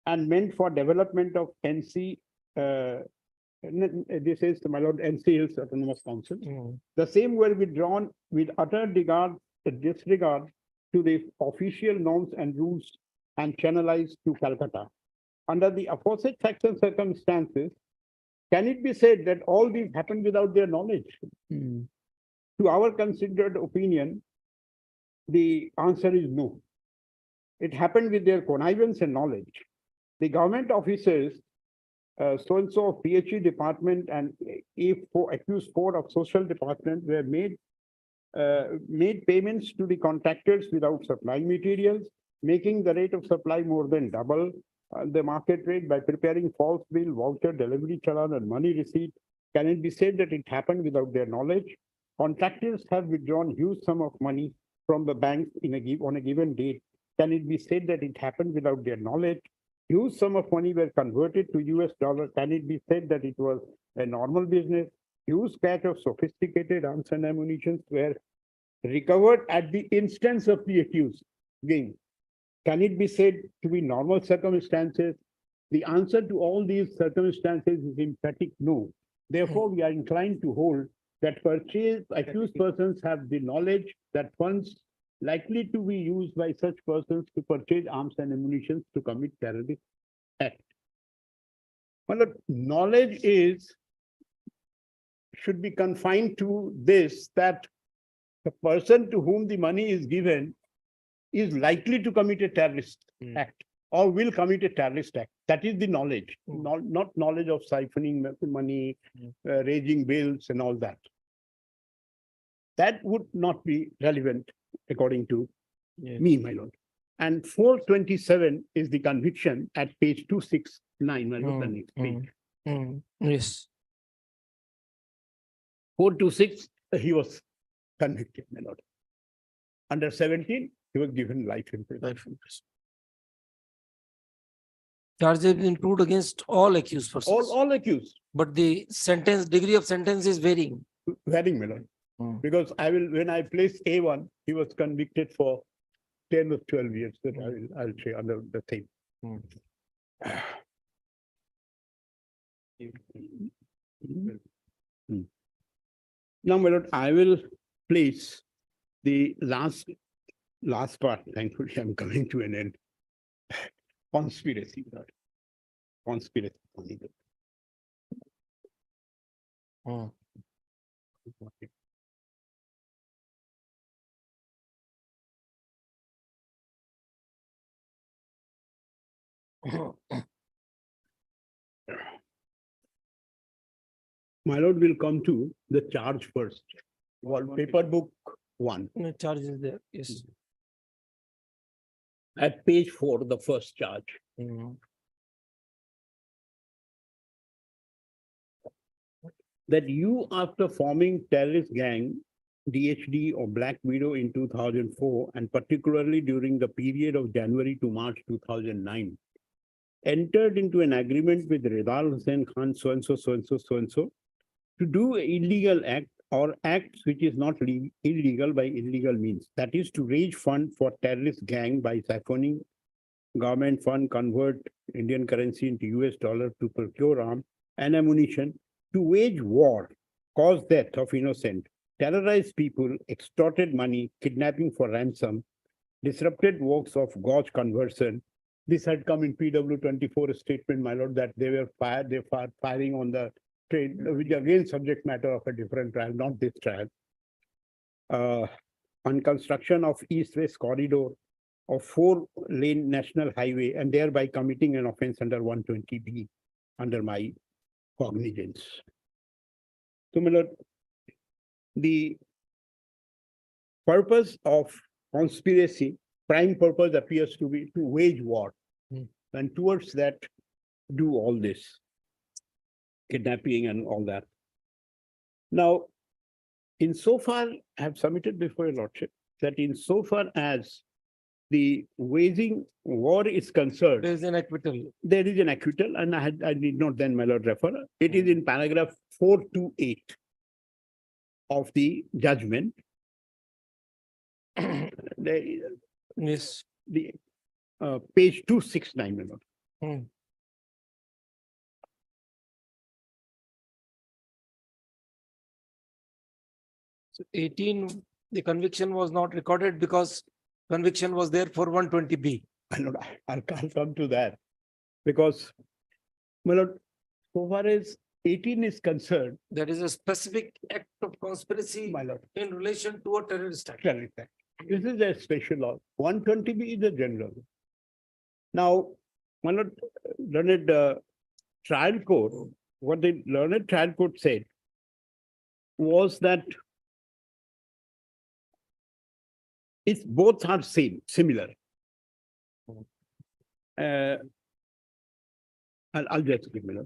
and meant for development of NC. This is, my lord, NC Hills Autonomous Council. The same were withdrawn with utter disregard to the official norms and rules and channelized to Calcutta. under the aforesaid facts and circumstances, can it be said that all these happened without their knowledge? To our considered opinion, the answer is no. It happened with their connivance and knowledge. The government officers, so-and-so of PhD department and accused 4 of social department were made payments to the contractors without supplying materials, making the rate of supply more than double the market rate by preparing false bill, voucher, delivery challan, and money receipt. Can it be said that it happened without their knowledge? Contractors have withdrawn huge sum of money from the bank on a given date. Can it be said that it happened without their knowledge? Huge sum of money were converted to US dollar. Can it be said that it was a normal business? Huge cache of sophisticated arms and ammunition were recovered at the instance of the accused. Again, can it be said to be normal circumstances? The answer to all these circumstances is emphatic no. Therefore, we are inclined to hold that accused persons have the knowledge that funds likely to be used by such persons to purchase arms and ammunition to commit terrorist act. Well, the knowledge should be confined to this, that the person to whom the money is given is likely to commit a terrorist act or will commit a terrorist act. That is the knowledge, not knowledge of siphoning money, raising bills and all that. That would not be relevant according to me, my lord. And 427 is the conviction at page 269, my lord, the next page.
Yes.
426, he was convicted, my lord. Under 17, he was given life in prison.
Charges have been proved against all accused persons.
All accused.
But the degree of sentence is varying.
Varying, my lord. Because when I place A1, he was convicted for 10 or 12 years, that I'll say under the same. Now, my lord, I will place the last part. Thankfully, I'm coming to an end. Conspiracy, Lord. Conspiracy. My lord will come to the charge first. Paper book 1.
No charge is there. Yes.
At page 4, the first charge. That you, after forming terrorist gang, DHD or Black Widow in 2004, and particularly during the period of January to March 2009, entered into an agreement with Ridal Hussain Khan, so-and-so, so-and-so, so-and-so, to do an illegal act or acts which is not illegal by illegal means. That is to raise fund for terrorist gang by siphoning government fund, convert Indian currency into US dollar to procure arms and ammunition, to wage war, cause death of innocent, terrorize people, extorted money, kidnapping for ransom, disrupted works of gauge conversion. This had come in PW 24 statement, my lord, that they were firing on the train, which again subject matter of a different trial, not this trial. On construction of East-West corridor of 4-lane national highway, and thereby committing an offense under 120B under my cognizance. So, my lord, the purpose of conspiracy, prime purpose appears to be to wage war, and towards that do all this kidnapping and all that. Now, insofar, I have submitted before your lordship that insofar as the waging war is concerned,
There is an acquittal.
there is an acquittal, and I need not then, my lord, refer. It is in paragraph 428 of the judgment.
Yes.
The page 269, my lord.
So 18, the conviction was not recorded because conviction was there for 120B.
I know, I'll come to that. Because, my lord, so far as 18 is concerned,
There is a specific act of conspiracy
my lord,
in relation to a terrorist act.
correct. This is a special law. 120B is a general. Now, my lord, learned trial court, what the learned trial court said was that it's both are similar. I'll just give me.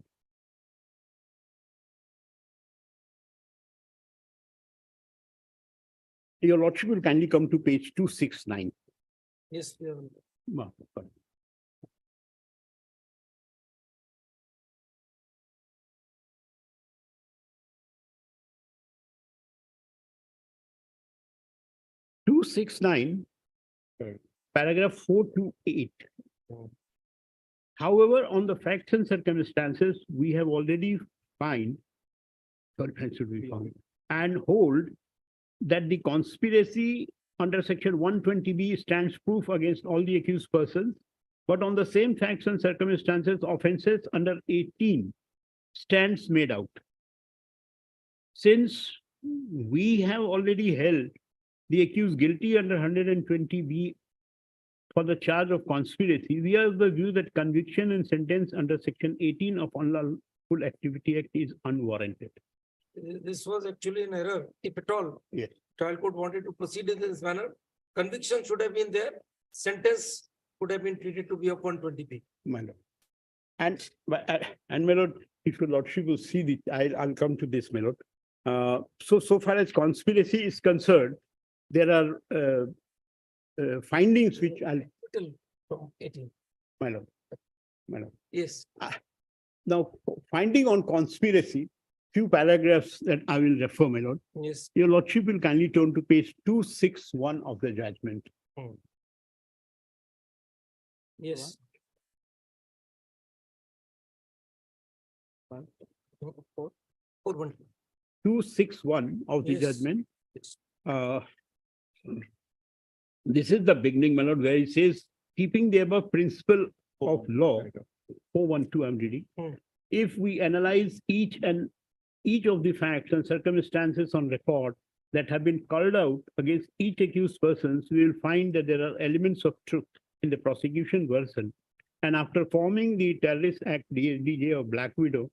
Your lordship will kindly come to page 269.
Yes, we are.
Ma, sorry. Two six nine, paragraph 428. However, on the facts and circumstances, we have already find, and hold that the conspiracy under section 120B stands proof against all the accused persons, but on the same facts and circumstances, offenses under 18 stands made out. Since we have already held the accused guilty under 120B for the charge of conspiracy, we are of the view that conviction and sentence under section 18 of Unlawful Activity Act is unwarranted.
This was actually an error, if at all.
Yes.
Trial court wanted to proceed in this manner. Conviction should have been there. Sentence could have been treated to be of 120B.
My lord. And my lord, if your lordship will see the, I'll come to this, my lord. So far as conspiracy is concerned, there are findings which I'll,
Till from 18.
my lord.
Yes.
Now, finding on conspiracy, few paragraphs that I will refer, my lord.
Yes.
Your lordship will kindly turn to page 261 of the judgment.
Yes. 412.
261 of the
Yes.
judgment.
Yes.
This is the beginning, my lord, where it says, keeping the above principle of law, 412 I'm reading. If we analyze each of the facts and circumstances on record that have been called out against each accused persons, we will find that there are elements of truth in the prosecution version. And after forming the Terrorist Act DSDJ of Black Widow,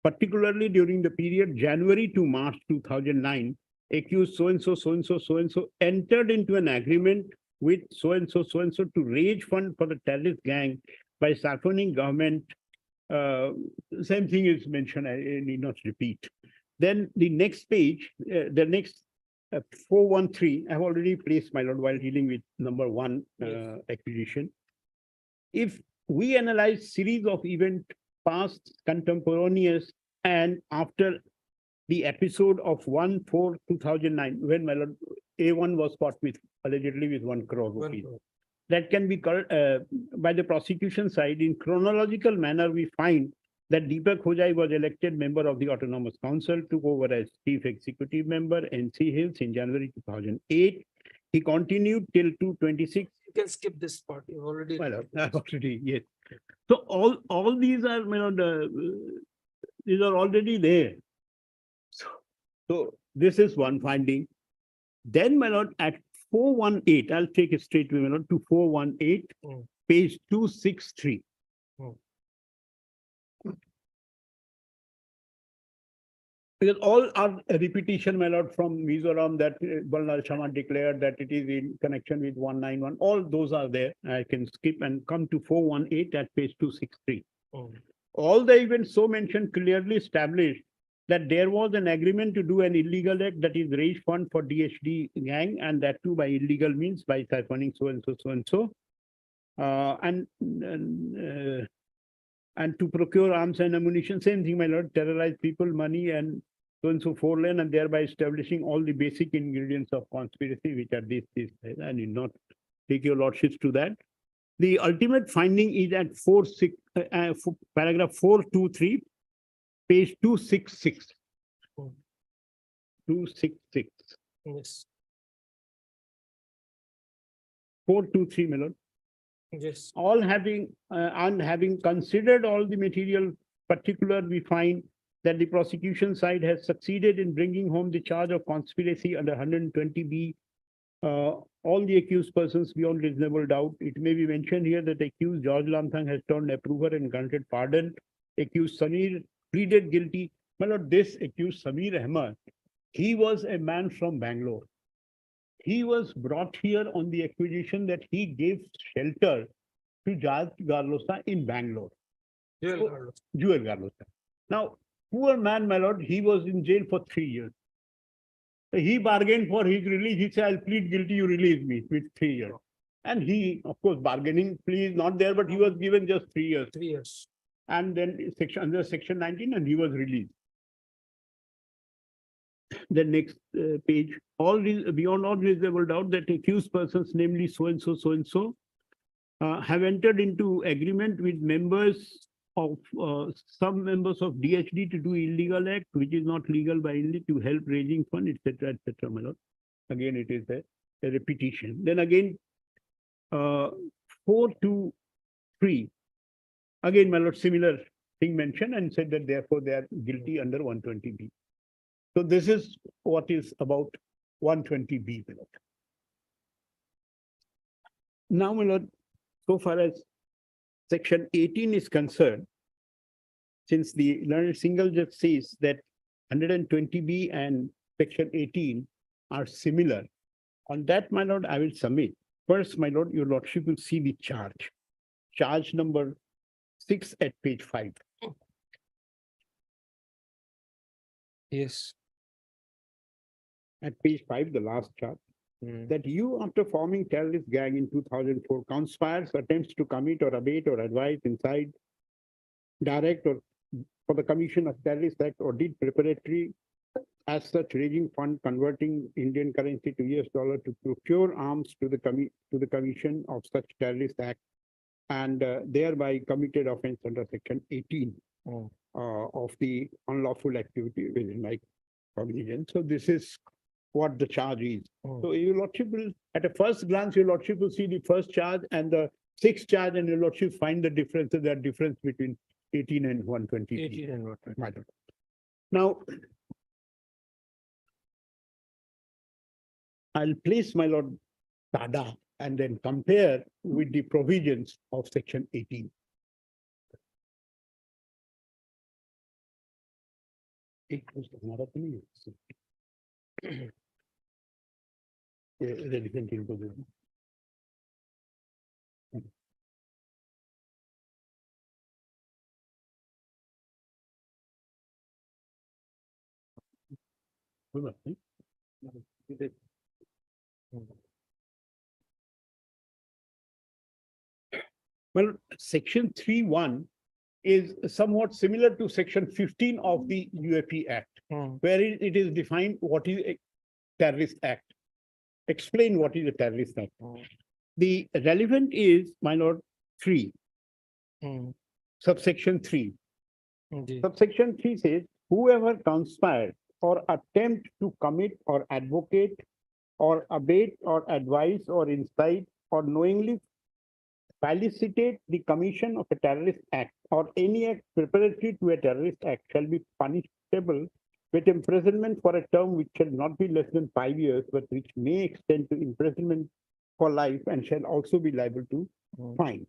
particularly during the period January to March 2009, accused so-and-so, so-and-so, so-and-so entered into an agreement with so-and-so, so-and-so to raise fund for the terrorist gang by siphoning government. Same thing is mentioned, I need not repeat. Then the next page, the next 413, I've already placed, my lord, while dealing with number 1 acquisition. If we analyze series of events past, contemporaneous, and after the episode of 1/4/2009, when my lord A1 was caught with allegedly with 1 crore rupees. That can be by the prosecution side in chronological manner. We find that Deepak Hojai was elected member of the Autonomous Council, took over as chief executive member, NC Hills in January 2008. He continued till 226.
You can skip this part. You've already.
Well, already, yes. So all these are, you know, these are already there. So this is one finding. Then, my lord, at 418, I'll take it straight away, my lord, to 418, page 263. Because all are a repetition, my lord, from Mizoram that Balnal Shaman declared that it is in connection with 191. All those are there. I can skip and come to 418 at page 263. All the events so mentioned clearly established that there was an agreement to do an illegal act, that is raise fund for DHD gang, and that too by illegal means, by siphoning so-and-so, so-and-so. And to procure arms and ammunition, same thing, my lord, terrorize people, money, and so-and-so 4 lane, and thereby establishing all the basic ingredients of conspiracy, which are this. I need not take your lordships to that. The ultimate finding is at paragraph 423, page 266. 266.
Yes.
423, my lord.
Yes.
all having, and having considered all the material particular, we find that the prosecution side has succeeded in bringing home the charge of conspiracy under 120B. All the accused persons beyond reasonable doubt. It may be mentioned here that accused George Lamthang has turned approver and granted pardon. Accused Samir pleaded guilty. My lord, this accused Samir Ahmed, he was a man from Bangalore. He was brought here on the accusation that he gave shelter to Judge Garlosa in Bangalore. Jewel Garlosa. Now, poor man, my lord, he was in jail for 3 years. He bargained for his release. He said, I'll plead guilty, you release me with 3 years. And he, of course, bargaining plea is not there, but he was given just 3 years.
3 years.
And then under section 19, and he was released. The next page, beyond all reasonable doubt that accused persons, namely so-and-so, have entered into agreement with members of some members of DHD to do illegal act, which is not legal by India, to help raising fund, etc., etc. My lord. Again, it is a repetition. Then again, 4 to 3. Again, my lord, similar thing mentioned and said that therefore they are guilty under 120B. So this is what is about 120B. My lord. Now, my lord, so far as section 18 is concerned, since the learned single judge says that 120B and section 18 are similar, on that, my lord, I will submit. First, my lord, your lordship will see the charge. Charge number 6 at page 5.
Yes.
At page 5, the last charge. That you, after forming terrorist gang in 2004, conspires, attempts to commit or abet or advise, incite, direct or for the commission of terrorist act or did preparatory as such raising fund converting Indian currency to US dollar to procure arms to the commission of such terrorist act and thereby committed offense under section 18 of the unlawful activity within like cognizance. So this is what the charge is. So your lordship will, at a first glance, your lordship will see the first charge and the 6th charge, and your lordship find the difference, that difference between 18 and 120.
18 and 120.
Now, I'll place my lord Tada and then compare with the provisions of section 18. Well, section 3(1) is somewhat similar to section 15 of the UAP Act, where it is defined what is a terrorist act. Explain what is a terrorist act. The relevant is, my lord, 3, subsection 3. Subsection 3 says, whoever conspires or attempt to commit or advocate or abet or advise or incite or knowingly felicitate the commission of a terrorist act or any act preparatory to a terrorist act shall be punishable with imprisonment for a term which shall not be less than 5 years, but which may extend to imprisonment for life and shall also be liable to fine.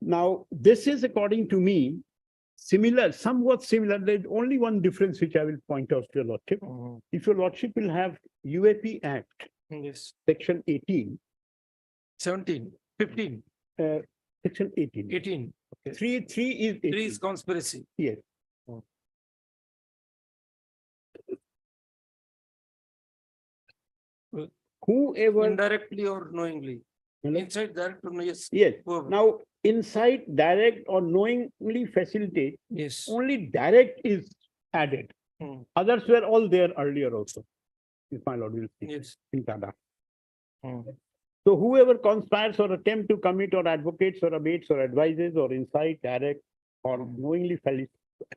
Now, this is, according to me, similar, somewhat similar. There's only one difference which I will point out to your lordship. If your lordship will have UAP Act,
Yes.
section 18.
17, 15,
Section 18.
18. Okay.
3 is 18.
3 is conspiracy.
Yes. Whoever.
Indirectly or knowingly. Inside direct or no, yes.
Yes.
Whoever.
Now, inside direct or knowingly facilitate,
Yes.
only direct is added. Others were all there earlier also. If my lord will see.
Yes.
In Tada. So whoever conspires or attempt to commit or advocates or abates or advises or incite, direct or knowingly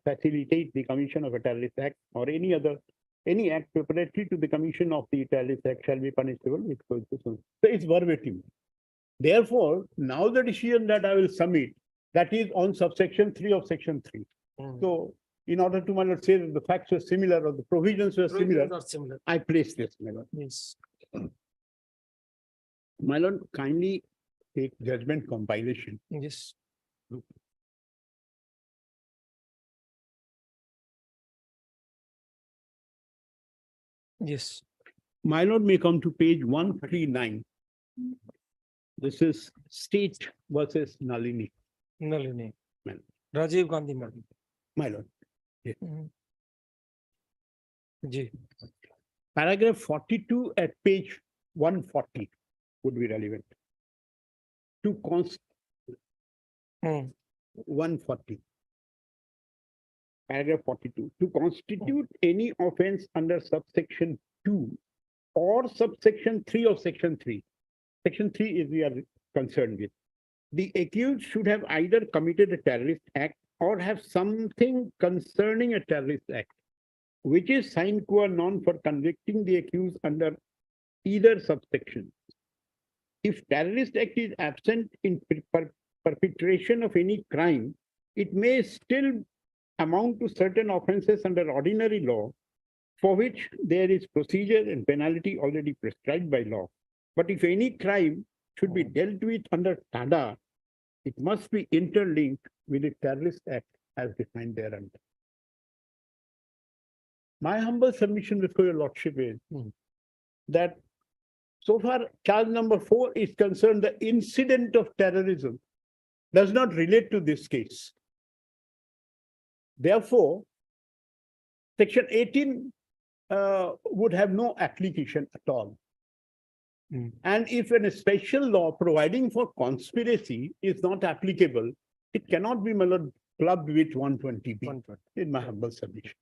facilitate the commission of a terrorist act or any act preparatory to the commission of the terrorist act shall be punishable with. So it's verbatim. Therefore, now the decision that I will submit, that is on subsection 3 of section 3. So in order to, my lord, say that the facts were similar or the provisions were similar,
Provisions are similar.
I place this, my lord.
Yes.
My lord, kindly take judgment compilation.
Yes. Yes.
My lord may come to page 139. This is state versus Nalini,
Nalini.
Man.
Rajiv Gandhi madam.
my lord.
Ji.
Paragraph 42 at page 140 would be relevant. To const 140. Paragraph 42. To constitute any offense under subsection 2 or subsection 3 of section 3. Section 3 is we are concerned with. The accused should have either committed a terrorist act or have something concerning a terrorist act, which is sine qua non for convicting the accused under either subsection. If terrorist act is absent in perpetration of any crime, it may still amount to certain offenses under ordinary law, for which there is procedure and penalty already prescribed by law. But if any crime should be dealt with under TADA, it must be interlinked with the terrorist act as defined thereunder. My humble submission before your lordship is that so far charge number 4 is concerned, the incident of terrorism does not relate to this case. Therefore, section 18 would have no application at all. And if a special law providing for conspiracy is not applicable, it cannot be clubbed with 120B in my humble submission.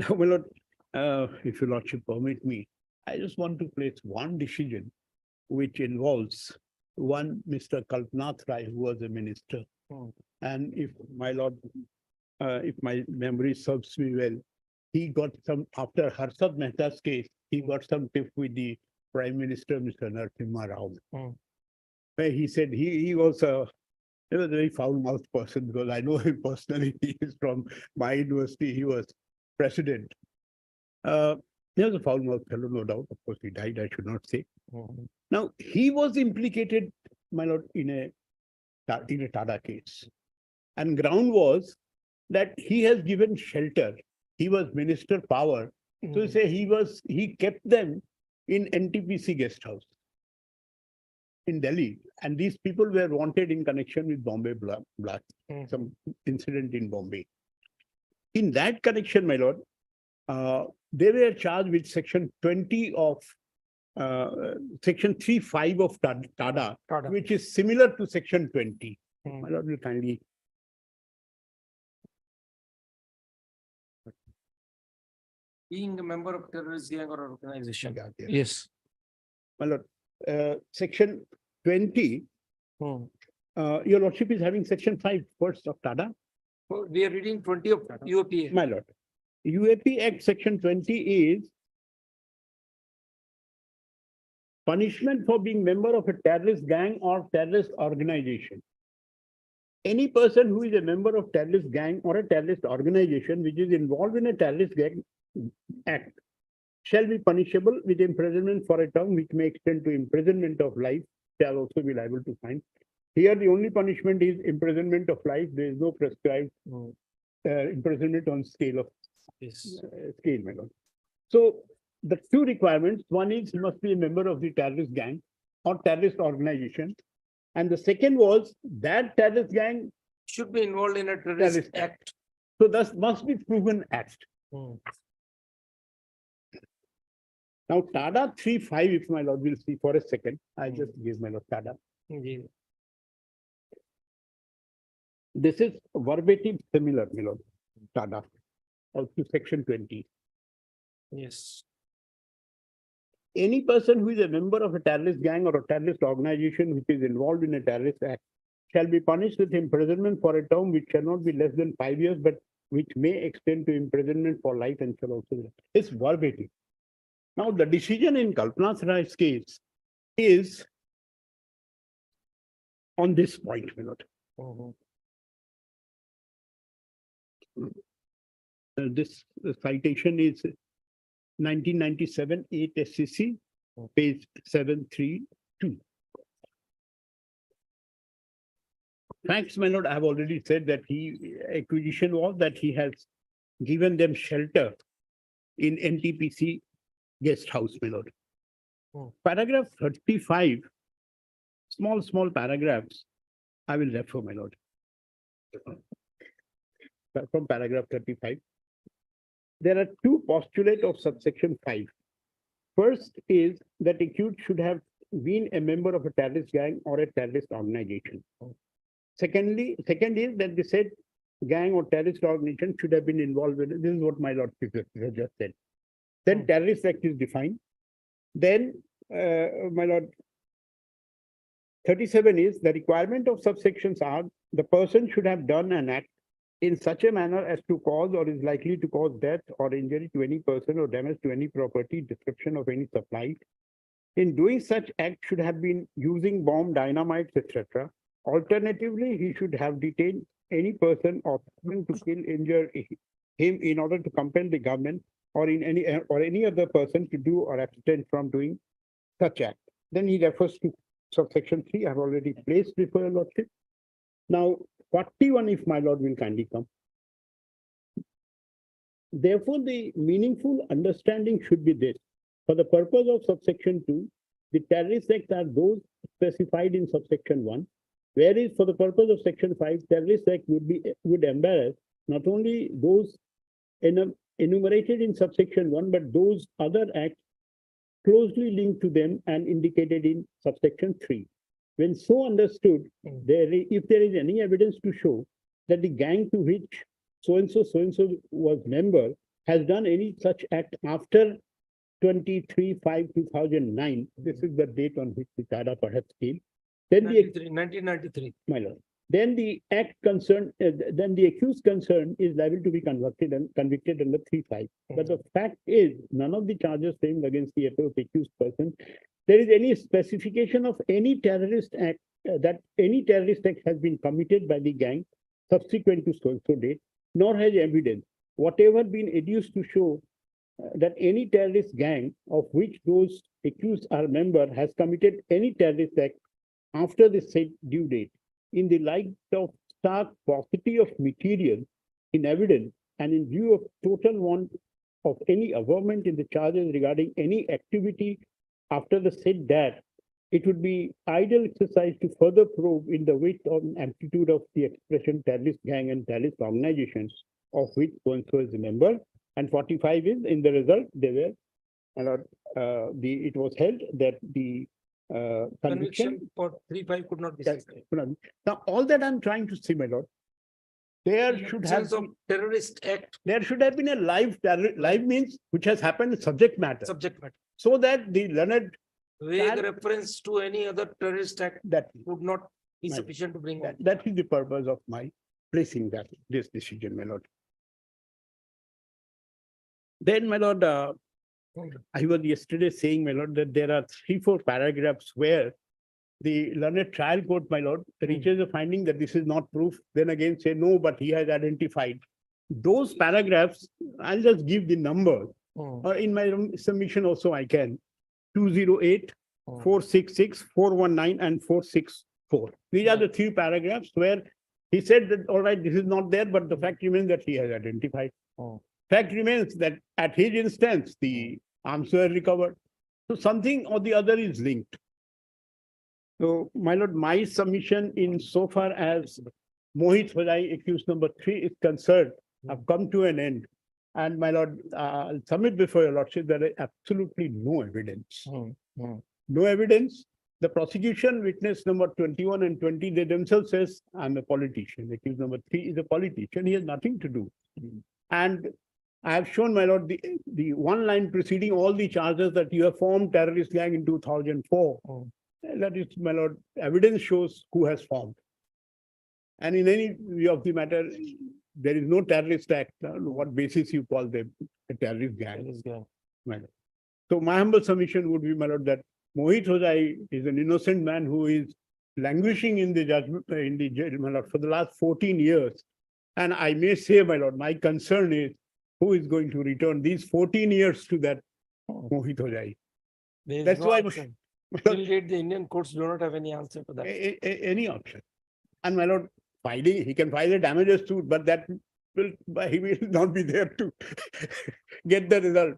Well, if your lordship permit me, I just want to place one decision which involves one Mr. Kalpanath Rai, who was a minister. And if my lord, if my memory serves me well, he got some, after Harshad Mehta's case, he got some tip with the Prime Minister, Mr. Narasimha Rao. Where he said he was a very foul-mouthed person, because I know him personally. He is from my university. He was president. He was a foul-mouthed fellow, no doubt. Of course, he died, I should not say. Now, he was implicated, my lord, in a TADA case. And ground was that he has given shelter. He was minister power. So say he kept them in NTPC guest house in Delhi. And these people were wanted in connection with Bombay blast, some incident in Bombay. In that connection, my lord, they were charged with section 20 of section 3(5) of TADA, which is similar to section 20. My lord will kindly.
Being a member of terrorist gang or organization. Yes.
My lord, section 20, your lordship is having section 5 first of TADA.
We are reading 20 of UAPA.
My lord, UAP Act section 20 is punishment for being member of a terrorist gang or terrorist organization. Any person who is a member of terrorist gang or a terrorist organization which is involved in a terrorist gang act shall be punishable with imprisonment for a term which may extend to imprisonment of life, shall also be liable to fine. Here, the only punishment is imprisonment of life. There is no prescribed imprisonment on scale of scale, my lord. So the two requirements, one is he must be a member of the terrorist gang or terrorist organization. And the second was that terrorist gang
should be involved in a terrorist act.
So thus must be proven act. Now, TADA 3(5), if my lord will see for a second, I just give my lord TADA. This is verbatim similar, my lord, TADA, to section 20.
Yes.
Any person who is a member of a terrorist gang or a terrorist organization which is involved in a terrorist act shall be punished with imprisonment for a term which cannot be less than 5 years, but which may extend to imprisonment for life and shall also. It's verbatim. Now, the decision in Kalpana Sarai's case is on this point, my lord. This citation is 1997 8 SCC, page 732. Facts, my lord, I have already said that acquisition was that he has given them shelter in NTPC guest house, my lord. Paragraph 35, small paragraphs, I will refer, my lord. From paragraph 35. There are two postulates of subsection 5. First is that accused should have been a member of a terrorist gang or a terrorist organization. Second is that the said gang or terrorist organization should have been involved with it. This is what my lord Chief Justice has just said. Then terrorist act is defined. Then, my lord, 37 is the requirement of subsections are the person should have done an act in such a manner as to cause or is likely to cause death or injury to any person or damage to any property, destruction of any supply. In doing such act should have been using bomb, dynamites, etc. Alternatively, he should have detained any person or to kill, injure him in order to compel the government or any other person to do or abstain from doing such act. Then he refers to subsection 3. I have already placed before your lordship. Now, 41, if my lord will kindly come. Therefore, the meaningful understanding should be this. For the purpose of subsection 2, the terrorist acts are those specified in subsection 1, whereas for the purpose of section 5, terrorist act would embarrass not only those enumerated in subsection 1, but those other acts closely linked to them and indicated in subsection 3. When so understood, if there is any evidence to show that the gang to which so-and-so was member has done any such act after 23/5/2009, this is the date on which the CADA perhaps came, then
1993.
My lord, then the act concerned, then the accused concerned is liable to be convicted under 3(5). But the fact is, none of the charges framed against the accused person, there is any specification of any terrorist act that any terrorist act has been committed by the gang subsequent to so-and-so date, nor has evidence whatever been adduced to show that any terrorist gang of which those accused are member has committed any terrorist act after the said due date. In the light of stark paucity of material in evidence and in view of total want of any averment in the charges regarding any activity after the said that, it would be idle exercise to further probe in the width and amplitude of the expression terrorist gang and terrorist organizations of which so-and-so is a member. And 45 is in the result, they were, it was held that the
Conviction for 3(5) could not be sustained.
Now, all that I'm trying to say, my lord, there should have
Sense of terrorist act,
there should have been a live means which has happened subject matter,
subject matter.
so that the learned
Vague reference to any other terrorist act
that
would not be
Right.
sufficient to bring on.
that is the purpose of my placing this decision, my lord. Then, my lord, I was yesterday saying, my lord, that there are 3-4 paragraphs where the learned trial court, my lord, reaches a finding that this is not proof, then again say no, but he has identified. Those paragraphs, I'll just give the number, or in my submission also I can. 208, 466, 419, and 464. These are the 3 paragraphs where he said that, all right, this is not there, but the fact remains that he has identified. Fact remains that at his instance, the arms were recovered. So something or the other is linked. So, my lord, my submission in so far as Mohit Vajai accused number 3 is concerned, have come to an end. And my lord, I'll submit before your lordship, there is absolutely no evidence. No evidence. The prosecution witness number 21 and 20, they themselves says, I'm a politician. Accused number 3 is a politician. He has nothing to do. And I have shown, my lord, the one line preceding all the charges that you have formed terrorist gang in 2004. That is, my lord, evidence shows who has formed. And in any view of the matter, there is no terrorist act. What basis you call them a terrorist gang? My lord. So my humble submission would be, my lord, that Mohit Hojai is an innocent man who is languishing in the judgment, in the jail, my lord, for the last 14 years. And I may say, my lord, my concern is who is going to return these 14 years to that Mohit Hojai.
There is
That's
no
why
answer. Till date, the Indian courts do not have any answer to that.
any option. And my lord, filing, he can file a damages suit, but that will, he will not be there to get the result.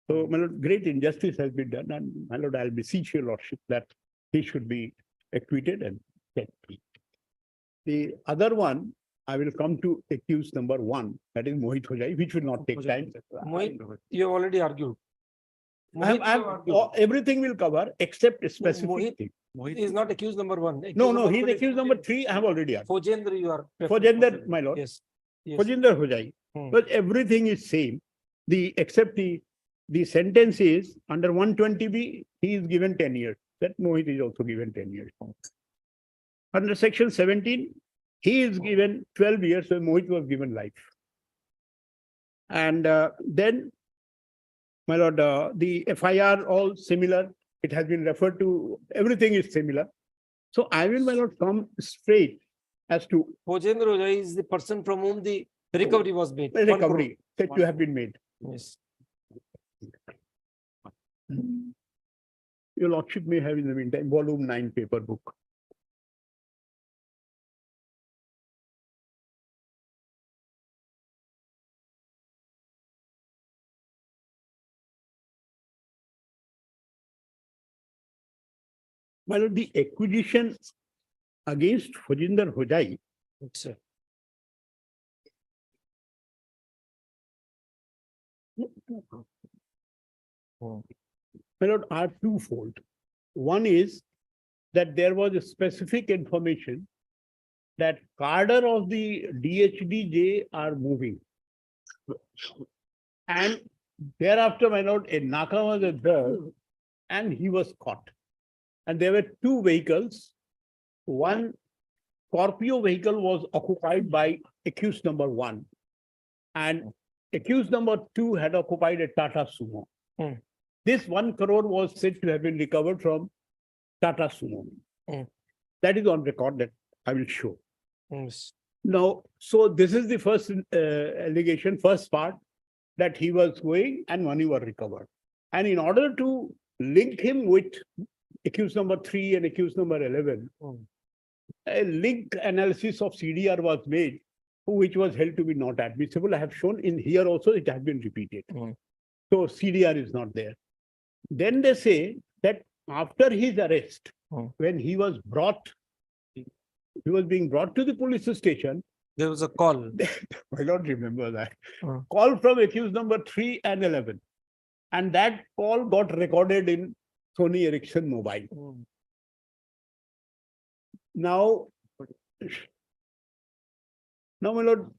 So, my lord, great injustice has been done, and my lord, I'll beseech your lordship that he should be acquitted and set free. The other one, I will come to accused number 1, that is Mohit Hojai, which will not take time.
Mohit, you have already argued.
I have,
Mohit, you have argued.
everything will cover except a specific
Mohit-
thing.
He is not accused number 1.
No,
Accused
no, he is
two
accused number 3, I have already argued.
Fojendra, you are.
Fojendra, my lord.
Yes. Yes.
Fojendra Hojai,
Hmm.
but everything is same. Except the sentence is under 120B, he is given 10 years. That Mohit is also given 10 years. Under section 17, he is given 12 years, so Mohit was given life. And then, my lord, the FIR all similar. It has been referred to, everything is similar. So I will, my lord, come straight as to
Fojendra Hojai is the person from whom the recovery was made.
the
1 crore.
recovery that you have been made.
Yes.
Your lordship may have in the meantime, volume 9 paper book. My lord, the acquisition against Fojendra Hojai
It's a-
my lord, are twofold. One is that there was a specific information that cadre of the DHDJ are moving. And thereafter, my lord, a Naka was observed and he was caught. And there were 2 vehicles. One Scorpio vehicle was occupied by accused number 1. And accused number 2 had occupied a Tata Sumo.
Hmm.
This 1 crore was said to have been recovered from Tata Sumo.
Hmm.
That is on record that I will show.
Yes.
Now, so this is the first allegation, first part, that he was going and money was recovered. And in order to link him with accused number 3 and accused number 11, a link analysis of CDR was made, which was held to be not admissible. I have shown in here also, it has been repeated. So CDR is not there. Then they say that after his arrest, when he was being brought to the police station.
There was a call.
I don't remember that. Call from accused number 3 and 11. And that call got recorded in Sony Ericsson mobile. Now, my lord,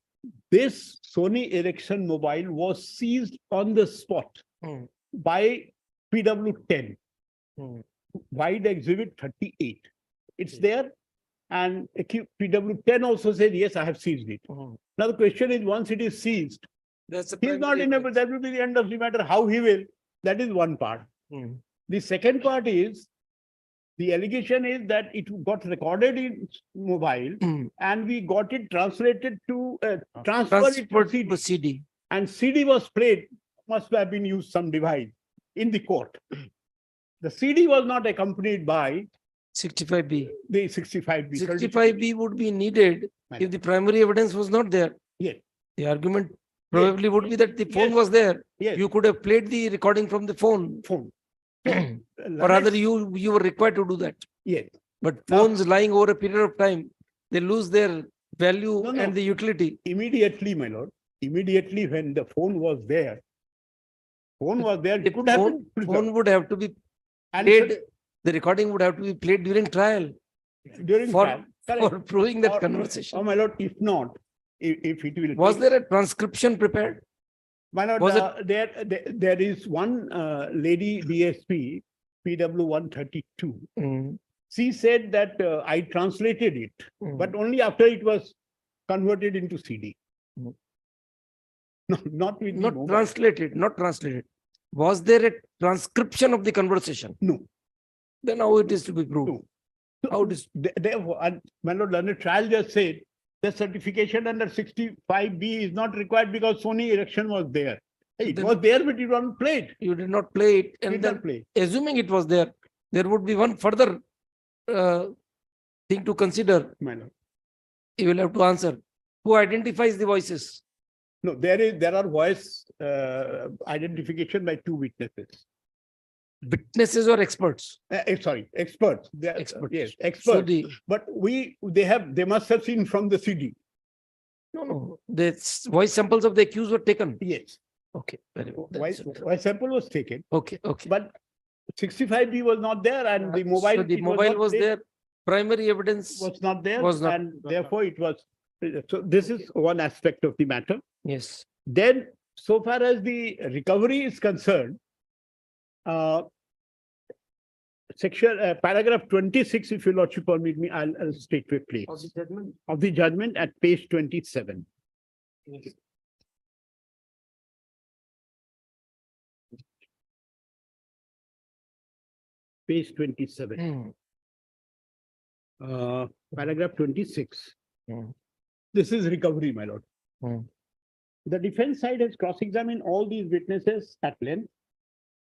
this Sony Ericsson mobile was seized on the spot by PW10, wide exhibit 38. It's there. And PW10 also said, yes, I have seized it. Now the question is, once it is seized, he is not enabled, that will be the end of the matter, how he will. That is one part. The second part is, the allegation is that it got recorded in mobile and we got it translated to, transferred to CD. And CD was played, must have been used some device in the court. The CD was not accompanied by
65B.
the 65B.
65B would be needed if the primary evidence was not there.
Yes.
The argument probably would be that the phone was there.
Yes.
You could have played the recording from the phone. Or rather, you were required to do that.
Yes.
But phones lying over a period of time, they lose their value and the utility.
Immediately, my lord, immediately when the phone was there, it could have been preserved.
Phone would have to be played, the recording would have to be played during trial.
During
for,
trial.
for proving that conversation.
Oh, my lord, if not, if it will.
Was
take-
there a transcription prepared?
Why not?
Was it-
There is one lady DSP, PW 132. She said that I translated it, but only after it was converted into CD.
Mm.
No, not with the
Not
mobile.
translated, not translated. Was there a transcription of the conversation?
No.
Then how it is to be proved?
No. So,
How it is?
Therefore, and my lord, learned trial just said the certification under 65B is not required because Sony election was there. It
Then-
was there, but you don't play it.
You did not play it,
Did
and
not
then
play.
assuming it was there, there would be one further thing to consider.
My lord.
You will have to answer. Who identifies the voices?
No, there are voice identification by two witnesses.
Witnesses or experts?
Sorry, experts. They are-
Experts.
Yes,
So
experts.
the,
But they must have seen from the CD.
no, the voice samples of the accused were taken.
Yes.
Okay, very well.
Why
That's okay.
sample was taken,
Okay, okay.
but 65B was not there and the mobile.
So the
it
mobile
not
was there, primary evidence,
Was not there.
was not-
And therefore it was, so this is one aspect of the matter.
yes.
Then, so far as the recovery is concerned, section, paragraph 26, if your lordship permit me, I'll state it, please. Of the judgment at page 27. Page 27, paragraph 26.
Hmm.
This is recovery, my lord.
Hmm.
The defense side has cross-examined all these witnesses at length,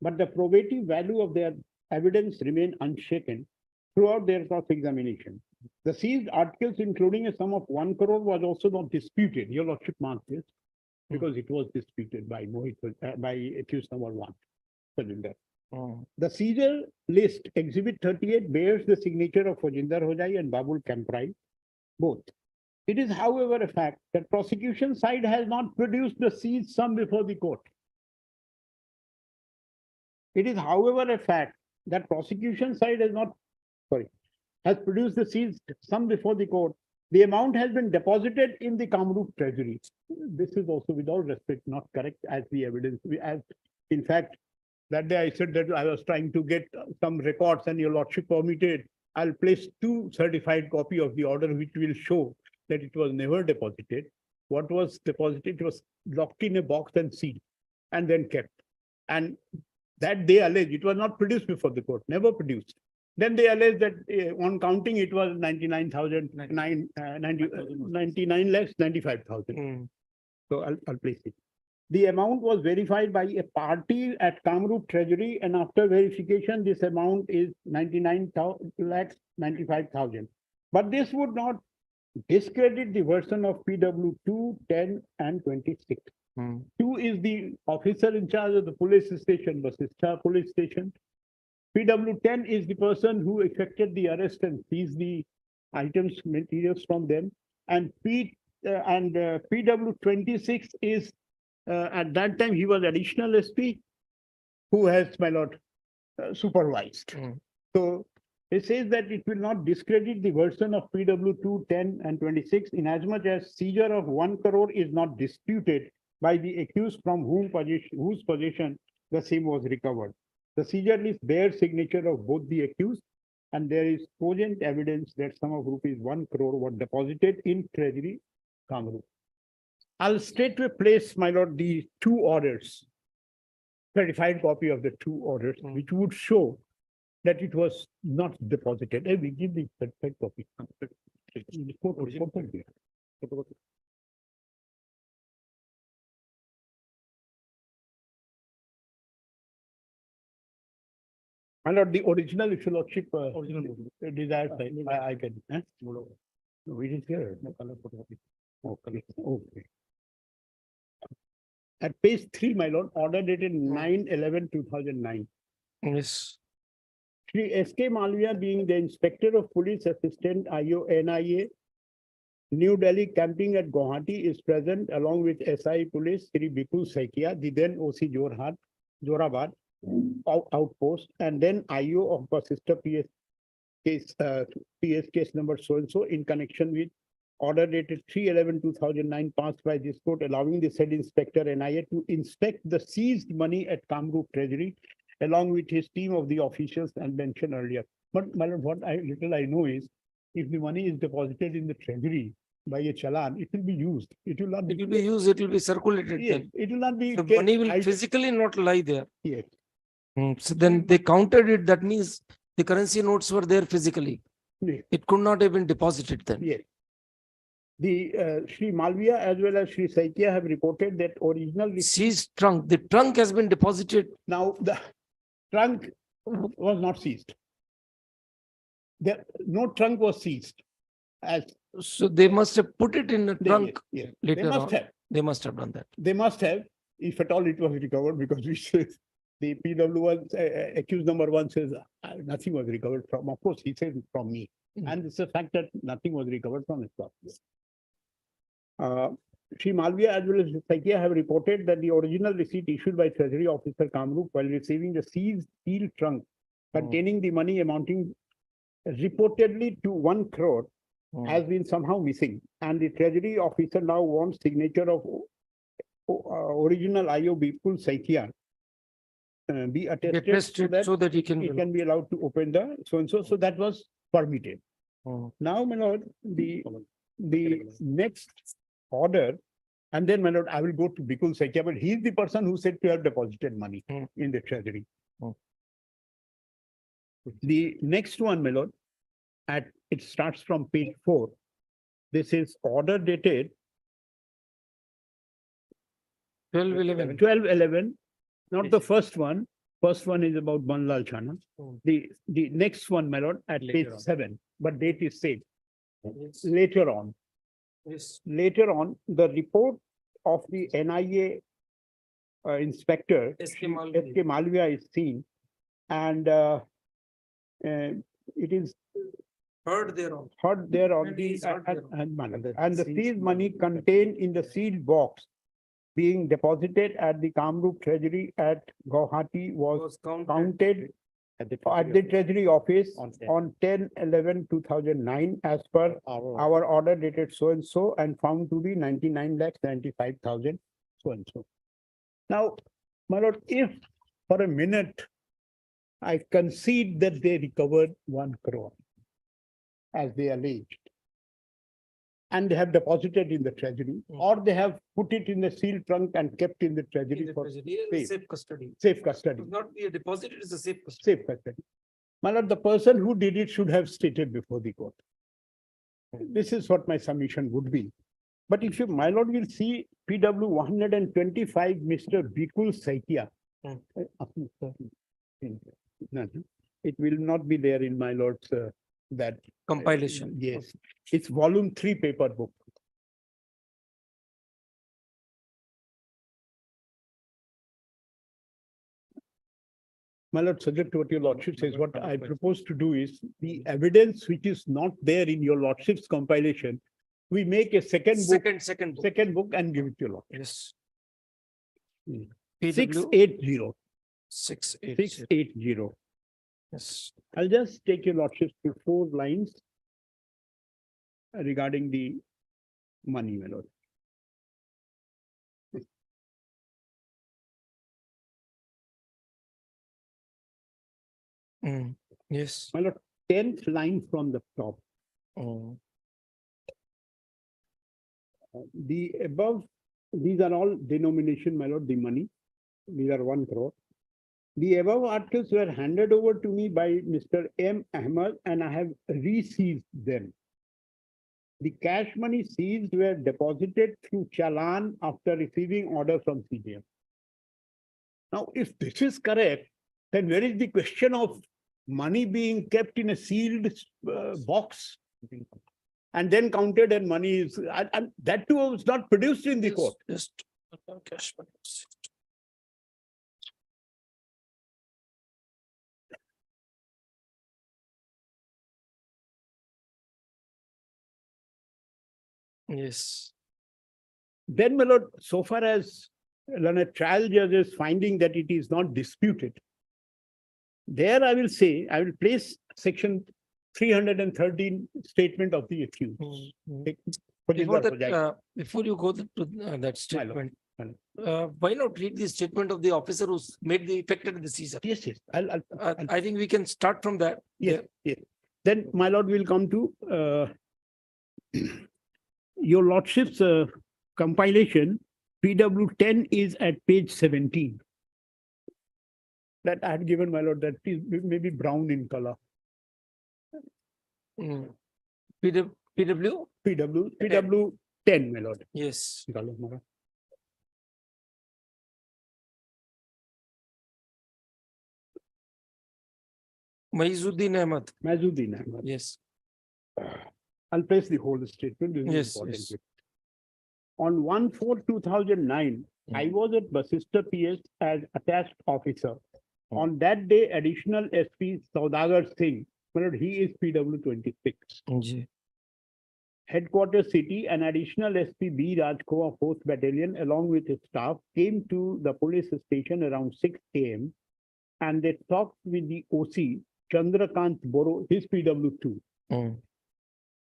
but the probative value of their evidence remained unshaken throughout their cross-examination. The seized articles, including a sum of 1 crore, was also not disputed. Your lordship marked this because it was disputed by Mohit, by accused number 1. Fajinder. The seizure list, Exhibit 38, bears the signature of Fajinder Hojai and Babul Kamprai, both. It is, however, a fact that prosecution side has not produced the seized sum before the court. It is, however, a fact that prosecution side has produced the seized sum before the court. The amount has been deposited in the Kamrup treasury. This is also, with all respect, not correct as the evidence, as in fact, that day I said that I was trying to get some records and your lordship permitted. I'll place 2 certified copy of the order which will show that it was never deposited. What was deposited was locked in a box and sealed and then kept. And that they allege it was not produced before the court, never produced. Then they allege that on counting it was 99,000, 99 lakhs, 95,000. So I'll place it. The amount was verified by a party at Kamrup Treasury, and after verification, this amount is 99 lakhs 95,000. But this would not discredit the version of PW 2, 10, and 26. 2 is the officer in charge of the police station, Basista police station. PW 10 is the person who effected the arrest and seized the items, materials from them. And PW 26 is at that time, he was additional SP who has, my lord, supervised. So it says that it will not discredit the version of PW 2, 10, and 26 in as much as seizure of 1 crore is not disputed by the accused from whose possession the same was recovered. The seizure list bears signature of both the accused, and there is cogent evidence that sum of rupees 1 crore were deposited in Treasury, Kamrup. I'll straightway place, my lord, the 2 orders, certified copy of the 2 orders, which would show that it was not deposited. Hey, we give the certified copy. My lord, the original, if your lordship desires, I can. No, it is here. No color photocopy. Okay. Okay. At page 3, my lord, order dated 9/11/2009.
Yes.
Shri S.K. Malviya, being the Inspector of Police Assistant IO NIA, New Delhi camping at Guwahati, is present along with SI Police Shri Bipul Saikia, the then OC Jorabad outpost, and then IO of Basista PS case number so and so in connection with order dated 3/11/2009 passed by this court allowing the said inspector NIA to inspect the seized money at Kamrup Treasury along with his team of the officials and mentioned earlier. But my lord, what I know is if the money is deposited in the treasury by a challan, it will be used. It will not be.
It will be used, it will be circulated
Yes,
then.
it will not be.
The
kept
money will
idle.
physically not lie there.
Yes,
So then they counted it, that means the currency notes were there physically.
yes,
It could not have been deposited then.
yes. The Sri Malviya as well as Sri Saikia have reported that original
Seized trunk, the trunk has been deposited.
now the trunk was not seized. No trunk was seized as.
So they must have put it in a trunk
Yes, they
later
must
on.
have.
They must have done that.
They must have, if at all it was recovered, because we said the PW1 accused number one says nothing was recovered from. Of course, he says from me, and it's a fact that nothing was recovered from his property. Sri Malviya as well as Saikia have reported that the original receipt issued by Treasury Officer Kamrup while receiving the seized steel trunk containing the money amounting reportedly to 1 crore has been somehow missing, and the Treasury Officer now wants signature of original IOB full Saikia be attested
so that he can.
it can be allowed to open the so and so. So that was permitted. Now, my lord, the next order, and then, my lord, I will go to Bikul Saikia, but he is the person who said to have deposited money in the treasury. The next one, my lord, it starts from page 4. This is order dated 12/11, not the first one. First one is about Banlal Chana. The next one, my lord, at page 7, but date is same. Later on.
Yes.
Later on, the report of the NIA inspector,
SK
Malviya is seen, and it is
Heard thereon.
heard there on
And
the
is heard thereon.
and the seized money contained in the sealed box being deposited at the Kamrup Treasury at Guwahati was counted at the Treasury Office on 10/11/2009 as per our order dated so and so and found to be 99,75,000 so and so. Now, my lord, if for a minute I concede that they recovered 1 crore as they alleged, and they have deposited in the treasury, or they have put it in the sealed trunk and kept in the treasury for
Safe custody.
safe custody.
It will not be a deposit, it is a safe custody.
Safe custody. My lord, the person who did it should have stated before the court. This is what my submission would be. But if you, my lord, will see PW 125, Mr. Bikul Saikia. It will not be there in my lord's that
Compilation.
Yes, it's volume 3 paper book. My lord, subject to what your lordship says, what I propose to do is the evidence which is not there in your lordship's compilation, we make a second book and give it to your lordship.
Yes.
680.
680.
680.
Yes.
I'll just take your lordship to 4 lines regarding the money, my lord.
Yes.
My lord, 10th line from the top. The above, these are all denomination, my lord, the money. These are 1 crore. The above articles were handed over to me by Mr. M. Ahmed and I have re-seized them. The cash money seized were deposited through challan after receiving order from CJM. Now, if this is correct, then where is the question of money being kept in a sealed box and then counted and money is, and that too was not produced in the court.
Just cash money. Yes.
Then, my lord, so far as a trial judge is finding that it is not disputed, there I will say, I will place section 313 statement of the accused.
Before
Khojinder
that,
Hojai.
before you go to that statement, why not read the statement of the officer who's made the effected the seizure?
Yes, yes.
I think we can start from that.
Yes, yes. Then, my lord, will come to your lordship's compilation. PW 10 is at page 17. That I had given, my lord, that is maybe brown in color.
PW?
PW 10, my lord.
Yes. Maizuddin Ahmad.
Mazuddin Ahmad.
Yes.
I'll place the whole statement. This is
Yes,
important.
yes.
On 1/4/2009, I was at Basista PS as attached officer. On that day, additional SP Saudagar Singh, well, he is PW 26. Headquarters city, an additional SP B Rajkova 4th Battalion along with his staff came to the police station around 6 AM and they talked with the OC Chandrakant Boro, his PW 2.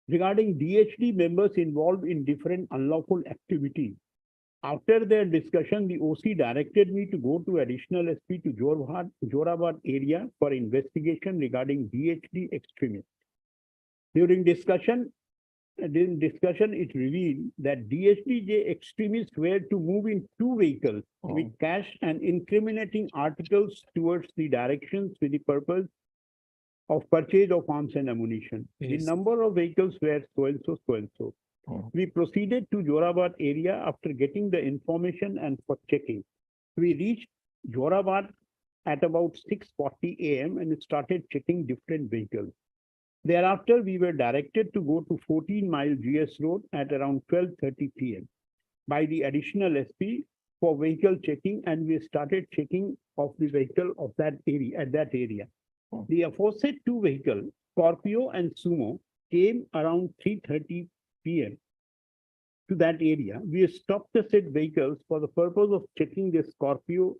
Regarding DHD members involved in different unlawful activities. After their discussion, the OC directed me to go to additional SP to Jorabad area for investigation regarding DHD extremists. During discussion, it revealed that DHDJ extremists were to move in 2 vehicles with cash and incriminating articles towards the directions with the purpose of purchase of arms and ammunition.
Yes.
The number of vehicles were so and so, so and so. We proceeded to Jorabad area after getting the information and for checking. We reached Jorabad at about 6:40 AM and started checking different vehicles. Thereafter, we were directed to go to 14-mile GS Road at around 12:30 PM by the additional SP for vehicle checking, and we started checking of the vehicle of that area at that area. The aforesaid 2 vehicles, Scorpio and Sumo, came around 3:30 PM to that area. We stopped the said vehicles for the purpose of checking the Scorpio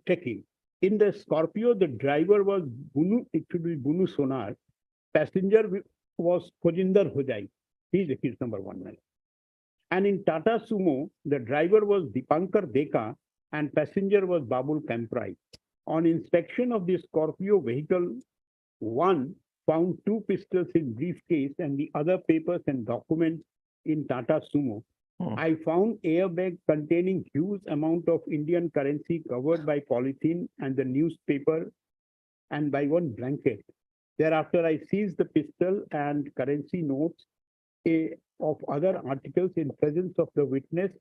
checking. In the Scorpio, the driver was Bunu, it should be Bunu Sonar. Passenger was Khojinder Hojai. He is accused number 1. And in Tata Sumo, the driver was Dipankar Deka and passenger was Babul Kamprai. On inspection of the Scorpio vehicle, 1 found 2 pistols in briefcase and the other papers and documents in Tata Sumo. I found airbag containing huge amount of Indian currency covered by polythene and the newspaper and by 1 blanket. Thereafter, I seized the pistol and currency notes of other articles in presence of the witness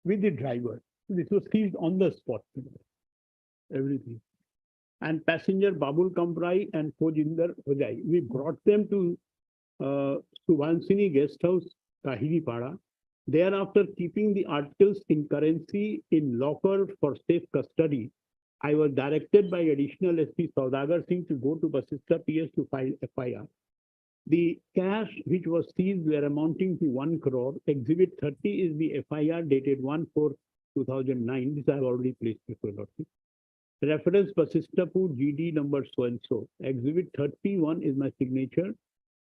with the driver. This was seized on the spot. Everything. And passenger Babul Kamprai and Khojinder Hojai. We brought them to Subansini Guest House, Kahiri Pada. Thereafter, keeping the articles in currency in locker for safe custody, I was directed by additional SP Saudagar Singh to go to Basista PS to file FIR. The cash which was seized were amounting to 1 crore. Exhibit 30 is the FIR dated 1/4/2009. This I have already placed before. Reference Basistapur GD number so and so. Exhibit 31 is my signature.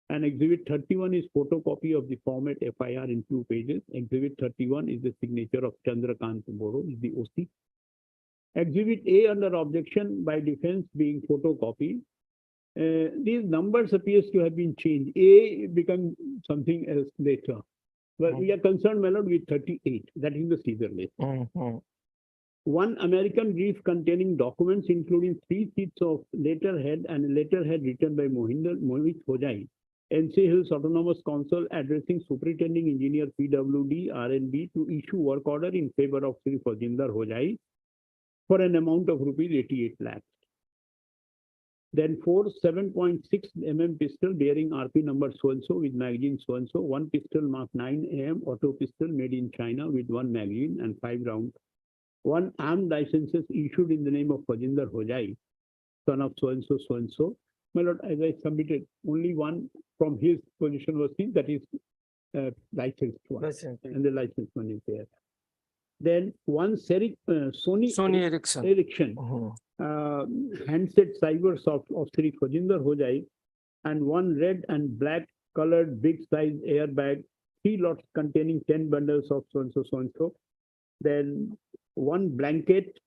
And Exhibit 31 is photocopy of the format FIR in 2 pages. Exhibit 31 is the signature of Chandrakant Boro, is the OC. Exhibit A under objection by defense being photocopy. These numbers appears to have been changed. A become something else later. But we are concerned, my lord, with 38. That is the Caesar list. 1 American brief containing documents including 3 sheets of letterhead and a letterhead written by Mohit Hojai, NC Hills Autonomous Council addressing Superintending Engineer PWD RNB to issue work order in favor of Sri Khojinder Hojai for an amount of rupees 88 lakhs. Then 4 7.6 mm pistol bearing RP number so and so with magazine so and so. 1 pistol marked 9 AM auto pistol made in China with 1 magazine and 5 rounds. 1 armed licenses issued in the name of Khojinder Hojai, son of so and so, so and so. My lord, as I submitted, only 1 from his position was seen, that is licensed one. And the licensed one is there. Then 1 Sony Ericsson handset cybers of Sri Khojinder Hojai and one red and black colored big size airbag, 3 lots containing 10 bundles of so and so, so and so. Then one blanket,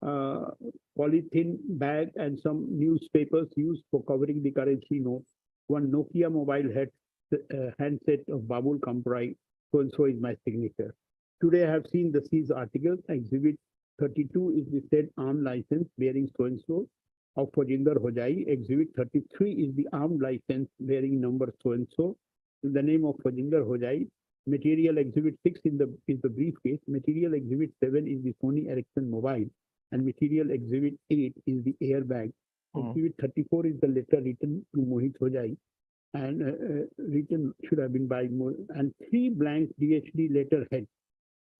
polythene bag and some newspapers used for covering the currency note. One Nokia mobile handset of Babul Kamprai, so and so is my signature. Today I have seen the seized articles. Exhibit 32 is the said arm license bearing so and so of Fajinder Hojai. Exhibit 33 is the arm license bearing number so and so in the name of Fajinder Hojai. Material exhibit 6 is the briefcase. Material exhibit 7 is the Sony Ericsson mobile. And material exhibit 8 is the airbag. Exhibit 34 is the letter written to Mohit Hojai. And written should have been by and 3 blank DHD letterhead.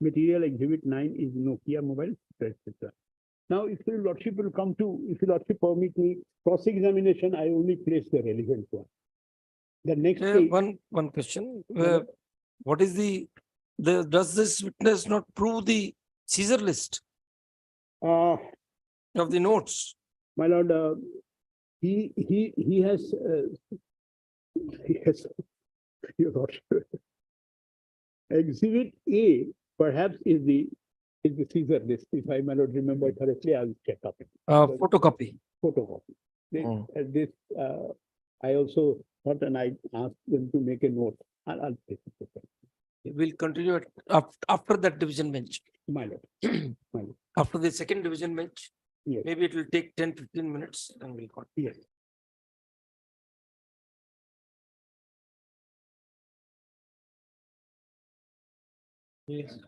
Material exhibit 9 is Nokia mobile, etc. Now, if your lordship will come to, if your lordship permit me, cross-examination, I only place the relevant one. The next page,
One question. What is does this witness not prove the Caesar list of the notes?
my lord, he has, your lordship. Exhibit A perhaps is the Caesar list. If I may not remember correctly, I'll check up.
Photocopy.
Photocopy. This, I also thought, and I asked them to make a note. I'll take it.
We'll continue it after that division bench.
My lord. My lord.
After the second division bench,
Yes.
maybe it will take 10-15 minutes and we'll continue.
Yes.
Yes.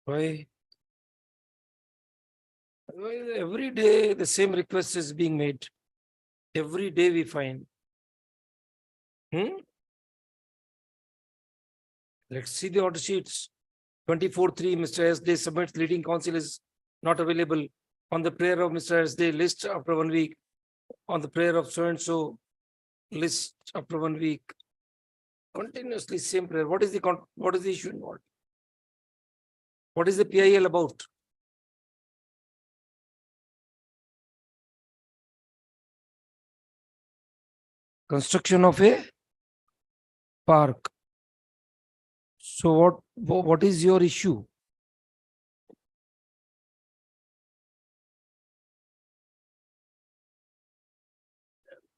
Why? Every day the same request is being made. Every day we find. Let's see the order sheets. 24-3, Mr. SD submits leading counsel is not available. On the prayer of Mr. SD, list after 1 week. On the prayer of so-and-so, list after 1 week. Continuously same prayer. What is the issue involved? What is the PIL about? Construction of a park. So what is your issue?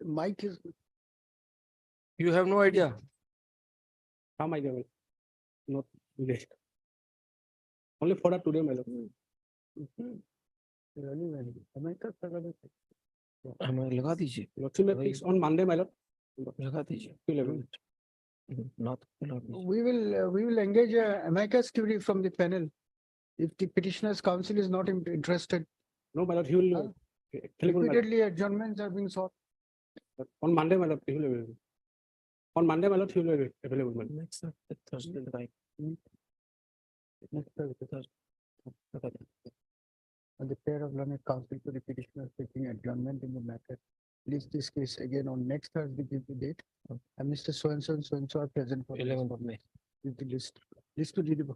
Mike is.
You have no idea.
How am I doing? Not today. Only for today, my lord.
हमें लगा दीजिए.
Fix on Monday, my lord.
लगा दीजिए. Not.
We will engage amicus curiae from the panel. If the petitioner's counsel is not interested,
No, my lord, he will.
repeatedly adjournments are being sought.
On Monday, my lord, he will available. On Monday, my lord, he will available. my lord.
Next Thursday, right? Next Thursday.
On the prayer of learned counsel to the petitioner seeking adjournment in the matter. List this case again on next Thursday, give the date. And Mr. So and so are present for
11th of May.
with the list. List to the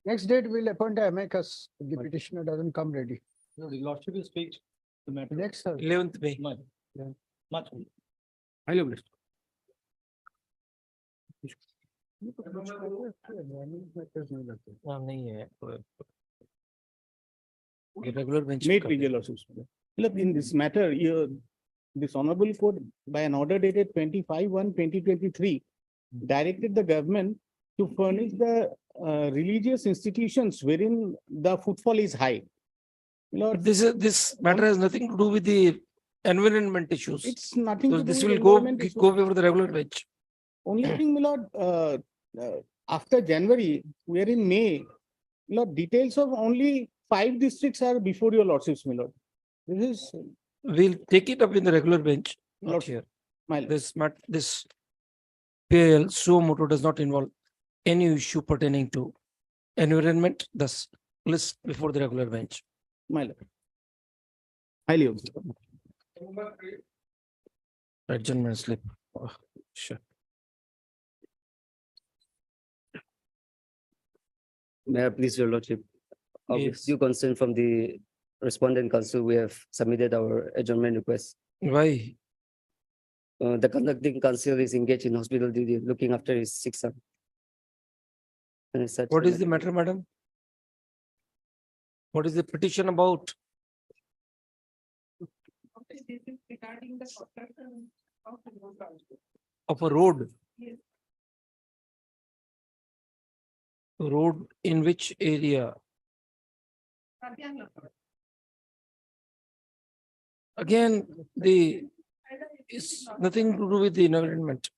next date, we'll appoint a amicus if the petitioner doesn't come ready.
No, the lordship will speak the matter.
Next Thursday.
11th May.
Much.
I love this.
नहीं है. Regular bench.
Meet with your lordships. Look, in this matter, this honorable court by an order dated 25/1/2023 directed the government to furnish the religious institutions wherein the footfall is high. Lord,
This matter has nothing to do with the environment issues.
it's nothing
So
to do
this
with
will go
environment issue.
before the regular bench.
Only thing, my lord, after January, we are in May. Lord, details of only 5 districts are before your lordships, my lord. This is,
We'll take it up in the regular bench, not
Lord,
here.
my lord.
This PIL suo moto does not involve any issue pertaining to environment, thus list before the regular bench.
My lord. Highly observed.
Adjournment slip. Oh, sure.
May I please your lordship,
Yes.
with due consent from the respondent counsel, we have submitted our adjournment request.
Why?
The conducting counsel is engaged in hospital duty, looking after his sick son. And as such,
What is the matter, madam? What is the petition about?
Regarding the construction of the road.
Of a road? Road in which area? Again, it's nothing to do with the environment.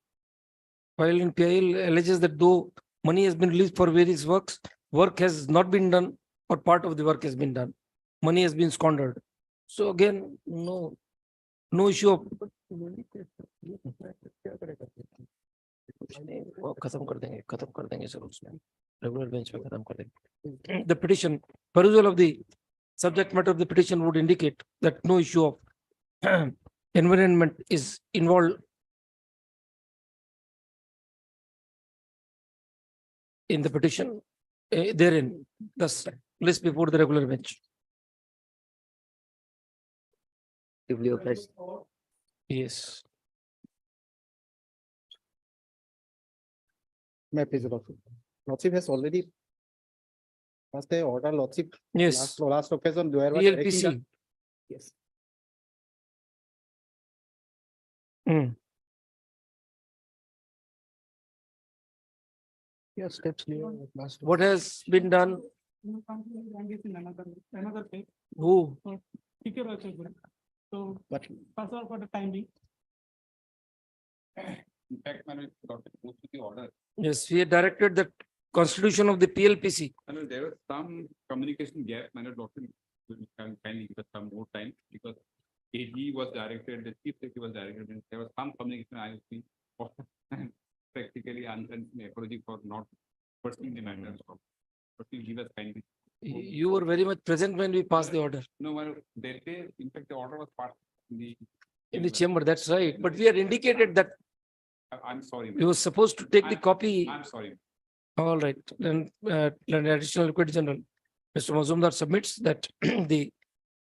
While in PIL alleges that though money has been released for various works, work has not been done or part of the work has been done. Money has been squandered. So again, no issue of. The petition, perusal of the subject matter of the petition would indicate that no issue of environment is involved in the petition therein, thus list before the regular bench.
duly obliged.
Yes.
May I please, Lordship? Lordship has already passed the order, Lordship.
Yes.
Last occasion, where was directing
PLPC.
the- Yes.
Mm.
Yeah, steps near last.
What has been done?
Another page.
Who?
Secure also good. So
But
pass out for the time being.
In fact, man, it got to go to the order.
Yes, we had directed the constitution of the PLPC.
And there was some communication gap, man, kindly give us some more time because AG was directed, the chief secretary was directed, and there was some communication I was being practically apology for not pursuing the matter. But you give us kindly.
You were very much present when we passed the order
No, man, that day, in fact, the order was passed
in the chamber. That's right. But we had indicated that
I'm sorry.
we were supposed to take the copy.
I'm sorry.
All right, then additional liquid general, Mr. Mazumdar submits that the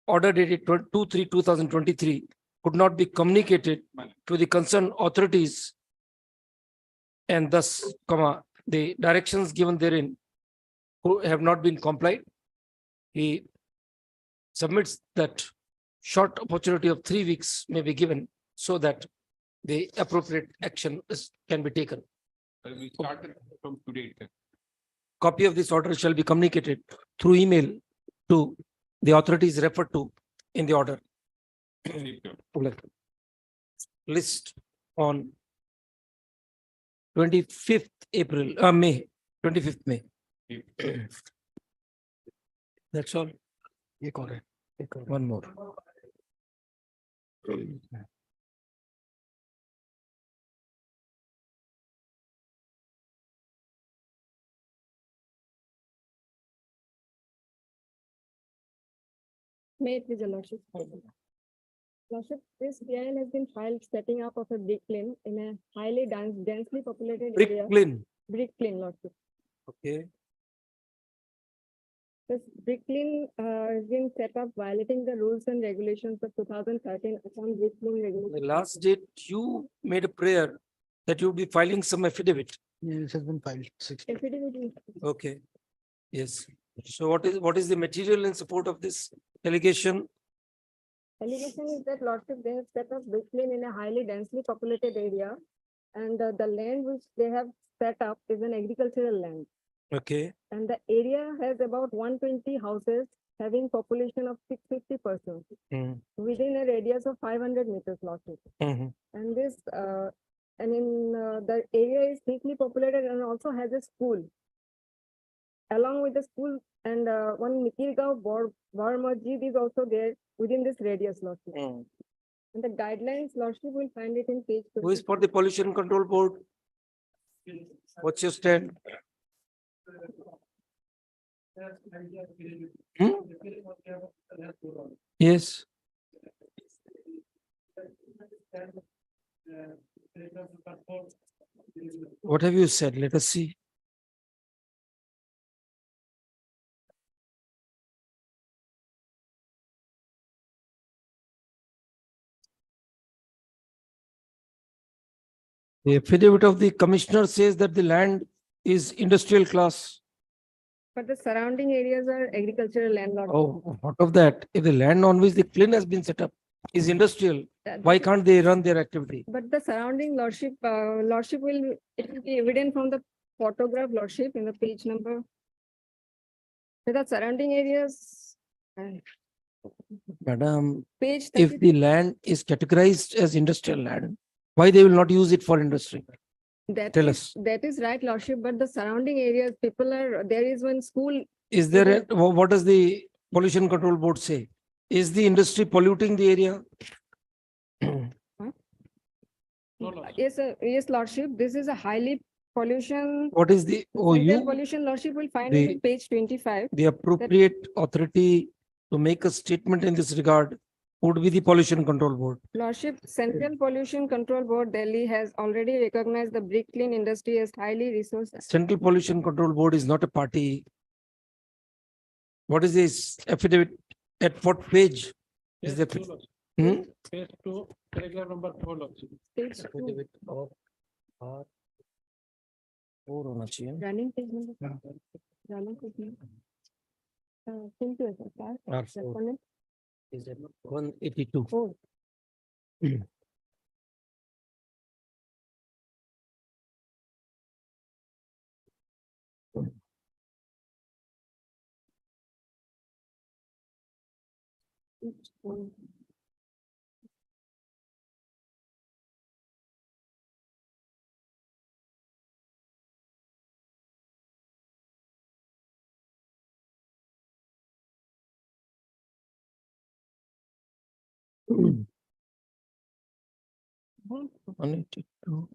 order dated 2/3/2023 could not be communicated to the concerned authorities. And thus, the directions given therein who have not been complied. He submits that short opportunity of 3 weeks may be given so that the appropriate action can be taken.
We started from today.
Copy of this order shall be communicated through email to the authorities referred to in the order. List on 25th April, May, 25th May. That's all. One more.
May it please, your Lordship. Lordship, this PIL has been filed setting up of a brick kiln in a highly densely populated area.
Bricklin.
Brick kiln, Lordship.
Okay.
This brick kiln has been set up violating the rules and regulations of 2013 Assam brick kiln
The
regulations.
last date you made a prayer that you would be filing some affidavit.
Yeah, it has been filed. 60.
Affidavit is-
Okay. Yes. So what is the material in support of this allegation?
Allegation is that Lordship, they have set up brick kiln in a highly densely populated area. And the land which they have set up is an agricultural land.
Okay.
And the area has about 120 houses having population of 650 persons
Mm.
within a radius of 500 meters, Lordship.
Mhm.
And this, the area is thickly populated and also has a school. Along with the school and one Mikirgaon War Masjid is also there within this radius, Lordship.
Mm.
And the guidelines, Lordship will find it in page.
Who is for the pollution control board? What's your stand? Hmm? Yes. What have you said? Let us see. The affidavit of the commissioner says that the land is industrial class.
But the surrounding areas are agricultural land. Lordship.
Oh, what of that? If the land on which the kiln has been set up is industrial, why can't they run their activity?
But the surrounding lordship, lordship it will be evident from the photograph lordship in the page number. With the surrounding areas.
Madam,
Page
if
32.
the land is categorized as industrial land, why they will not use it for industry? Tell us.
That is right, lordship, but the surrounding areas, there is one school.
Is there, what does the pollution control board say? Is the industry polluting the area?
Yes, lordship, this is a highly pollution.
What is the,
Central pollution lordship will find it in page 25.
the appropriate authority to make a statement in this regard would be the pollution control board.
Lordship, Central Pollution Control Board, Delhi has already recognized the brick kiln industry as highly resource.
Central Pollution Control Board is not a party. What is this affidavit? At what page is the?
Page 2, paragraph number 4.
Page 2.
Affidavit of R4 होना चाहिए।
Running page number. Running page number. Thank you, sir.
R4 is at 182.
Oh.
Mm. 182.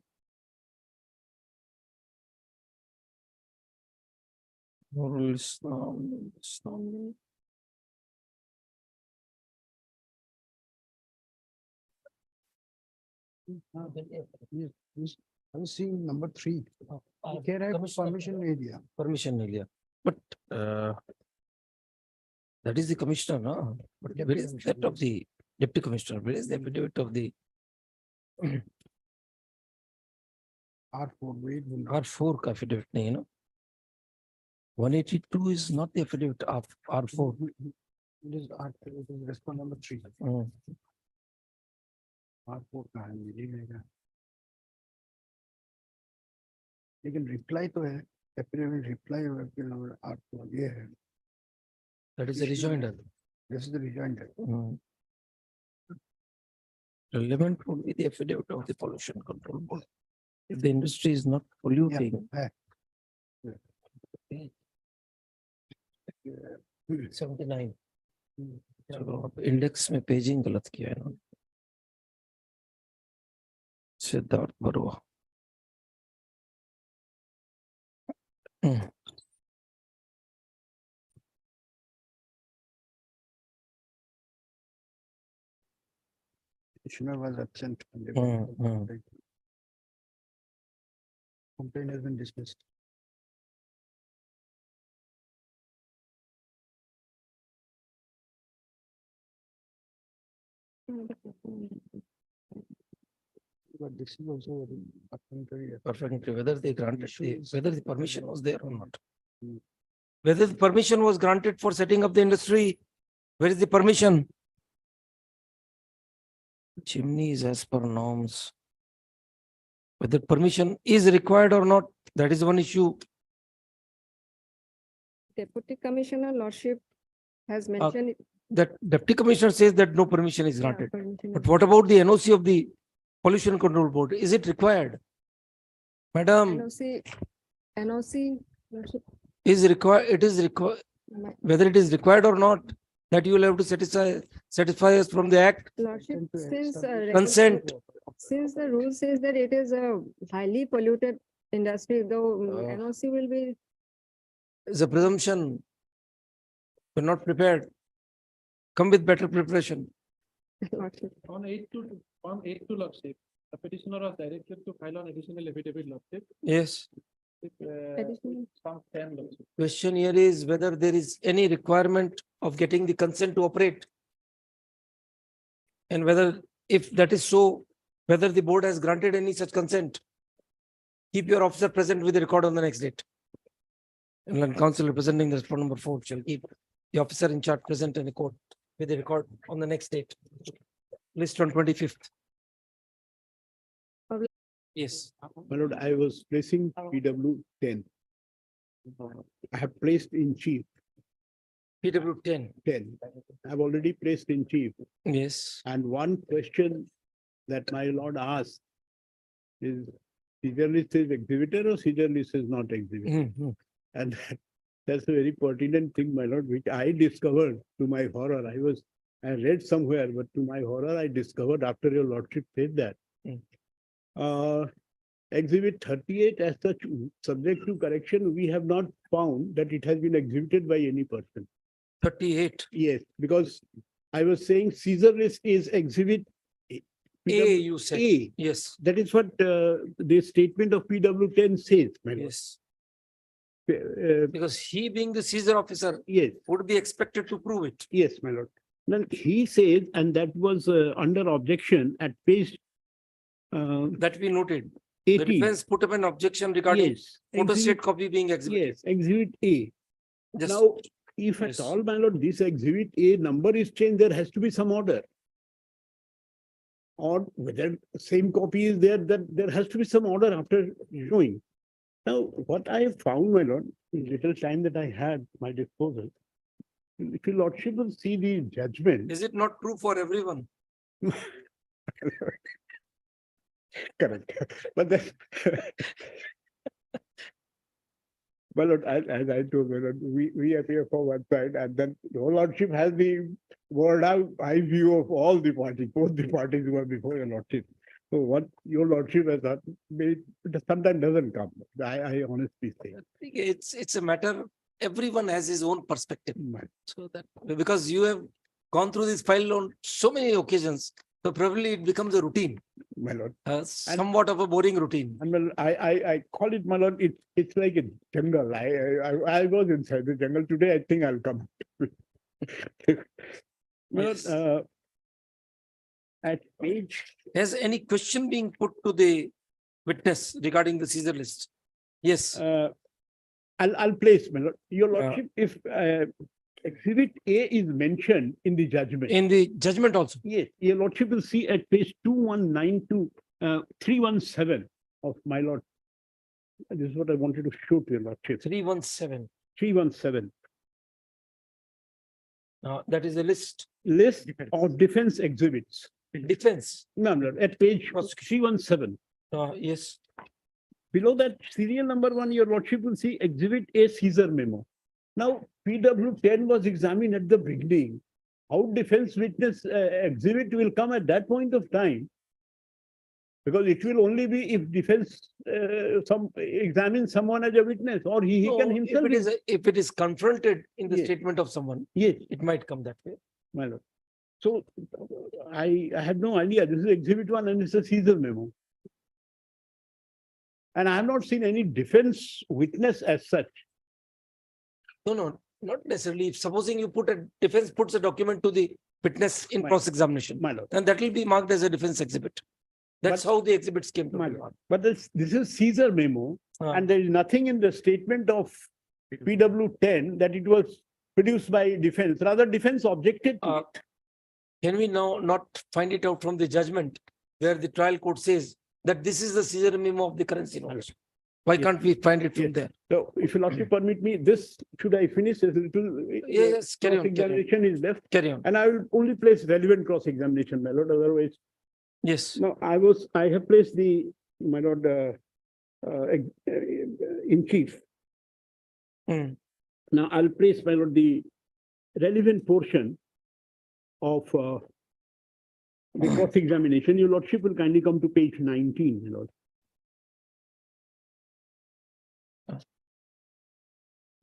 Moral Islam.
I'm seeing number 3. Care Act permission area.
Permission area. But that is the commissioner, no? But where is that of the deputy commissioner? Where is the affidavit of the
R4, wait.
R4 का affidavit नहीं है ना? 182 is not the affidavit of R4.
It is R4, it is response number 3. R4 कहाँ है मिलेगा? लेकिन reply तो है, affidavit reply R4 ये है.
That is a rejoinder.
This is the rejoinder.
Relevant would be the affidavit of the pollution control board. If the industry is not polluting.
Yeah.
79. चलो index में पेजिंग गलत किया है ना Siddharth Barua
Petitioner was absent. Complaint has been dismissed. But this is also very
perfectly whether they granted whether the permission was there or not. Whether the permission was granted for setting up the industry, where is the permission? Chimneys as per norms. Whether permission is required or not, that is one issue.
Deputy Commissioner Lordship has mentioned it.
That Deputy Commissioner says that no permission is
Yeah,
granted.
permission
But
is-
what about the NOC of the Pollution Control Board? Is it required? Madam,
NOC, Lordship,
is required, it is required, whether it is required or not, that you will have to satisfy us from the act.
Lordship, since
Consent.
since the rule says that it is a highly polluted industry, though NOC will be.
Is a presumption. We're not prepared. Come with better preparation.
Lordship.
On 8 to Lordship, the petitioner was directed to file an additional affidavit, Lordship.
Yes.
Additional.
Some 10 Lordship.
Question here is whether there is any requirement of getting the consent to operate. And whether, if that is so, whether the board has granted any such consent. Keep your officer present with the record on the next date. And counsel representing the respondent number 4 shall keep the officer in charge present in the court with the record on the next date. List on 25th. Yes.
My lord, I was placing PW 10. I have placed in chief
PW 10.
10. I've already placed in chief.
Yes.
And one question that my lord asked is, seizure list is exhibited or seizure list is not exhibited?
Mhm.
And that's a very pertinent thing, my lord, which I discovered to my horror. I read somewhere, but to my horror, I discovered after your lordship said that. Exhibit 38 as such, subject to correction, we have not found that it has been exhibited by any person.
38.
Yes, because I was saying Caesar list is exhibit
A, you said.
A.
Yes.
That is what the statement of PW 10 says, my lord.
Yes.
Uh,
Because he being the Caesar officer
yes,
would be expected to prove it.
yes, my lord. Then he says, and that was under objection at page
That we noted. The
80.
defense put up an objection regarding
Yes,
photostat copy being exhibited.
yes, exhibit A.
Just-
Now, if at
yes.
all, my lord, this exhibit A number is changed, there has to be some order. Or whether same copy is there, that there has to be some order after showing. Now, what I have found, my lord, in little time that I had at my disposal, if your lordship will see the judgment.
Is it not true for everyone?
Correct. But then. Well, Lord, as I told you, Lord, we appear for one side, and then your lordship has the word out eye view of all the parties, both the parties who are before your lordship. So what your lordship has done, it sometimes doesn't come. I honestly say.
I think it's a matter, everyone has his own perspective.
Right.
So that, because you have gone through this file on so many occasions, so probably it becomes a routine,
My lord.
somewhat of a boring routine.
And well, I call it, my lord, it's like a jungle. I was inside the jungle today. I think I'll come. My
Yes.
lord, at page.
Has any question being put to the witness regarding the Caesar list? Yes.
I'll place, my lord. Your lordship, if exhibit A is mentioned in the judgment.
In the judgment also.
Yes, your lordship will see at page 2192, 317 of my lord. This is what I wanted to show to your lordship.
317.
317.
That is a list.
List of defense exhibits.
Defense.
No, no, at page 317.
Yes.
Below that serial number 1, your lordship will see exhibit A Caesar memo. Now, PW 10 was examined at the beginning. How defense witness exhibit will come at that point of time? Because it will only be if defense examines someone as a witness, or he
No,
can himself.
if it is confronted in the
Yes.
statement of someone,
Yes,
it might come that way.
my lord. So I had no idea. This is exhibit 1 and it's a Caesar memo. And I have not seen any defense witness as such.
No, not necessarily. If supposing you put a defense puts a document to the witness in
My-
cross-examination,
My lord.
then that will be marked as a defense exhibit. That's
But-
how the exhibits came to
My
be.
lord. But this is Caesar memo,
Ah.
and there is nothing in the statement of PW 10 that it was produced by defense. Rather, defense objected to it.
Can we now not find it out from the judgment where the trial court says that this is the Caesar memo of the currency notes? Why
Yes.
can't we find it from
Yes.
there?
So if you lordship permit me, this, should I finish? A little
Yes, carry on, carry on.
examination is left,
Carry on.
and I will only place relevant cross examination, my lord. Otherwise,
Yes.
no, I have placed my lord, in chief.
Hmm.
Now I'll place, my lord, the relevant portion of the cross examination. Your lordship will kindly come to page 19, my lord.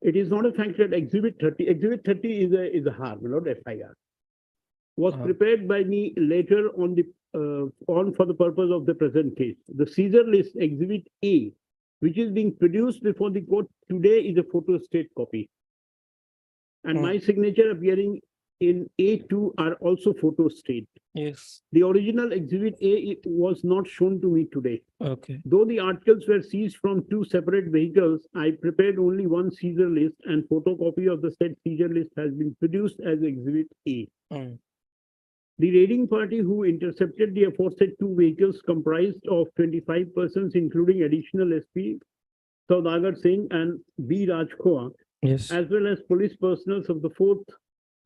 It is not a fact that exhibit 30 is a harm, not FIR. Was prepared by me later on for the purpose of the present case. The Caesar list exhibit A, which is being produced before the court today, is a photostat copy. And my signature appearing in A2 are also photo state.
Yes,
The original exhibit A was not shown to me today.
okay.
Though the articles were seized from two separate vehicles, I prepared only one seizure list and photocopy of the said seizure list has been produced as exhibit A.
Mm.
The raiding party who intercepted the aforesaid two vehicles comprised of 25 persons, including additional SP Saudagar Singh and B. Rajkhoa,
Yes.
as well as police personnel of the 4th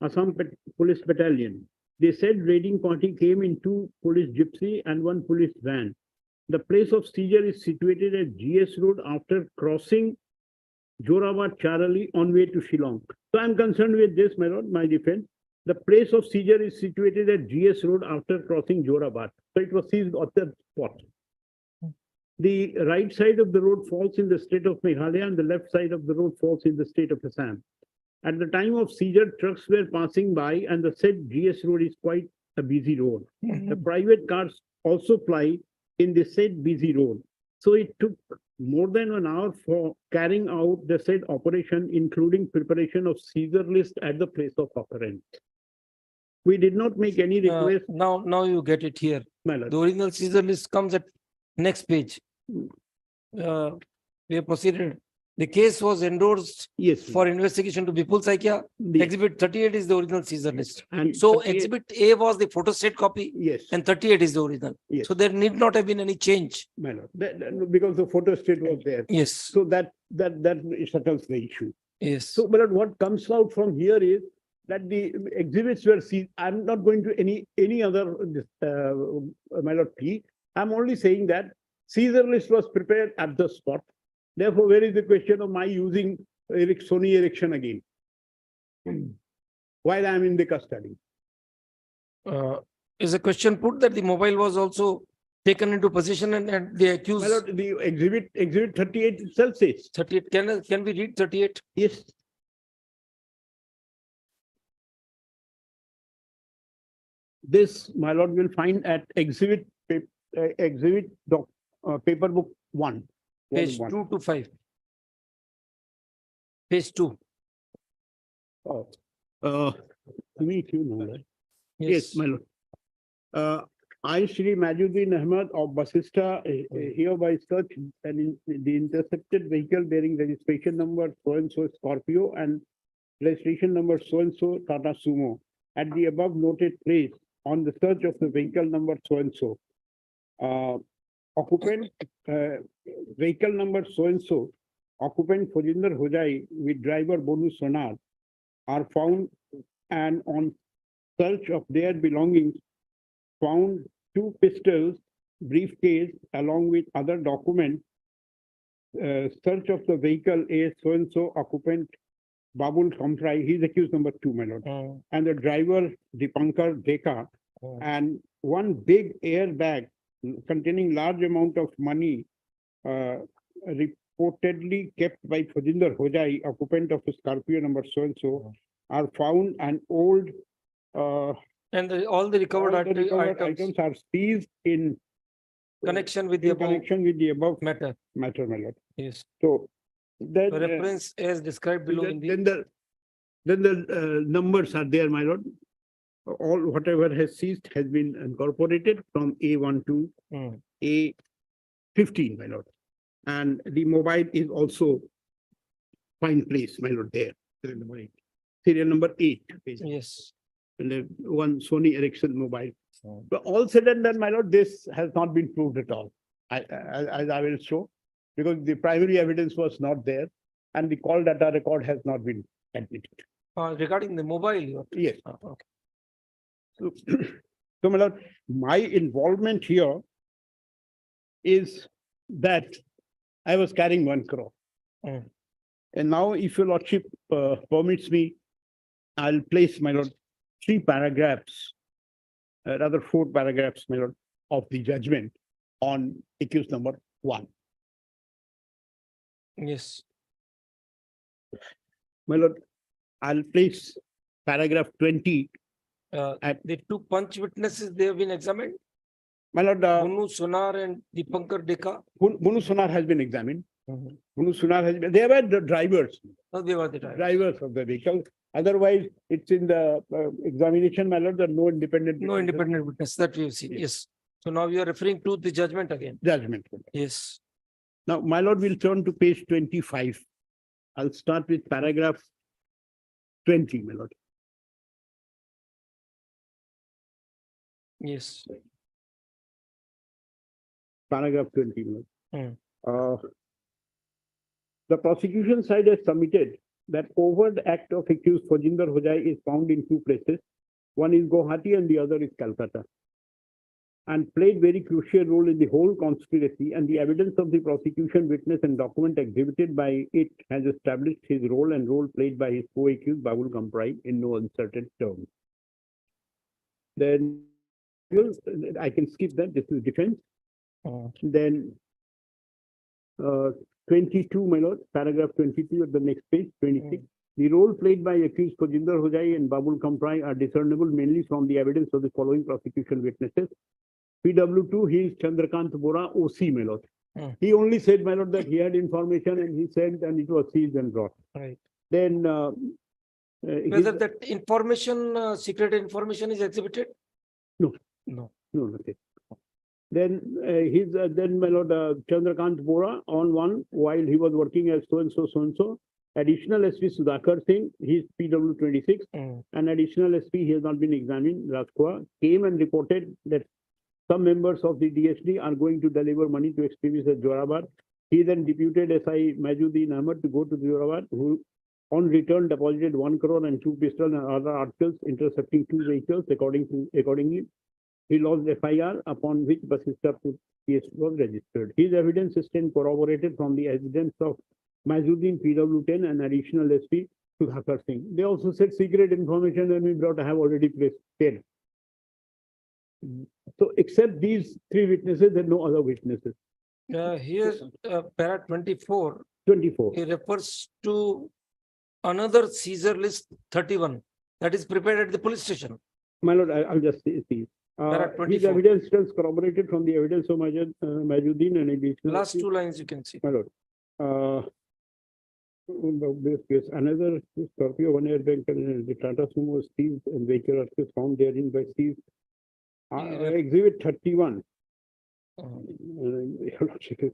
Assam Police Battalion. They said raiding party came in two police gypsy and one police van. The place of seizure is situated at GS Road after crossing Jorabat Charali on way to Shillong. So I'm concerned with this, my lord, my defense. The place of seizure is situated at GS Road after crossing Jorabat. So it was seized at that spot. The right side of the road falls in the state of Meghalaya and the left side of the road falls in the state of Assam. At the time of seizure, trucks were passing by and the said GS Road is quite a busy road. The private cars also ply in the said busy road. So it took more than an hour for carrying out the said operation, including preparation of seizure list at the place of occurrence. We did not make any request.
Now you get it here.
My lord.
The original seizure list comes at next page. We have proceeded. The case was endorsed
Yes.
for investigation to Vipul Saikia.
The-
Exhibit 38 is the original seizure list.
And
So
38
exhibit A was the photostat copy
Yes,
and 38 is the original.
Yes.
So there need not have been any change.
my lord. Because the photo state was there.
Yes,
So that settles the issue.
yes.
So, but what comes out from here is that the exhibits were seized. I'm not going to any other, my lord P. I'm only saying that seizure list was prepared at the spot. Therefore, where is the question of my using Sony Ericsson again? While I'm in the custody.
Is a question put that the mobile was also taken into possession and the
My
accused
lord, the exhibit 38 itself says,
38, can we read 38?
yes. This, my lord, will find at exhibit paper book 1.
Page
volume
2 to 5. Page 2.
one. Me too, no, right? Yes, my lord. I, Shri Majuddin Ahmad of Basista, hereby search and the intercepted vehicle bearing registration number so-and-so Scorpio and registration number so-and-so Tata Sumo at the above noted place on the search of the vehicle number so-and-so. Occupant, vehicle number so-and-so, occupant Fojinder Hojai with driver Bonu Sonar are found and on search of their belongings found 2 pistols, briefcase along with other documents. Search of the vehicle is so-and-so occupant Babul Kamtrai, he's accused number 2, my lord. And the driver Dipankar Deka and one big airbag containing large amount of money reportedly kept by Fojinder Hojai, occupant of a Scorpio number so-and-so, are found and old
And all the recovered
all the recovered
items
items are seized in
connection with the above
connection with the above
matter.
matter, my lord.
Yes.
So then,
The reference as described below in the.
then the numbers are there, my lord. All whatever has ceased has been incorporated from A1 to
Hmm.
A15, my lord. And the mobile is also fine place, my lord, there. Serial number 8.
Yes.
And the one Sony Ericsson mobile. But all said and done, my lord, this has not been proved at all. As I will show, because the primary evidence was not there and the call data record has not been admitted.
Regarding the mobile.
Yes.
Okay.
So, my lord, my involvement here is that I was carrying 1 crore.
Mm.
And now if your lordship permits me, I'll place, my lord, 3 paragraphs, rather 4 paragraphs, my lord, of the judgment on accused number 1.
Yes.
My lord, I'll place paragraph 20.
The 2 punch witnesses, they have been examined.
My lord,
Bunu Sonar and Dipankar Deka.
Bunu Sonar has been examined. Bunu Sonar has been, they were the drivers.
Not they were the drivers.
drivers of the vehicle. Otherwise, it's in the examination, my lord, there are no independent.
No
witnesses.
independent witness that we have seen.
Yes.
Yes. So now you are referring to the judgment again.
Judgment.
Yes.
Now, my lord, will turn to page 25. I'll start with paragraph 20, my lord.
Yes.
Paragraph 20. my
Hmm.
lord. The prosecution side has submitted that overt act of accused Fajinder Hojai is found in two places. One is Guwahati and the other is Calcutta, and played very crucial role in the whole conspiracy, and the evidence of the prosecution witness and document exhibited by it has established his role and role played by his co-accused Babul Kampai in no uncertain terms. Then I can skip that. This is defense. Then 22, my lord, paragraph 22 at the next page, 26. The role played by accused Fajinder Hojai and Babul Kampai are discernible mainly from the evidence of the following prosecution witnesses. PW2, he is Chandrakant Bora, OC, my lord. He only said, my lord, that he had information and he sent and it was seized and brought.
Right.
Then
Whether that information, secret information is exhibited?
No.
No.
No, nothing. Then then my lord Chandrakant Bora on one while he was working as so and so. Additional SP Sudhakar Singh, he is PW 26, and additional SP he has not been examined. Rajkua came and reported that some members of the DSD are going to deliver money to extremists at Jorabad. He then deputed SI Majuddin Ahmed to go to Jorabad, who on return deposited 1 crore and 2 pistols and other articles, intercepting 2 vehicles. Accordingly, he lodged FIR upon which Basista case was registered. His evidence is then corroborated from the evidence of Majuddin PW10 and additional SP Sudhakar Singh. They also said secret information when we brought, I have already placed 10. So except these 3 witnesses, there are no other witnesses.
Here, para 24.
24.
He refers to another Caesar list 31 that is prepared at the police station.
My lord, I'll just see. His evidence is corroborated from the evidence of Majuddin and additional.
Last 2 lines you can see.
My lord. Yes, another Scorpio 1 airbag and the Tata Sumo was seized and vehicle articles found therein by seized. Exhibit 31.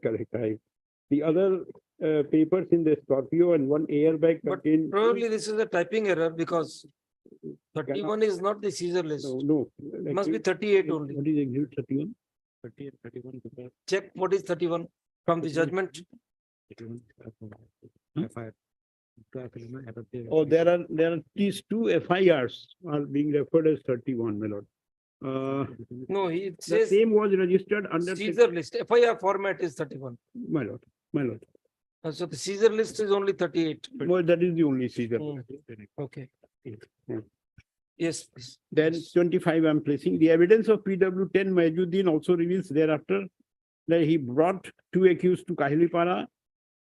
Correct. The other papers in the Scorpio and 1 airbag contain.
Probably this is a typing error because 31 is not the Caesar list.
No.
It must be 38 only.
What is exhibit 31?
31. Check what is 31 from the judgment.
Oh, there are these 2 FIRs are being referred as 31, my lord.
No, it
The
says
same was registered under
Caesar list. FIR format is 31.
My lord, my lord.
So the Caesar list is only 38.
Well, that is the only Caesar.
Okay.
Yeah.
Yes, please.
Then 25 I'm placing. The evidence of PW10 Majuddin also reveals thereafter that he brought 2 accused to Kahilipara.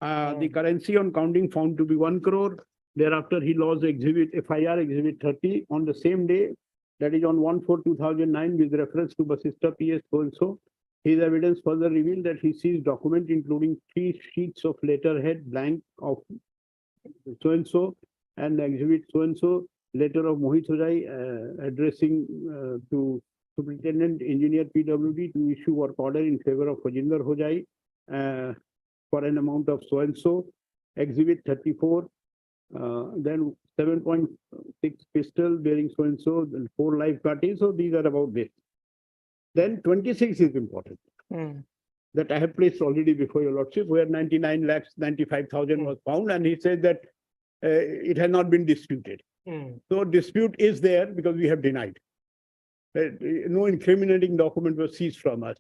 The currency on counting found to be 1 crore. Thereafter, he lodged exhibit FIR exhibit 30 on the same day. That is on 1/4/2009 with reference to Basista PS so. His evidence further revealed that he seized document including 3 sheets of letterhead blank of so and exhibit so, letter of Mohit Hojai addressing to Superintendent Engineer PWD to issue work order in favor of Fajinder Hojai for an amount of so, exhibit 34, then 7.6 pistol bearing so, then 4 live cartridges. So these are about this. Then 26 is important. That I have placed already before your lordship, where 99,95,000 was found, and he said that it has not been disputed. So dispute is there because we have denied. No incriminating document was seized from us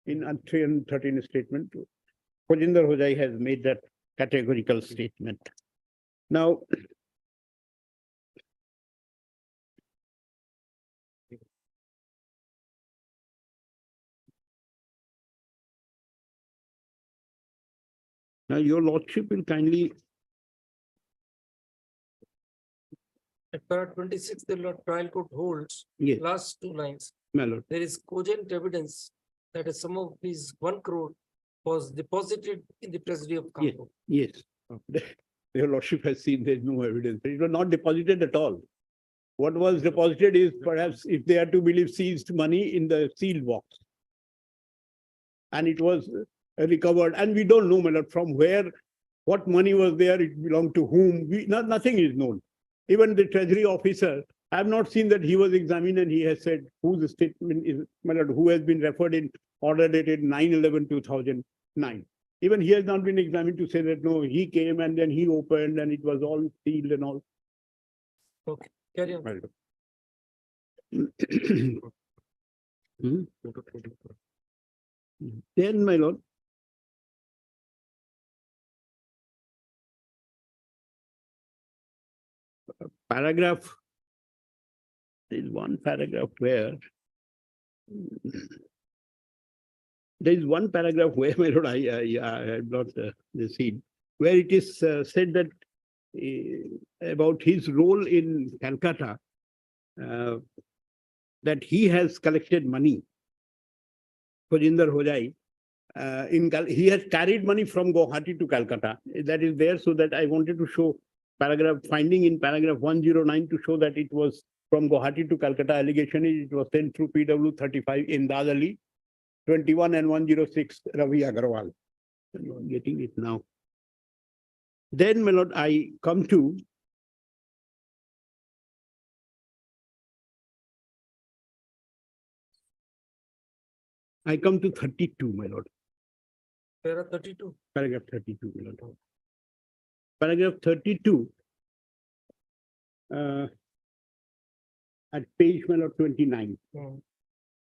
in 313 statement. Fajinder Hojai has made that categorical statement. Now, your lordship will kindly.
At para 26, the trial court holds
Yes.
last 2 lines.
My lord.
There is cogent evidence that a sum of these 1 crore was deposited in the treasury of Campo.
Yes. Your lordship has seen there's no evidence. It was not deposited at all. What was deposited is perhaps, if they are to believe, seized money in the sealed box. And it was recovered, and we don't know, my lord, from where, what money was there, it belonged to whom, nothing is known. Even the treasury officer, I have not seen that he was examined and he has said whose statement is, my lord, who has been referred in order dated 9/11/2009. Even he has not been examined to say that, no, he came and then he opened and it was all sealed and all.
Okay, carry on.
My lord. Then, my lord, paragraph, there is one paragraph where there is one paragraph where, my lord, I have not seen, where it is said that about his role in Calcutta, that he has collected money. Khojinder Hojai, he has carried money from Guwahati to Calcutta. That is there, so that I wanted to show paragraph finding in paragraph 109 to show that it was from Guwahati to Calcutta. Allegation is it was sent through PW 35 in Dadali 21 and 106 Ravi Agarwal. I'm getting it now. Then, my lord, I come to I come to 32, my lord.
Para 32.
Paragraph 32, my lord. Paragraph 32, at page, my lord, 29.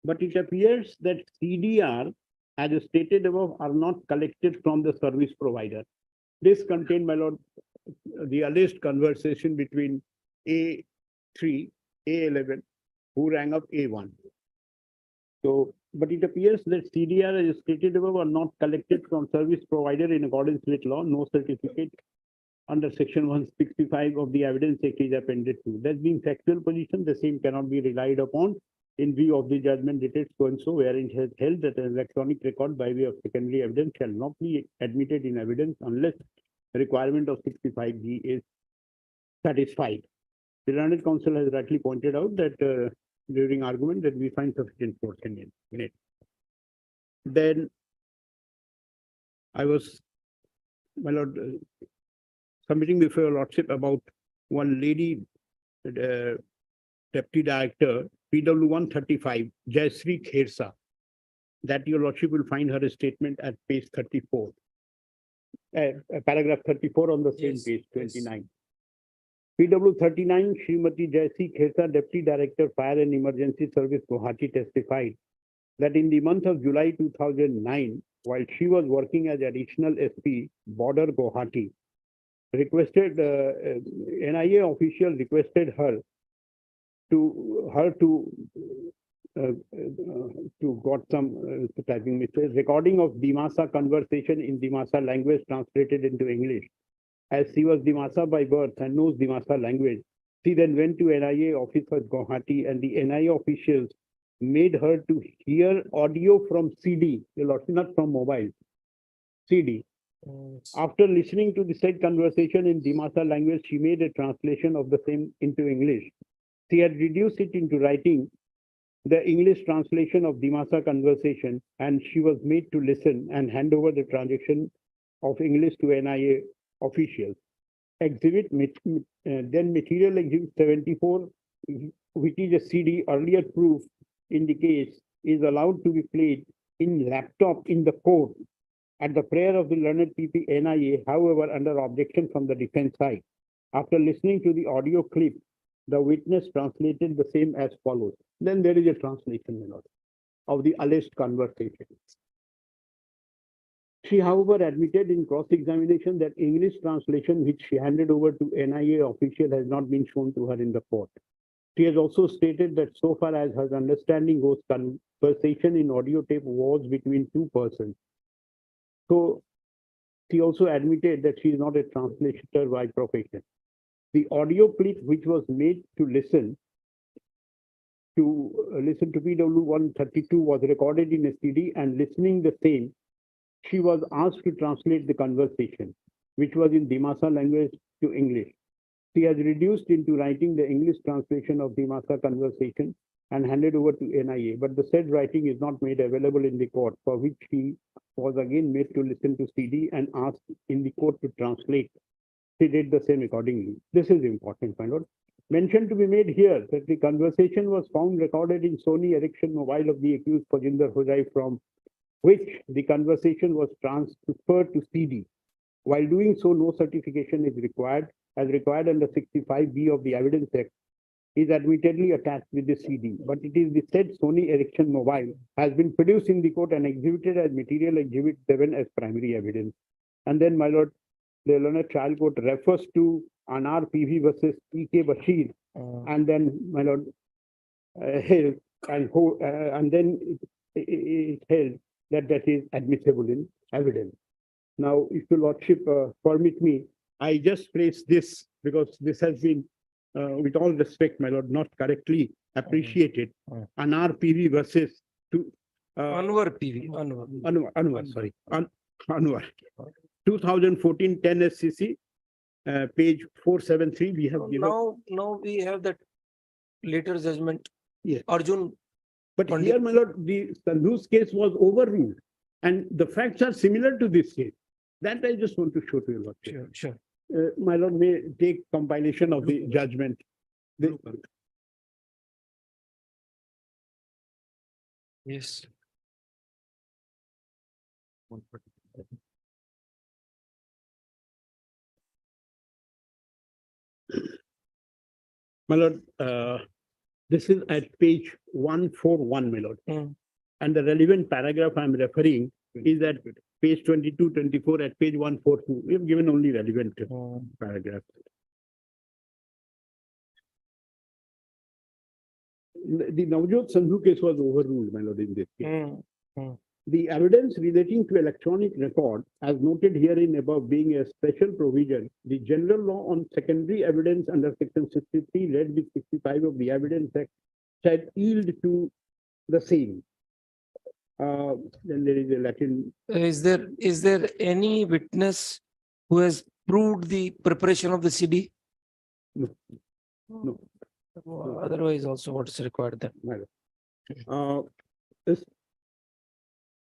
But it appears that CDR, as stated above, are not collected from the service provider. This contained, my lord, the alleged conversation between A3, A11, who rang up A1. So, but it appears that CDR, as stated above, are not collected from service provider in accordance with law. No certificate under section 165 of the Evidence Act is appended to. That being factual position, the same cannot be relied upon in view of the judgment dated so and so, wherein it has held that an electronic record by way of secondary evidence shall not be admitted in evidence unless the requirement of 65G is satisfied. The learned counsel has rightly pointed out that during argument that we find sufficient force in it. Then I was, my lord, submitting before your lordship about one lady, deputy director, PW 135, Jayashree Khersa. That your lordship will find her statement at page 34. Paragraph 34 on the same page, 29. PW 39, Srimati Jayashree Khersa, Deputy Director, Fire and Emergency Service, Guwahati, testified that in the month of July 2009, while she was working as additional SP, Border Guwahati, requested NIA official requested her to got some typing mistake, recording of Dimasa conversation in Dimasa language translated into English. As she was Dimasa by birth and knows Dimasa language, she then went to NIA office at Guwahati, and the NIA officials made her to hear audio from CD, not from mobile, CD. After listening to the said conversation in Dimasa language, she made a translation of the same into English. She had reduced it into writing, the English translation of Dimasa conversation, and she was made to listen and hand over the translation of English to NIA officials. Exhibit, then material exhibit 74, which is a CD, earlier proof in the case, is allowed to be played in laptop in the court at the prayer of the learned PP NIA, however, under objection from the defense side. After listening to the audio clip, the witness translated the same as follows. Then there is a translation of the alleged conversation. She, however, admitted in cross-examination that English translation which she handed over to NIA official has not been shown to her in the court. She has also stated that so far as her understanding goes, conversation in audio tape was between two persons. So she also admitted that she is not a translator by profession. The audio clip which was made to listen to PW 132 was recorded in a CD, and listening the same, she was asked to translate the conversation. which was in Dimasa language to English. She has reduced into writing the English translation of Dimasa conversation and handed over to NIA, but the said writing is not made available in the court, for which he was again made to listen to CD and asked in the court to translate. She did the same accordingly. This is important, my lord. Mention to be made here that the conversation was found recorded in Sony Ericsson mobile of the accused Pajinder Hojai, from which the conversation was transferred to CD. While doing so, no certification is required, as required under 65B of the Evidence Act, is admittedly attached with the CD, but it is the said Sony Ericsson mobile has been produced in the court and exhibited as material exhibit 7 as primary evidence. And then, my lord, the learned trial court refers to Anar PV versus PK Bashir, and then, my lord, held and then it held that that is admissible in evidence. Now, if your lordship permit me, I just place this because this has been, with all respect, my lord, not correctly appreciated. Anar PV versus to
Anwar PV,
Anwar, sorry, Anwar. 2014 10 SCC, page 473, we have given.
Now we have that later judgment.
Yes.
Arjun.
But here, my lord, the Sandhu's case was overruled, and the facts are similar to this case. That I just want to show to you, lordship.
Sure.
My lord may take compilation of the judgment.
Yes.
My lord, this is at page 141, my lord. And the relevant paragraph I'm referring is at page 22, 24, at page 142. We have given only relevant paragraph. The Navjot Sandhu case was overruled, my lord, in this case. The evidence relating to electronic record, as noted herein above, being a special provision, the general law on secondary evidence under section 63, read with 65 of the Evidence Act, shall yield to the same. Then there is a Latin.
Is there any witness who has proved the preparation of the CD?
No.
Otherwise, also what is required then?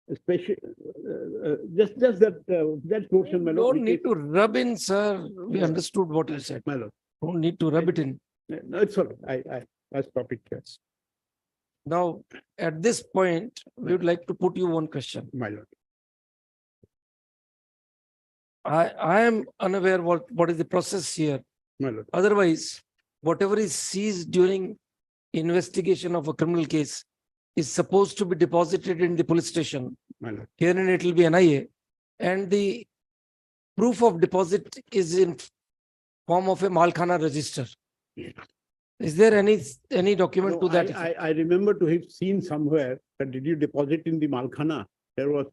Especially just that portion.
You don't need to rub in, sir. We understood what you said.
My lord.
Don't need to rub it in.
No, it's all right. I stop it. Yes.
Now, at this point, we would like to put you one question.
My lord.
I am unaware what is the process here.
My lord.
Otherwise, whatever is seized during investigation of a criminal case is supposed to be deposited in the police station.
My lord.
Herein it will be NIA, and the proof of deposit is in form of a Malkhana register. Is there any document to that?
I remember to have seen somewhere that did you deposit in the Malkhana? There was,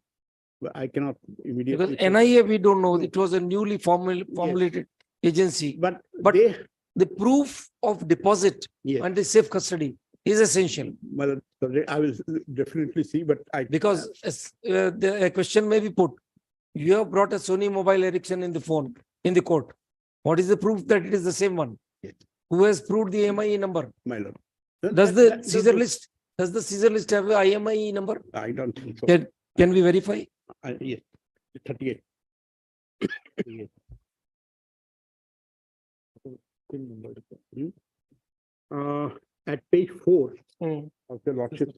I cannot immediately.
Because NIA, we don't know. It was a newly formulated agency.
But
the proof of deposit and the safe custody is essential.
Well, I will definitely see, but
because a question may be put. You have brought a Sony mobile Ericsson in the phone in the court. What is the proof that it is the same one?
Yes.
Who has proved the IMEI number?
My lord.
Does the Caesar list have a IMEI number?
I don't think so.
Can we verify?
Yes, 38. At page 4 of the lordship,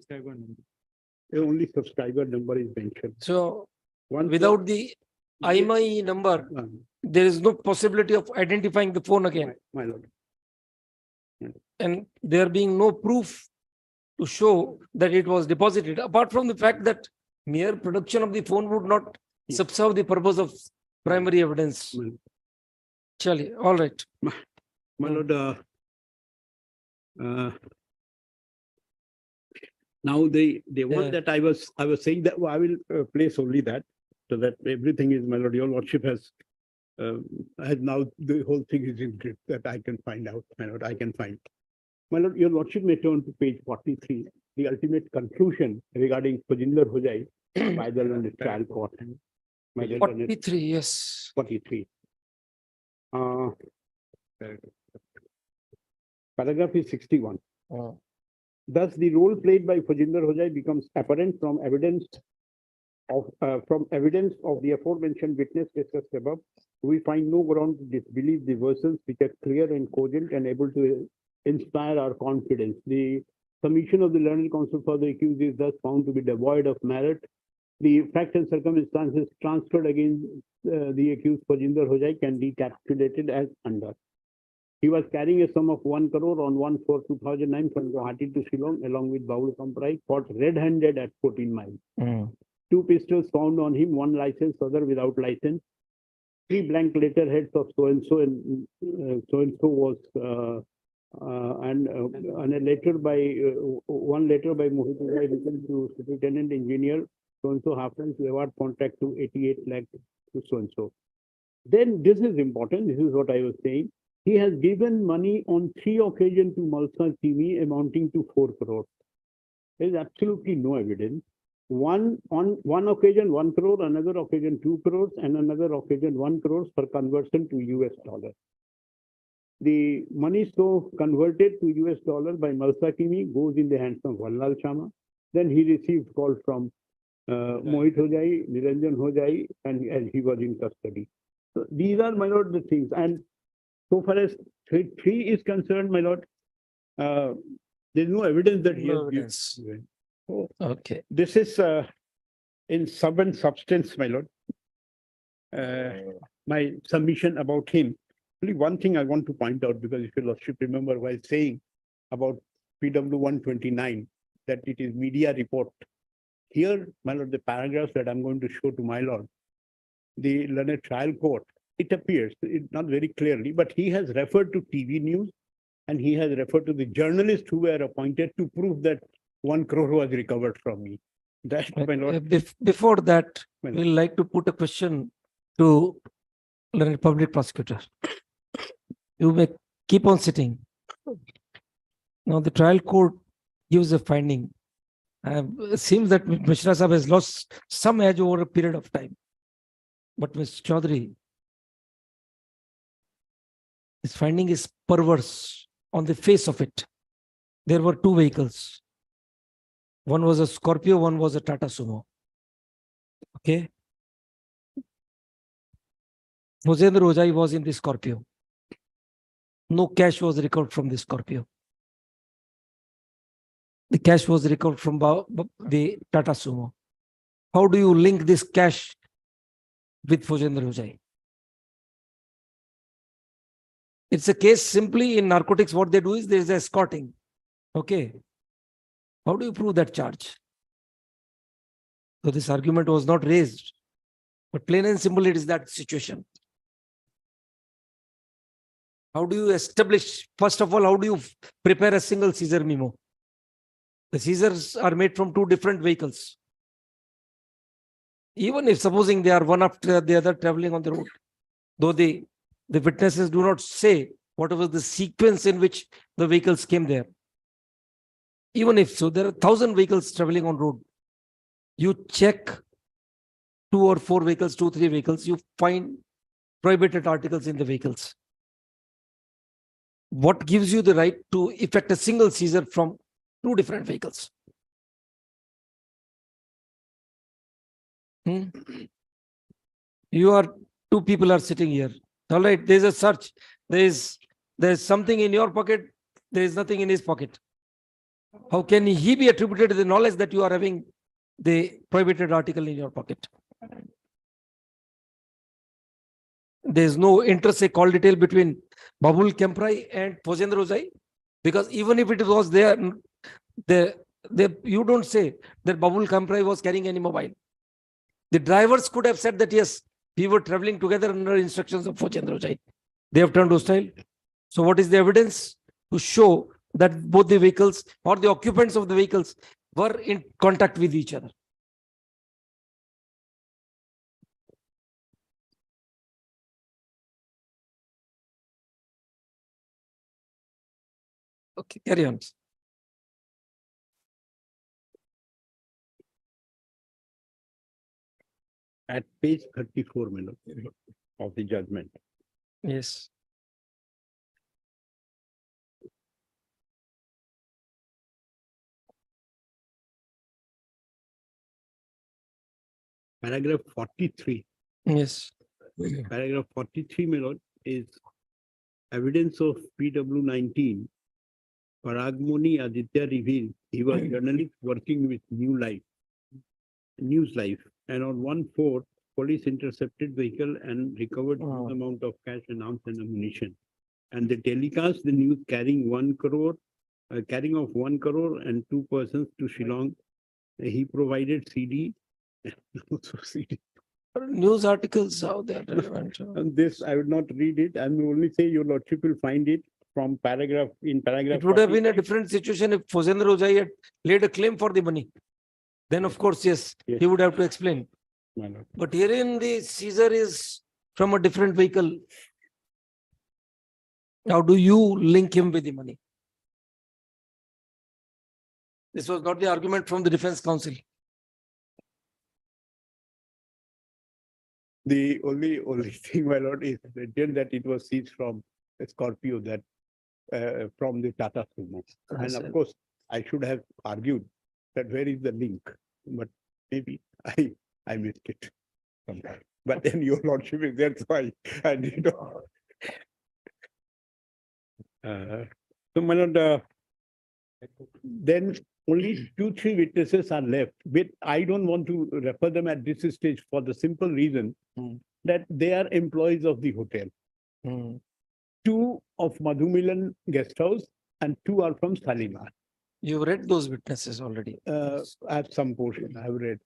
only subscriber number is mentioned.
So without the IMEI number, there is no possibility of identifying the phone again.
My lord.
And there being no proof to show that it was deposited, apart from the fact that mere production of the phone would not subserve the purpose of primary evidence. Chali, all right.
My lord, now the one that I was saying that I will place only that, so that everything is, my lord, your lordship has now the whole thing is in grip that I can find out, my lord, I can find. My lord, your lordship may turn to page 43, the ultimate conclusion regarding Pajinder Hojai by the trial court.
43, yes.
43. Uh, Paragraph is 61. Thus, the role played by Fajinder Hojai becomes apparent from evidence of the aforementioned witness discussed above. We find no ground to disbelieve the versions which are clear and cogent and able to inspire our confidence. The submission of the learned counsel for the accused is thus found to be devoid of merit. The facts and circumstances transferred against the accused Fajinder Hojai can be calculated as under. He was carrying a sum of 1 crore on 1/4/2009 from Guwahati to Shillong along with Baul Kamprai, caught red-handed at 14 miles. 2 pistols found on him, 1 licensed, other without license. 3 blank letterheads of so-and-so and so-and-so was and a letter by one letter by Mohit Rai written to Superintendent Engineer so-and-so happens to award contract to 88 lakh to so-and-so. Then this is important. This is what I was saying. He has given money on 3 occasions to Malsa Kimi amounting to 4 crores. There is absolutely no evidence. On one occasion, 1 crore, another occasion, 2 crores, and another occasion, 1 crores for conversion to US dollar. The money so converted to US dollar by Malsa Kimi goes in the hands of Vallal Shama. Then he received call from Mohit Hojai, Niranjan Hojai, and he was in custody. So these are, my lord, the things. And so far as three is concerned, my lord, there's no evidence that he
No
has given. Oh,
Okay.
this is in sub and substance, my lord. My submission about him. Only one thing I want to point out, because if your lordship remember while saying about PW 129, that it is media report. Here, my lord, the paragraphs that I'm going to show to my lord, the learned trial court, it appears, not very clearly, but he has referred to TV news and he has referred to the journalists who were appointed to prove that 1 crore was recovered from me. That, my lord.
Before that,
Well-
we'd like to put a question to the public prosecutor. You may keep on sitting. Now, the trial court gives a finding. It seems that Mishra Sahib has lost some edge over a period of time. But Mr. Chaudhary, his finding is perverse on the face of it. There were 2 vehicles. One was a Scorpio, one was a Tata Sumo. Okay. Mozendra Ojai was in the Scorpio. No cash was recovered from the Scorpio. The cash was recovered from the Tata Sumo. How do you link this cash with Mozendra Ojai? It's a case simply in narcotics. What they do is there is escorting. Okay. How do you prove that charge? So this argument was not raised, but plain and simple, it is that situation. How do you establish, first of all, how do you prepare a single seizure memo? The seizures are made from 2 different vehicles. Even if supposing they are one after the other traveling on the road, though the witnesses do not say what was the sequence in which the vehicles came there. Even if so, there are 1,000 vehicles traveling on road. You check 2 or 4 vehicles, 2, 3 vehicles, you find prohibited articles in the vehicles. What gives you the right to effect a single seizure from 2 different vehicles? You are 2 people are sitting here. All right, there's a search. There's something in your pocket. There is nothing in his pocket. How can he be attributed to the knowledge that you are having the prohibited article in your pocket? There is no intersect call detail between Babul Kemprai and Mozendra Ojai, because even if it was there, you don't say that Babul Kemprai was carrying any mobile. The drivers could have said that yes, we were traveling together under instructions of Mozendra Ojai. They have turned hostile. So what is the evidence to show that both the vehicles or the occupants of the vehicles were in contact with each other? Okay, carry on.
At page 34, my lord, of the judgment,
Yes.
Paragraph 43.
Yes.
Paragraph 43, my lord, is evidence of PW 19. Paragmoni Aditya revealed he was journalist working with News Life, and on 1/4, police intercepted vehicle and recovered
Oh.
amount of cash and arms and ammunition. And they telecast the news carrying 1 crore, carrying of 1 crore and 2 persons to Shillong. He provided CD. Also CD.
News articles, how they are relevant.
And this, I would not read it. I will only say your lordship will find it from paragraph, in paragraph.
It would have
40.
been a different situation if Fozendra Ojai had laid a claim for the money. Then of course, yes,
Yes.
he would have to explain.
My lord.
But herein the seizure is from a different vehicle. How do you link him with the money? This was not the argument from the defense counsel.
The only thing, my lord, is that it was seized from a Scorpio that from the Tata Sumo. And
Yes,
of
sir.
course, I should have argued that where is the link, but maybe I missed it sometime. But then your lordship is there, so I did. So my lord, then only 2-3 witnesses are left. But I don't want to refer them at this stage for the simple reason that they are employees of the hotel. 2 of Madhumilan guest house and 2 are from Salimar.
You read those witnesses already.
I have some portion I have read.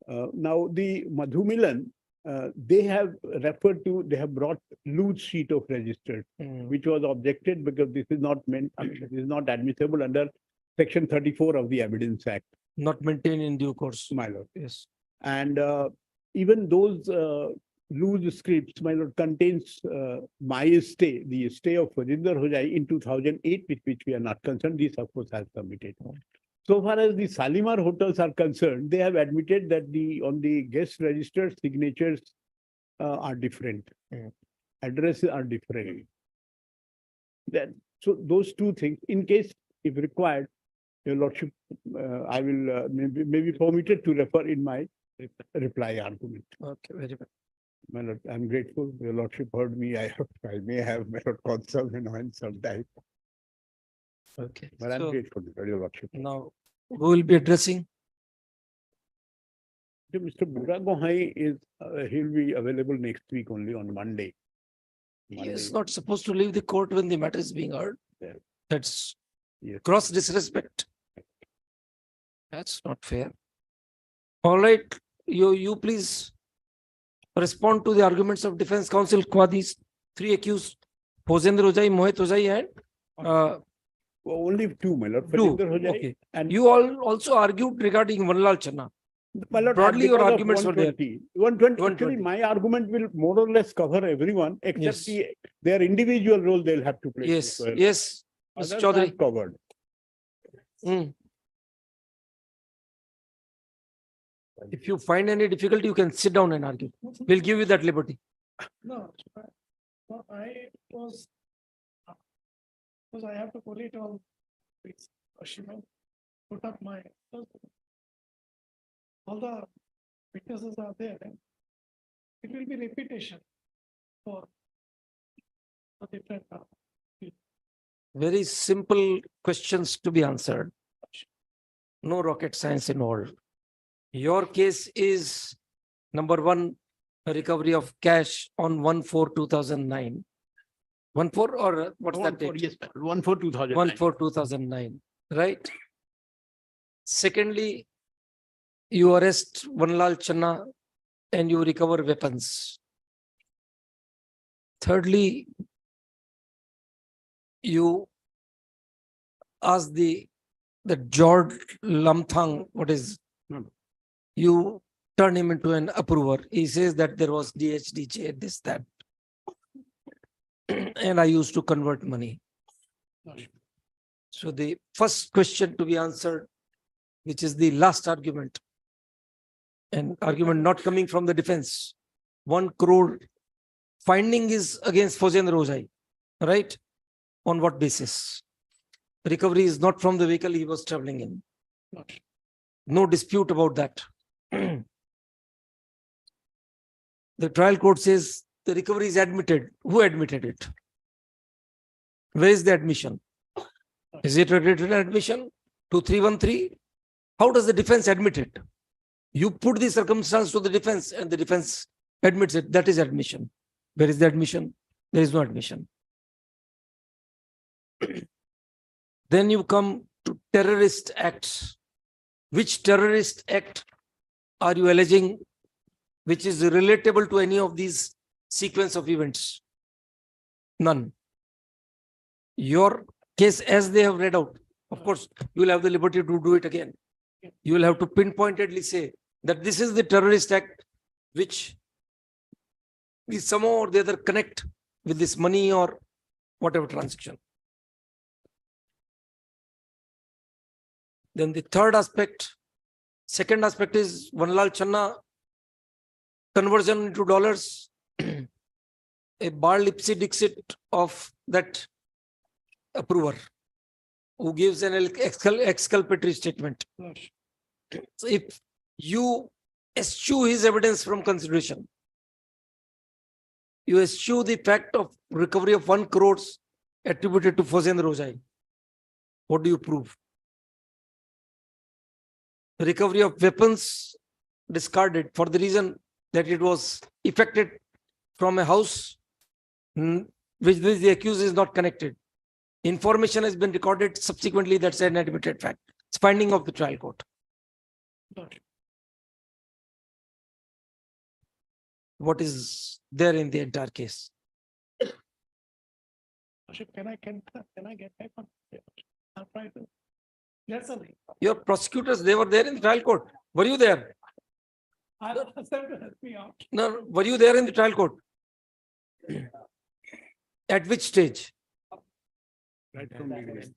Now the Madhumilan, they have referred to, they have brought loose sheet of register, which was objected because this is not meant, this is not admissible under Section 34 of the Evidence Act.
Not maintained in due course.
My lord.
Yes.
And even those loose scripts, my lord, contains my stay, the stay of Fozendra Ojai in 2008, with which we are not concerned. This, of course, has submitted. So far as the Salimar hotels are concerned, they have admitted that on the guest register signatures are different. Addresses are different. So those 2 things, in case if required, your lordship, I will maybe permitted to refer in my reply argument.
Okay, very well.
My lord, I'm grateful. Your lordship heard me. I may have my lord consult and sometime.
Okay.
But I'm
So
grateful, your lordship.
now who will be addressing?
Mr. Bura Gohai is, he'll be available next week only on Monday.
He is not supposed to leave the court when the matter is being heard.
Yeah.
That's
Yes.
gross disrespect. That's not fair. All right, you please respond to the arguments of defense counsel qua these 3 accused, Fozendra Ojai, Mohit Ojai, and
Only 2, my lord.
2.
Fozendra Ojai
Okay.
and
You all also argued regarding Vanlal Channa.
my lord,
broadly your
because of
arguments were there.
120.
120.
Actually, my argument will more or less cover everyone except
Yes.
their individual role they'll have to play.
Yes,
So,
yes, Mr.
others
Chaudhary.
I've covered.
If you find any difficulty, you can sit down and argue. We'll give you that liberty.
No, I was, because I have to put it on, she may put up my, all the witnesses are there. It will be repetition for different.
Very simple questions to be answered. No rocket science involved. Your case is number 1, a recovery of cash on 1/4/2009. 1/4 or what's that date?
Yes, 1/4/2009.
1/4/2009, right? Secondly, you arrest Vanlal Channa and you recover weapons. Thirdly, you ask the George Lamthang, what is, you turn him into an approver. He says that there was DHDJ, this, that. And I used to convert money. So the first question to be answered, which is the last argument, and argument not coming from the defense, 1 crore finding is against Fosen Rojai, right? On what basis? Recovery is not from the vehicle he was traveling in. No dispute about that. The trial court says the recovery is admitted. Who admitted it? Where is the admission? Is it a written admission? 2313? How does the defense admit it? You put the circumstance to the defense and the defense admits it. That is admission. Where is the admission? There is no admission. Then you come to terrorist acts. Which terrorist act are you alleging which is relatable to any of these sequence of events? None. Your case as they have read out, of course, you will have the liberty to do it again. You will have to pinpointedly say that this is the terrorist act which we somehow or the other connect with this money or whatever transaction. Then the third aspect, second aspect is Vanlal Channa conversion into dollars, a bar lipsy dixit of that approver who gives an exculpatory statement. So if you eschew his evidence from consideration, you eschew the fact of recovery of 1 crore attributed to Fosen Rojai. What do you prove? Recovery of weapons discarded for the reason that it was effected from a house which the accused is not connected. Information has been recorded subsequently, that's an admitted fact. It's finding of the trial court. What is there in the entire case?
Can I get back on? I'll try to. Yes, sir.
Your prosecutors, they were there in the trial court. Were you there?
I'll ask them to help me out.
No, were you there in the trial court? At which stage?
Right from beginning.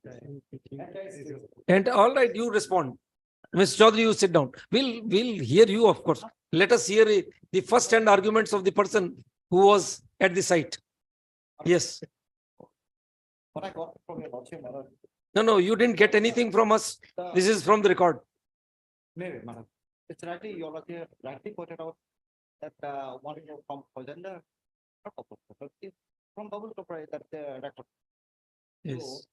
And all right, you respond. Ms. Chaudhary, you sit down. We'll hear you, of course. Let us hear the first-hand arguments of the person who was at the site. Yes.
What I got from your lordship, my lord.
No, you didn't get anything from us. This is from the record.
Maybe, madam. It's rightly, your lordship rightly pointed out that one from Hosender, from double proprietor that record.
Yes.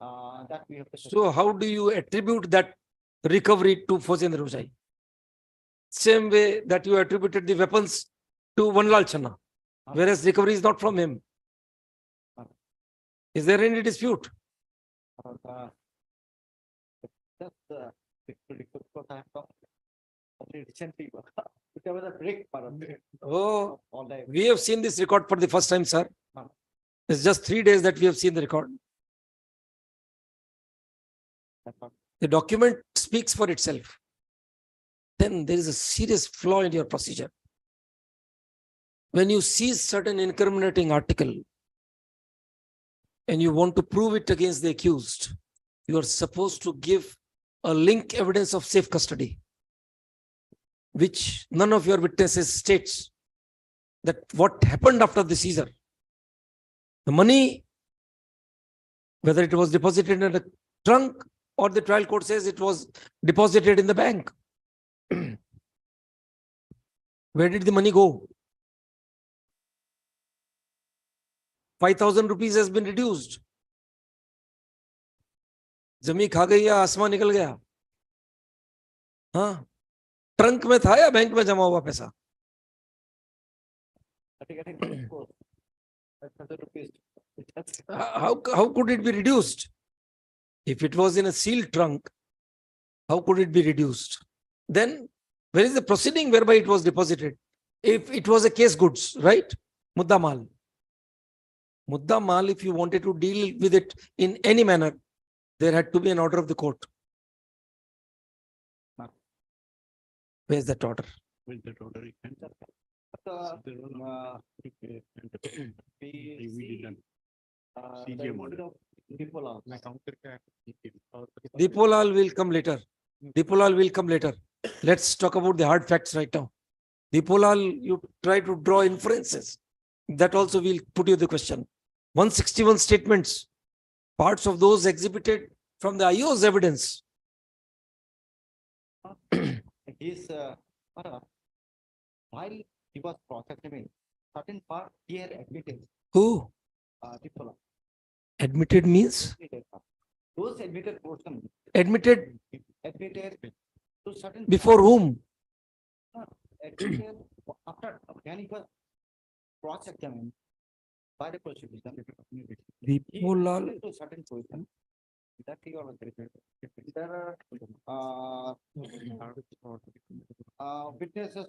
That we have to.
So how do you attribute that recovery to Fosen Rojai? Same way that you attributed the weapons to Vanlal Channa, whereas recovery is not from him. Is there any dispute?
Just because I have come only recently, which was a break.
Oh, we have seen this record for the first time, sir. It's just 3 days that we have seen the record. The document speaks for itself. Then there is a serious flaw in your procedure. When you see certain incriminating article and you want to prove it against the accused, you are supposed to give a link evidence of safe custody, which none of your witnesses states that what happened after the seizure. The money, whether it was deposited in a trunk or the trial court says it was deposited in the bank. Where did the money go? 5,000 rupees has been reduced. जमी खा गई या आसमान निकल गया? हाँ, trunk में था या बैंक में जमा हुआ पैसा? How could it be reduced? If it was in a sealed trunk, how could it be reduced? Then where is the proceeding whereby it was deposited? If it was a case goods, right? Mudda mal. Mudda mal, if you wanted to deal with it in any manner, there had to be an order of the court. Where's that order?
Where's that order?
Deepolal will come later. Deepolal will come later. Let's talk about the hard facts right now. Deepolal, you try to draw inferences That also we'll put you the question. 161 statements, parts of those exhibited from the IO's evidence.
His, while he was processing, certain part he had admitted,
Who?
Diploma.
Admitted means?
Those admitted portion,
Admitted
admitted to certain.
before whom?
Admitted after, when he was cross-examined by the prosecution. He
Dipolal.
admitted to certain portion that he was admitted. There are, witnesses,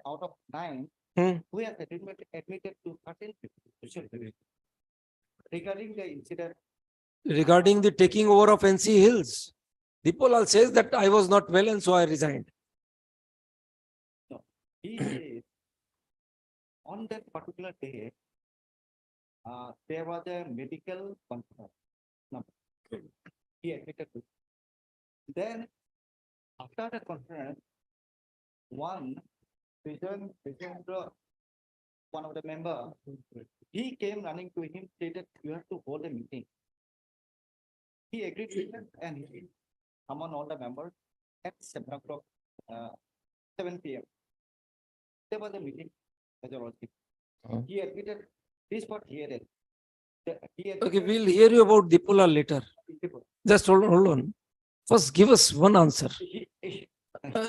out of 9, who have admitted to certain people. Regarding the incident,
Regarding the taking over of NC Hills. Dipolal says that I was not well and so I resigned.
he says, on that particular day, there was a medical conference. No, he admitted to. Then, after the conference, one of the member, he came running to him, stated, you have to hold a meeting. He agreed with it and he summoned all the members at 7 o'clock, 7 p.m. There was a meeting. He admitted this what he had.
Okay, we'll hear you about Dipolal later. Just hold on. First, give us one answer.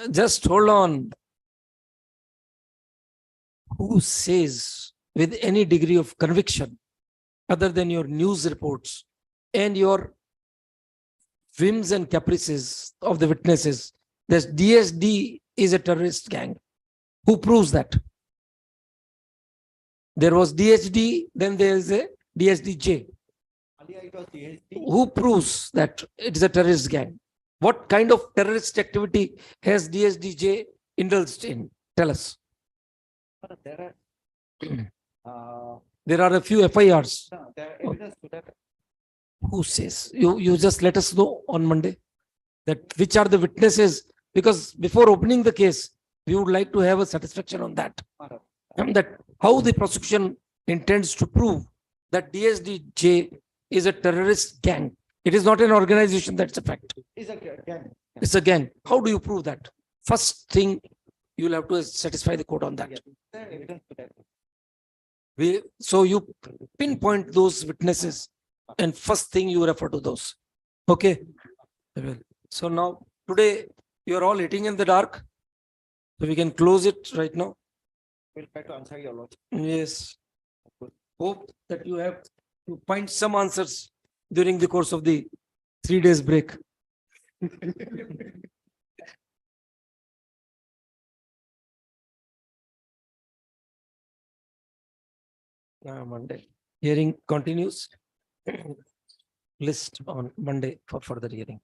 Just hold on. Who says with any degree of conviction, other than your news reports and your whims and caprices of the witnesses, that DSD is a terrorist gang? Who proves that? There was DHD, then there is a DSDJ. Who proves that it is a terrorist gang? What kind of terrorist activity has DSDJ indulged in? Tell us.
There
There are a few FIRs.
are evidence to that.
Who says? You just let us know on Monday that which are the witnesses, because before opening the case, we would like to have a satisfaction on that. That how the prosecution intends to prove that DSDJ is a terrorist gang. It is not an organization, that's a fact.
Is a gang.
It's a gang. How do you prove that? First thing, you'll have to satisfy the court on that.
There are evidence to that.
So you pinpoint those witnesses and first thing you refer to those. Okay. So now today you're all hitting in the dark. So we can close it right now.
We'll try to answer your lot.
Yes. Hope that you have to find some answers during the course of the 3 days break. Monday. Hearing continues. List on Monday for further hearing.